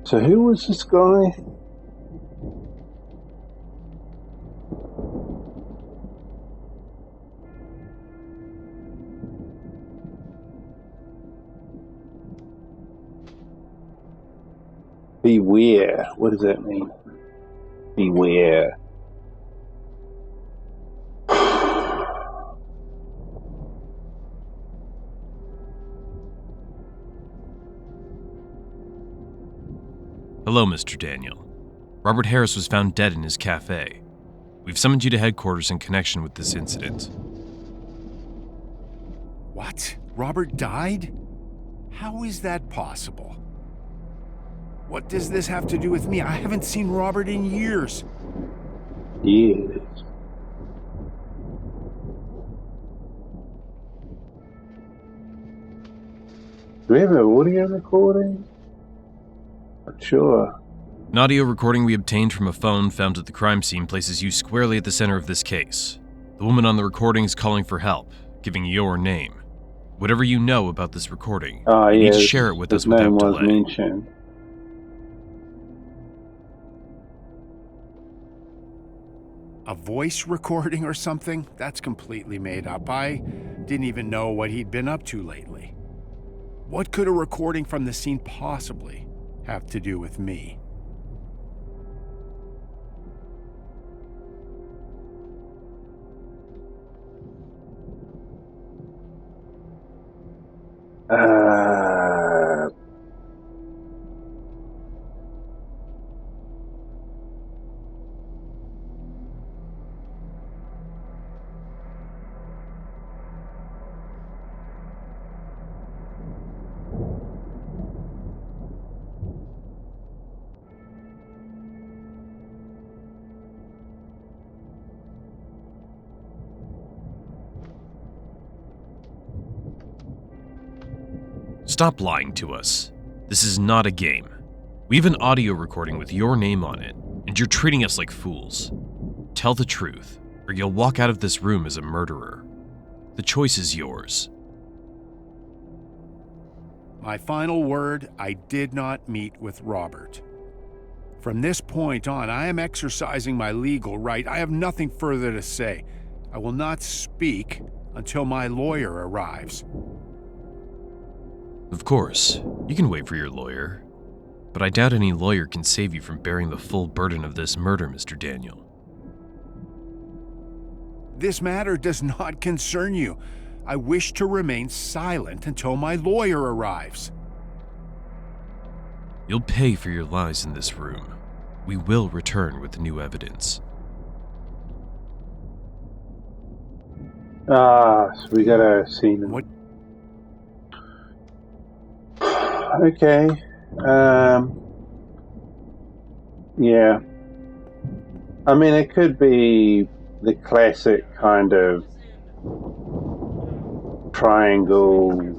So who was this guy? Beware. What does that mean? Beware. Hello, Mr. Daniel. Robert Harris was found dead in his cafe. We've summoned you to headquarters in connection with this incident. What? Robert died? How is that possible? What does this have to do with me? I haven't seen Robert in years. Yes. Do we have an audio recording? Not sure. An audio recording we obtained from a phone found at the crime scene places you squarely at the center of this case. The woman on the recording is calling for help, giving your name. Whatever you know about this recording, Oh, you yeah. need to share it with us his name without was delay. mentioned. A voice recording or something? That's completely made up. I didn't even know what he'd been up to lately. What could a recording from the scene possibly have to do with me? Uh, Stop lying to us. This is not a game. We have an audio recording with your name on it, and you're treating us like fools. Tell the truth, or you'll walk out of this room as a murderer. The choice is yours. My final word, I did not meet with Robert. From this point on, I am exercising my legal right. I have nothing further to say. I will not speak until my lawyer arrives. Of course, you can wait for your lawyer, but I doubt any lawyer can save you from bearing the full burden of this murder, Mr. Daniel. This matter does not concern you. I wish to remain silent until my lawyer arrives. You'll pay for your lies in this room. We will return with new evidence. so we got a scene. What? Okay. Yeah. I mean, it could be the classic kind of triangle.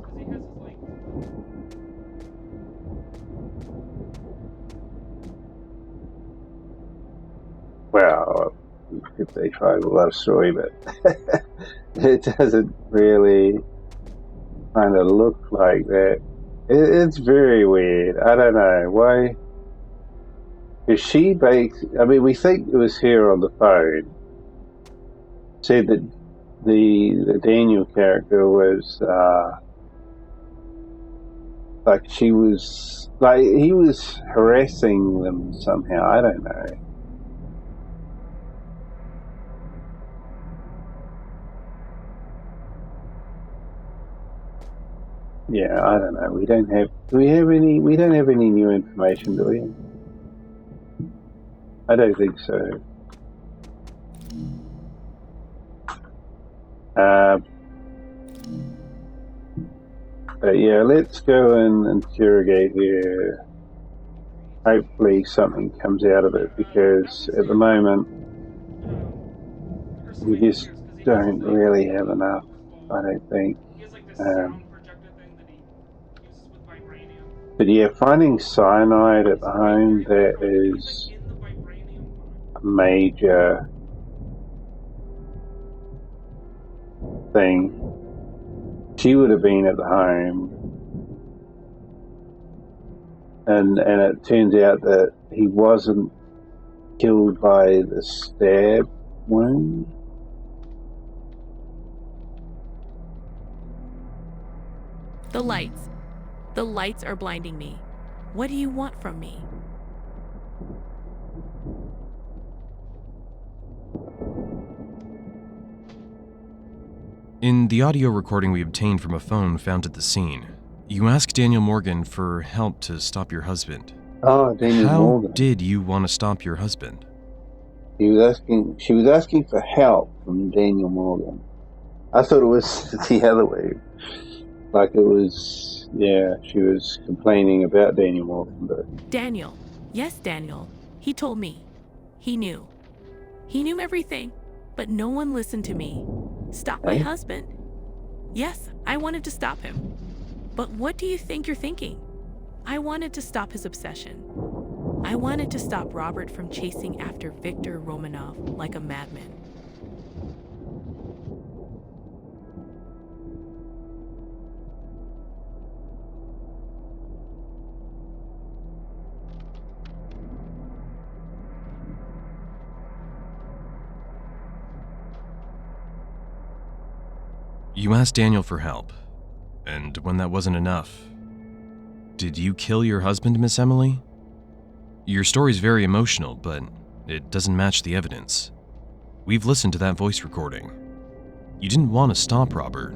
Well, you could say triangle love story, but it doesn't really kind of look like that. It's very weird. I don't know why. Is she baked? I mean, we think it was here on the phone. Said that the Daniel character was like she was like he was harassing them somehow. I don't know. Yeah, I don't know. We don't have. Do we have any? We don't have any new information, do we? I don't think so. But yeah, let's go and interrogate here. Hopefully something comes out of it, because at the moment we just don't really have enough, I don't think. But yeah, finding cyanide at the home, that is a major thing. She would have been at the home, and it turns out that he wasn't killed by the stab wound. The lights. The lights are blinding me. What do you want from me? In the audio recording we obtained from a phone found at the scene, you asked Daniel Morgan for help to stop your husband. Oh, Daniel Morgan. How did you want to stop your husband? She was asking for help from Daniel Morgan. I thought it was the other way. Like it was, yeah, she was complaining about Daniel Morgan. But Daniel. Yes, Daniel. He told me. He knew. He knew everything, but no one listened to me. Stop my husband. Yes, I wanted to stop him. But what do you think you're thinking? I wanted to stop his obsession. I wanted to stop Robert from chasing after Victor Romanov like a madman. You asked Daniel for help, and when that wasn't enough, did you kill your husband, Miss Emily? Your story's very emotional, but it doesn't match the evidence. We've listened to that voice recording. You didn't want to stop Robert.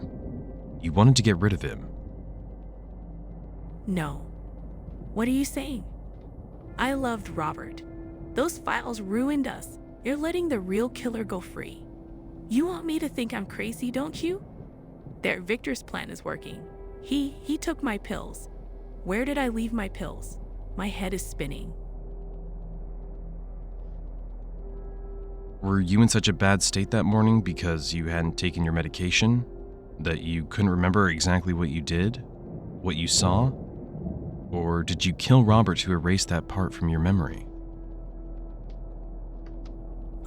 You wanted to get rid of him. No. What are you saying? I loved Robert. Those files ruined us. You're letting the real killer go free. You want me to think I'm crazy, don't you? There, Victor's plan is working. He took my pills. Where did I leave my pills? My head is spinning. Were you in such a bad state that morning because you hadn't taken your medication? That you couldn't remember exactly what you did? What you saw? Or did you kill Robert to erase that part from your memory?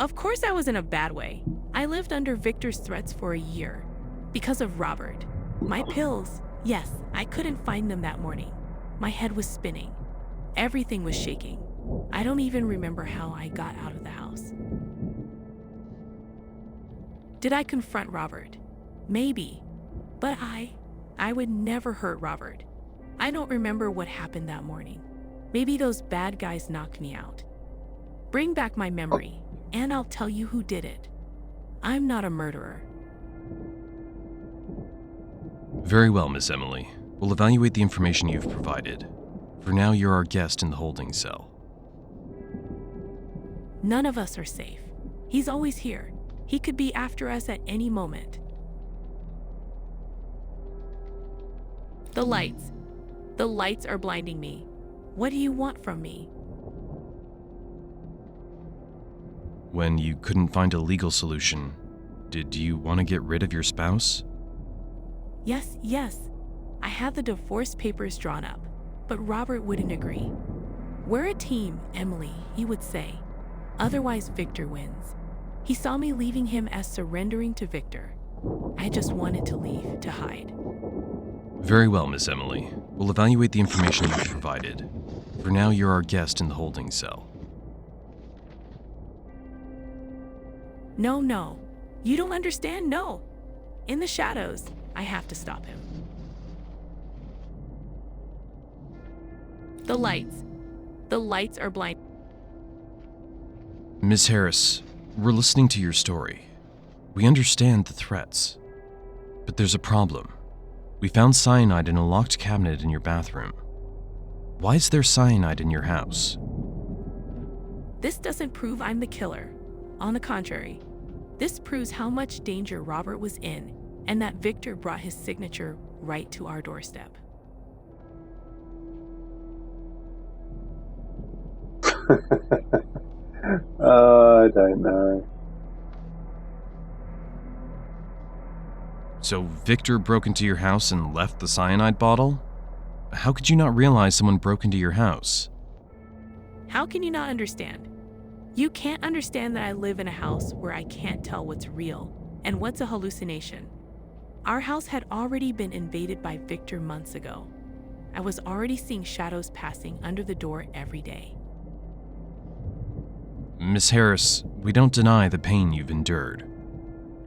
Of course I was in a bad way. I lived under Victor's threats for a year. Because of Robert. My pills, yes, I couldn't find them that morning. My head was spinning. Everything was shaking. I don't even remember how I got out of the house. Did I confront Robert? Maybe. But I would never hurt Robert. I don't remember what happened that morning. Maybe those bad guys knocked me out. Bring back my memory, and I'll tell you who did it. I'm not a murderer. Very well, Miss Emily. We'll evaluate the information you've provided. For now, you're our guest in the holding cell. None of us are safe. He's always here. He could be after us at any moment. The lights are blinding me. What do you want from me? When you couldn't find a legal solution, did you want to get rid of your spouse? Yes. I had the divorce papers drawn up, but Robert wouldn't agree. We're a team, Emily, he would say. Otherwise, Victor wins. He saw me leaving him as surrendering to Victor. I just wanted to leave, to hide. Very well, Miss Emily. We'll evaluate the information you've provided. For now, you're our guest in the holding cell. No. You don't understand, no. In the shadows, I have to stop him. The lights are blind. Miss Harris, we're listening to your story. We understand the threats. But there's a problem. We found cyanide in a locked cabinet in your bathroom. Why is there cyanide in your house? This doesn't prove I'm the killer. On the contrary, this proves how much danger Robert was in and that Victor brought his signature right to our doorstep. I don't know. So Victor broke into your house and left the cyanide bottle? How could you not realize someone broke into your house? How can you not understand? You can't understand that I live in a house where I can't tell what's real and what's a hallucination. Our house had already been invaded by Victor months ago. I was already seeing shadows passing under the door every day. Miss Harris, we don't deny the pain you've endured.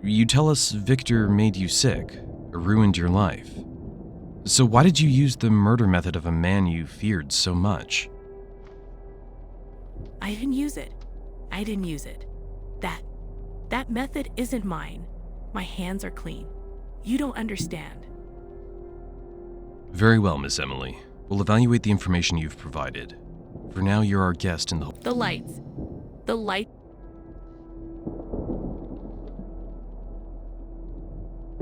You tell us Victor made you sick, or ruined your life. So why did you use the murder method of a man you feared so much? I didn't use it. That method isn't mine. My hands are clean. You don't understand. Very well, Miss Emily. We'll evaluate the information you've provided. For now, you're our guest in the... The light.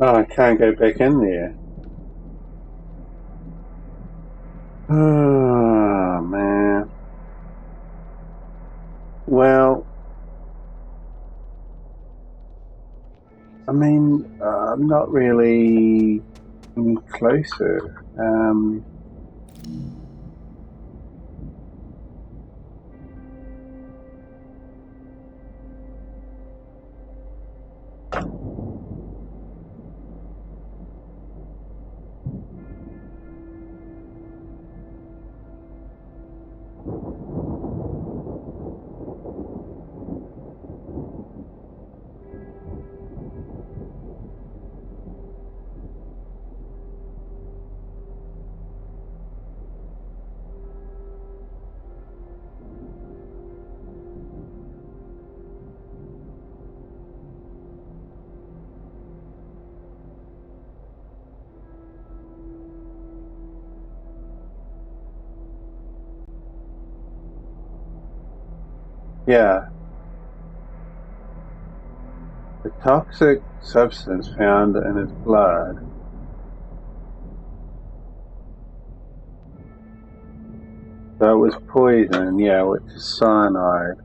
Oh, I can't go back in there. Oh, man. Well, I mean, I'm not really any closer. Yeah. The toxic substance found in his blood. So it was poison, yeah, which is cyanide.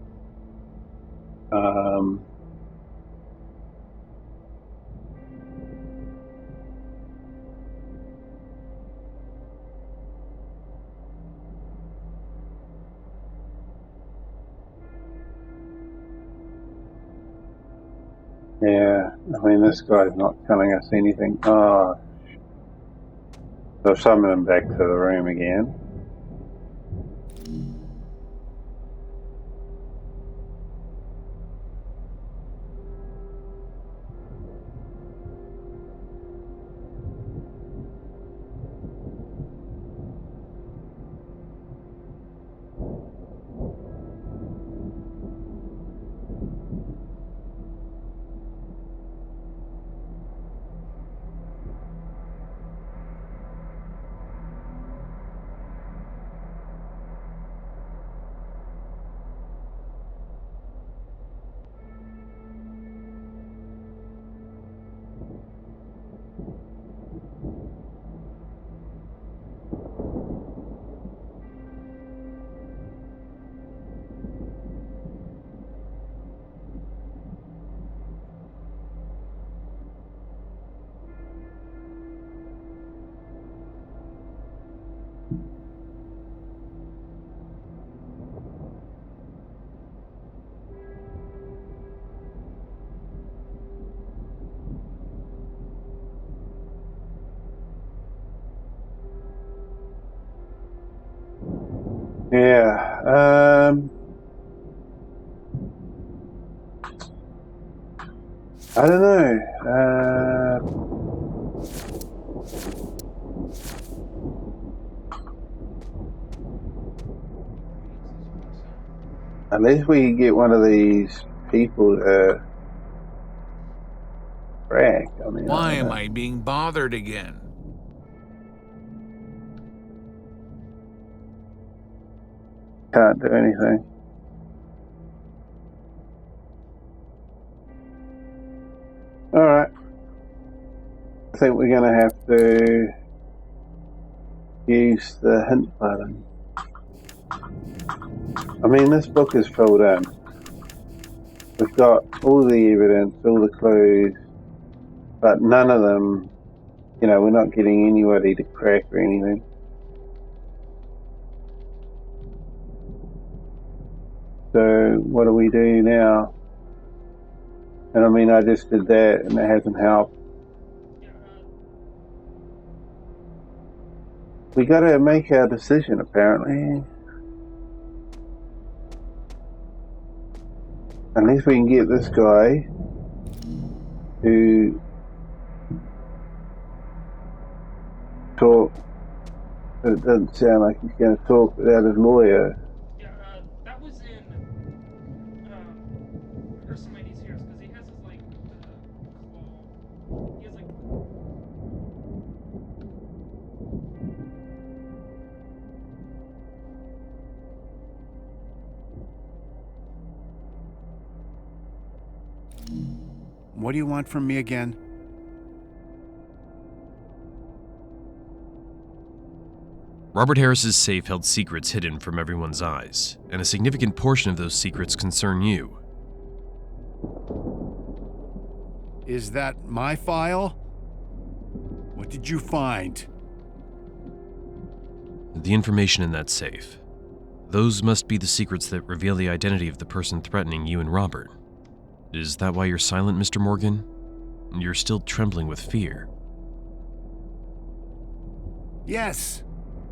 Yeah, I mean, this guy's not telling us anything. Oh, so I've summoned him back to the room again. Yeah, I don't know. Unless we can get one of these people to crack, I mean, Why am I being bothered again? can't do anything. Alright. I think we're going to have to use the hint button. I mean, this book is filled in. We've got all the evidence, all the clues, but none of them, you know, we're not getting anybody to crack or anything. So what do we do now? And I mean, I just did that and it hasn't helped. We got to make our decision, apparently. Unless we can get this guy to talk, but it doesn't sound like he's going to talk without his lawyer. Yeah, that was in Ursulini's here, because he has his, like, claw. He has, like... What do you want from me again? Robert Harris's safe held secrets hidden from everyone's eyes, and a significant portion of those secrets concern you. Is that my file? What did you find? The information in that safe. Those must be the secrets that reveal the identity of the person threatening you and Robert. Is that why you're silent, Mr. Morgan? You're still trembling with fear. Yes.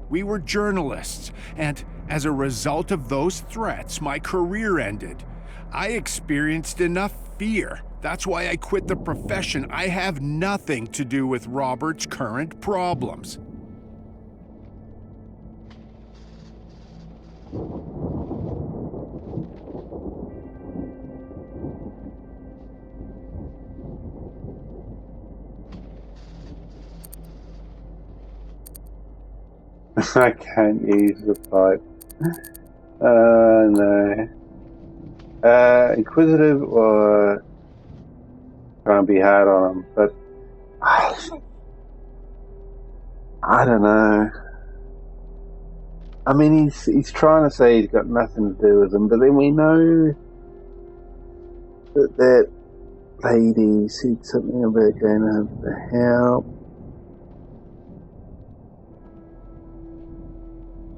We were journalists, and as a result of those threats, my career ended. I experienced enough fear. That's why I quit the profession. I have nothing to do with Robert's current problems. I can't use the pipe. No. Inquisitive or try and be hard on him, but I don't know. I mean, he's trying to say he's got nothing to do with him, but then we know that lady said something about going to have to help.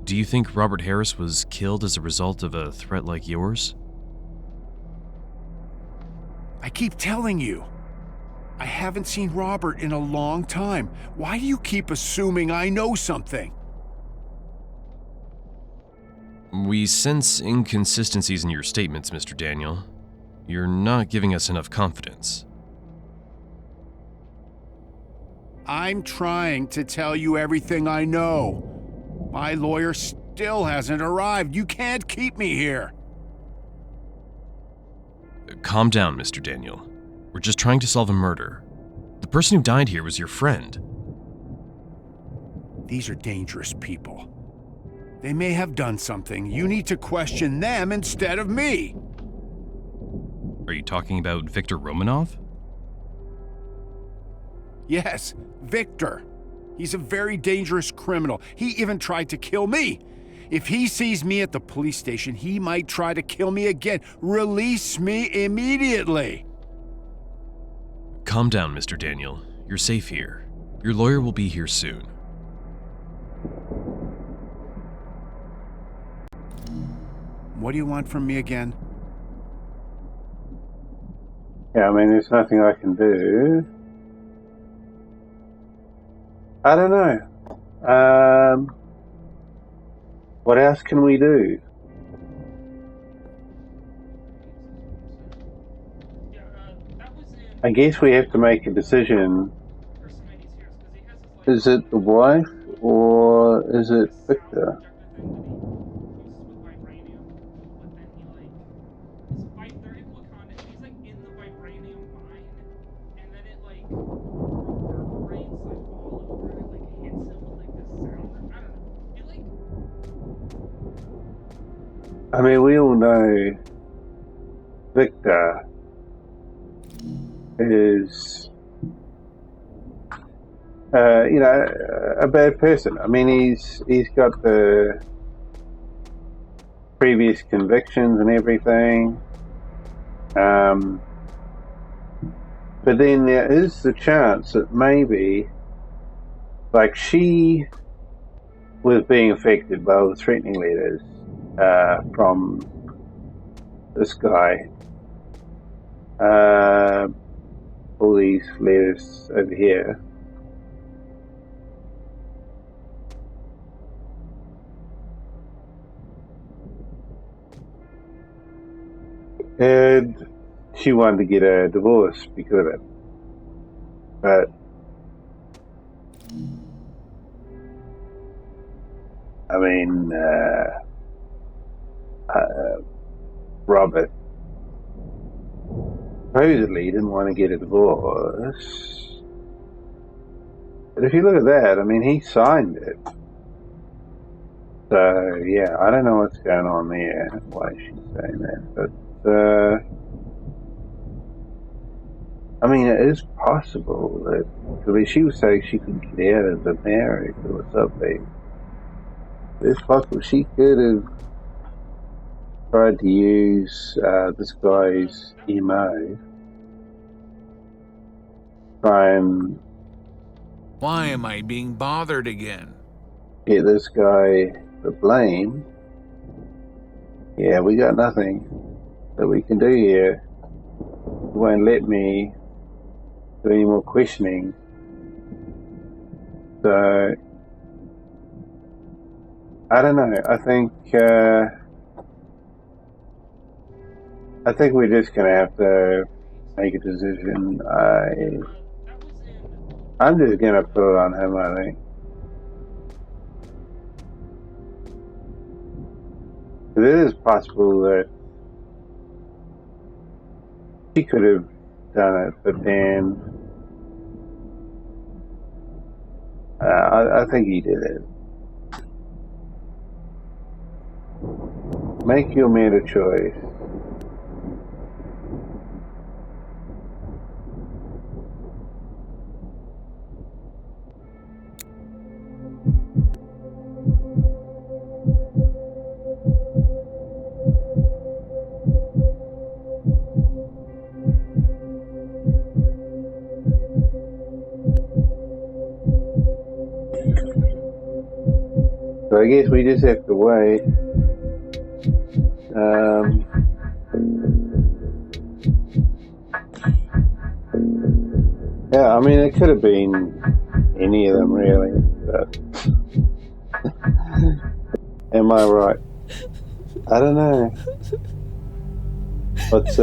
Do you think Robert Harris was killed as a result of a threat like yours? I keep telling you, I haven't seen Robert in a long time. Why do you keep assuming I know something? We sense inconsistencies in your statements, Mr. Daniel. You're not giving us enough confidence. I'm trying to tell you everything I know. My lawyer still hasn't arrived. You can't keep me here. Calm down, Mr. Daniel. We're just trying to solve a murder. The person who died here was your friend. These are dangerous people. They may have done something. You need to question them instead of me. Are you talking about Victor Romanov? Yes, Victor. He's a very dangerous criminal. He even tried to kill me. If he sees me at the police station, he might try to kill me again. Release me immediately. Calm down, Mr. Daniel. You're safe here. Your lawyer will be here soon. What do you want from me again? Yeah, I mean, there's nothing I can do. I don't know. What else can we do? I guess we have to make a decision. Is it the wife or is it Victor? I mean, we all know Victor is, a bad person. I mean, he's got the previous convictions and everything. But then there is the chance that maybe, like, she was being affected by all the threatening letters from this guy. All these letters over here. And she wanted to get a divorce because of it. But I mean, Robert supposedly didn't want to get a divorce. But if you look at that, I mean, he signed it. So, yeah, I don't know what's going on there, why she's saying that. But, I mean, it is possible that, I mean, she was saying she could get out of the marriage or something. It's possible she could have tried to use this guy's MO. Try and Why am I being bothered again? get this guy the blame. Yeah, we got nothing that we can do here. You won't let me do any more questioning. So, I don't know. I think we're just gonna have to make a decision. I'm just gonna put it on him, I think. It is possible that he could have done it, but then I think he did it. Make your made a choice. So I guess we just have to wait. Yeah, I mean, it could have been any of them, really. But am I right? I don't know. What's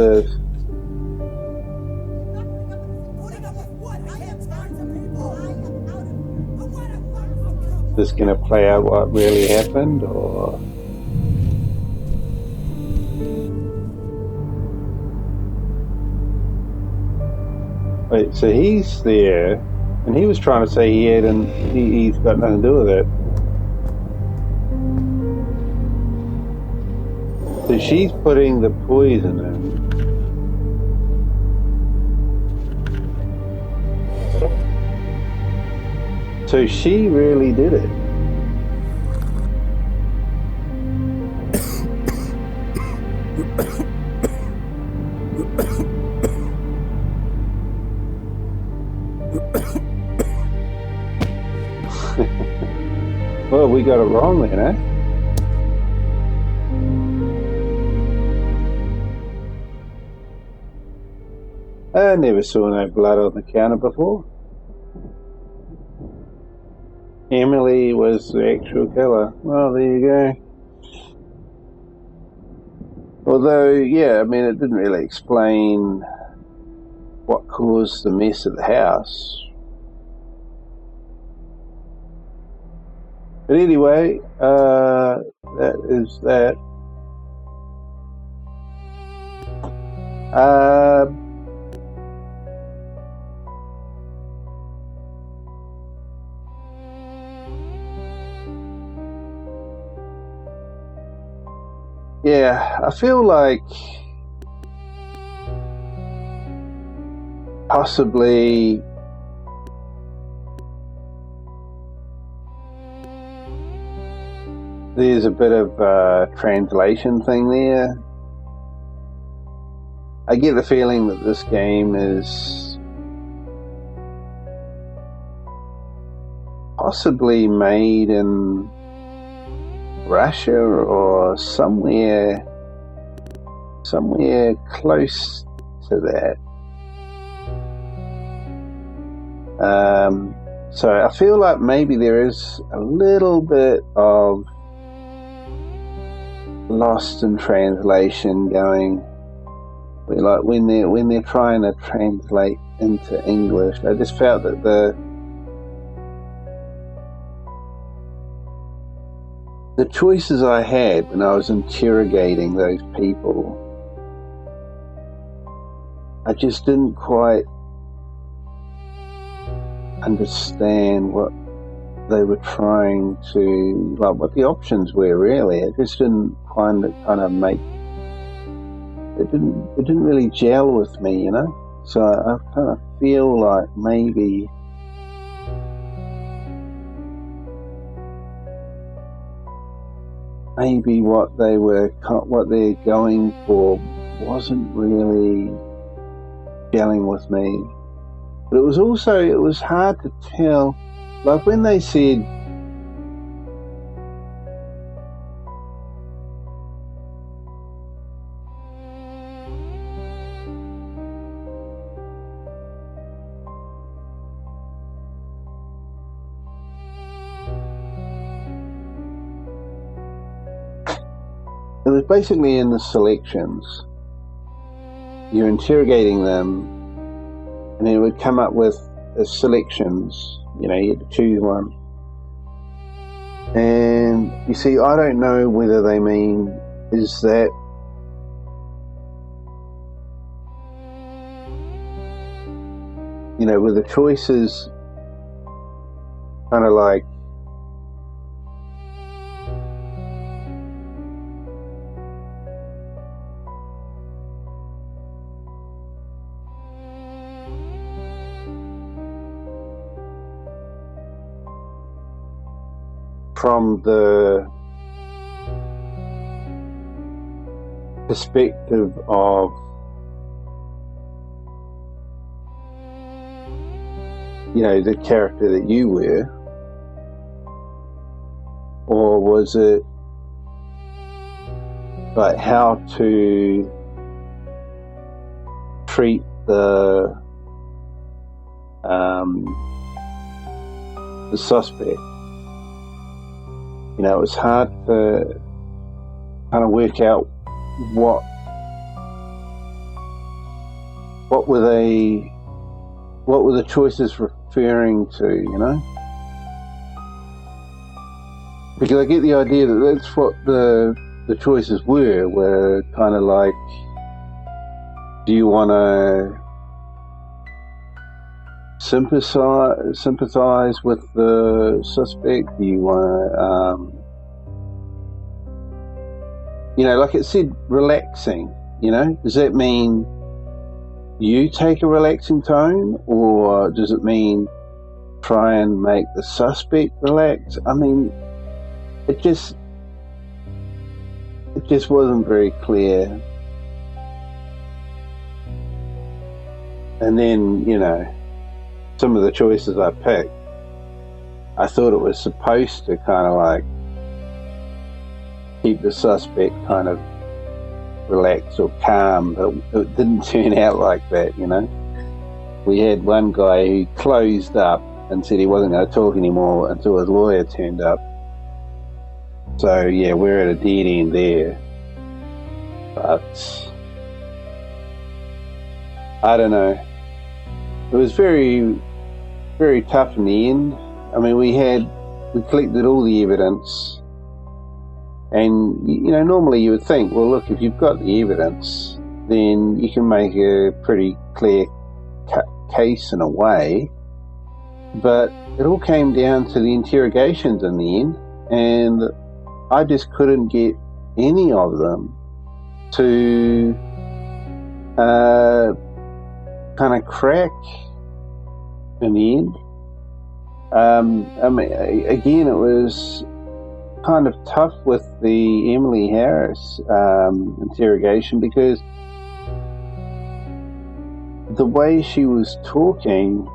this going to play out what really happened, or? Wait, so he's there, and he was trying to say he's got nothing to do with it. So she's putting the poison in. So she really did it. Well, we got it wrong then, eh? I never saw no blood on the counter before. Emily was the actual killer. Well, there you go. Although, yeah, I mean, it didn't really explain what caused the mess at the house. But anyway, that is that. Yeah, I feel like possibly there's a bit of a translation thing there. I get the feeling that this game is possibly made in Russia or somewhere close to that. So I feel like maybe there is a little bit of lost in translation going. Like when they're trying to translate into English, I just felt that the choices I had when I was interrogating those people, I just didn't quite understand what they were trying to, like what the options were really. It just didn't kind of make, it didn't really gel with me, you know? So I kind of feel like maybe what they're going for wasn't really gelling with me. But it was hard to tell. Like when they said, it was basically in the selections. You're interrogating them, and it would come up with the selections. You know, you had to choose one. And you see, I don't know whether they mean, is that with the choices kind of like from the perspective of the character that you were, or was it like how to treat the suspect? You know, it was hard to kind of work out what were the choices referring to, you know? Because I get the idea that that's what the choices were kind of like, do you want to sympathize with the suspect? Do you want to, you know, like it said, relaxing, you know? Does that mean you take a relaxing tone, or does it mean try and make the suspect relax? I mean, it just wasn't very clear. And then, you know, some of the choices I picked, I thought it was supposed to kind of like keep the suspect kind of relaxed or calm, but it didn't turn out like that, you know. We had one guy who closed up and said he wasn't going to talk anymore until his lawyer turned up. So yeah, we're at a dead end there. But I don't know. It was very, very tough in the end. I mean, we collected all the evidence. And, you know, normally you would think, well, look, if you've got the evidence, then you can make a pretty clear case in a way. But it all came down to the interrogations in the end, and I just couldn't get any of them to kind of crack in the end. I mean, again, it was kind of tough with the Emily Harris interrogation, because the way she was talking,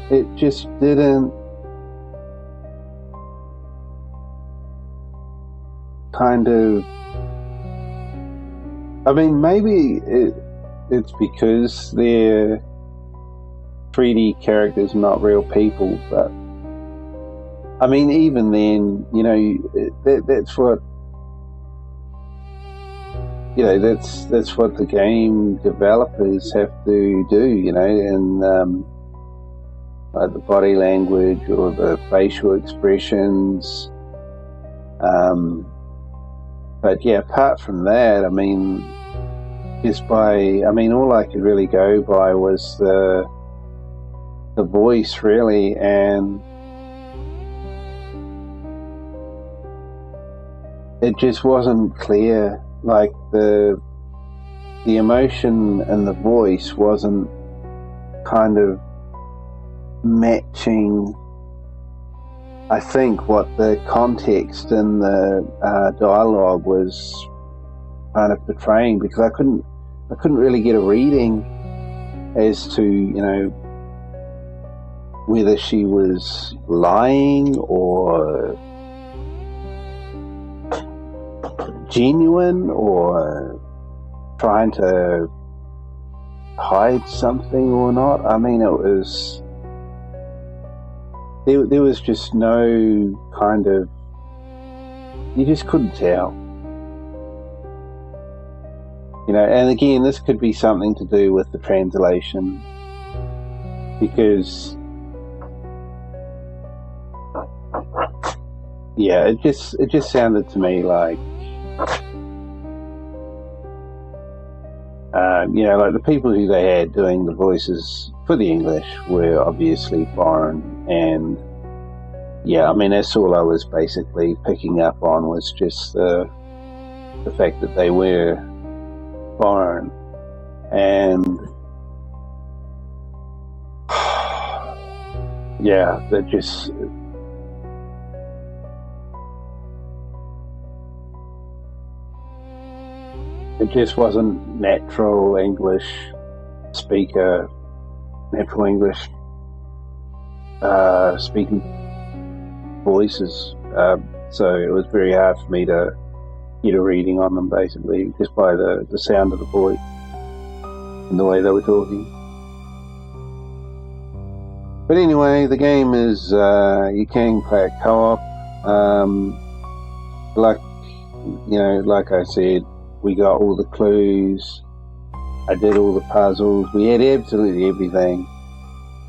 it just didn't kind of, I mean, maybe it's because they're 3D characters, not real people, but I mean, even then, you know, that's what, you know, that's what the game developers have to do, you know, and like the body language or the facial expressions. But yeah, apart from that, I mean, all I could really go by was the voice, really, and it just wasn't clear. Like the emotion in the voice wasn't kind of matching, I think, what the context in the dialogue was kind of portraying, because I couldn't really get a reading as to, you know, whether she was lying or genuine or trying to hide something or not. I mean, it was, there was just no kind of, you just couldn't tell. You know, and again, this could be something to do with the translation, because yeah, it just sounded to me like, you know, like the people who they had doing the voices for the English were obviously foreign, and yeah, I mean, that's all I was basically picking up on, was just the fact that they were foreign. And yeah, that just, it just wasn't natural English speaker, natural English speaking voices. So it was very hard for me to get a reading on them, basically, just by the sound of the voice and the way they were talking. But anyway, the game is, you can play it co-op. Like I said, we got all the clues. I did all the puzzles. We had absolutely everything.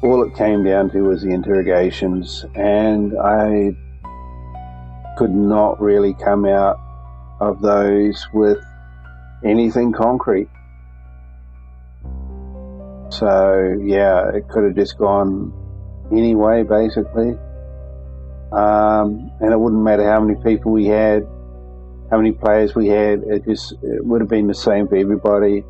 All it came down to was the interrogations, and I could not really come out of those with anything concrete. So yeah, it could have just gone any way, basically. And it wouldn't matter how many people we had, how many players we had, it would have been the same for everybody.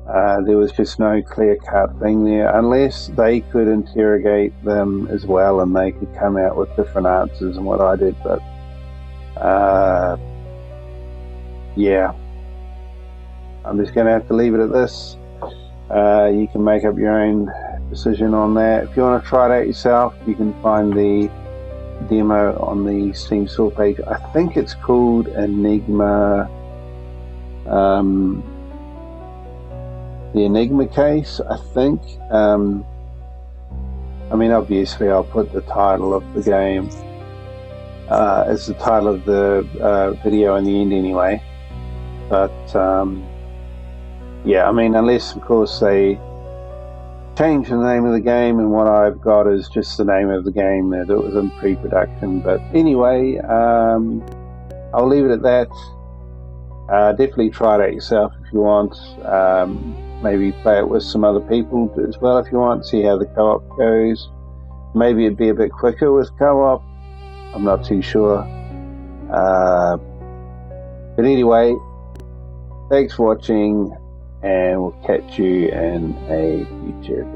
There was just no clear-cut thing there, unless they could interrogate them as well and they could come out with different answers than what I did. But yeah, I'm just going to have to leave it at this. You can make up your own decision on that. If you want to try it out yourself, you can find the demo on the Steam store page. I think it's called Enigma, the Enigma case, I think. Obviously I'll put the title of the game as the title of the video in the end anyway. But yeah, unless of course they change the name of the game, and what I've got is just the name of the game that it was in pre-production. But anyway, I'll leave it at that. Definitely try it out yourself if you want. Maybe play it with some other people as well if you want, see how the co-op goes. Maybe it'd be a bit quicker with co-op, I'm not too sure. But anyway, thanks for watching, and we'll catch you in a future video.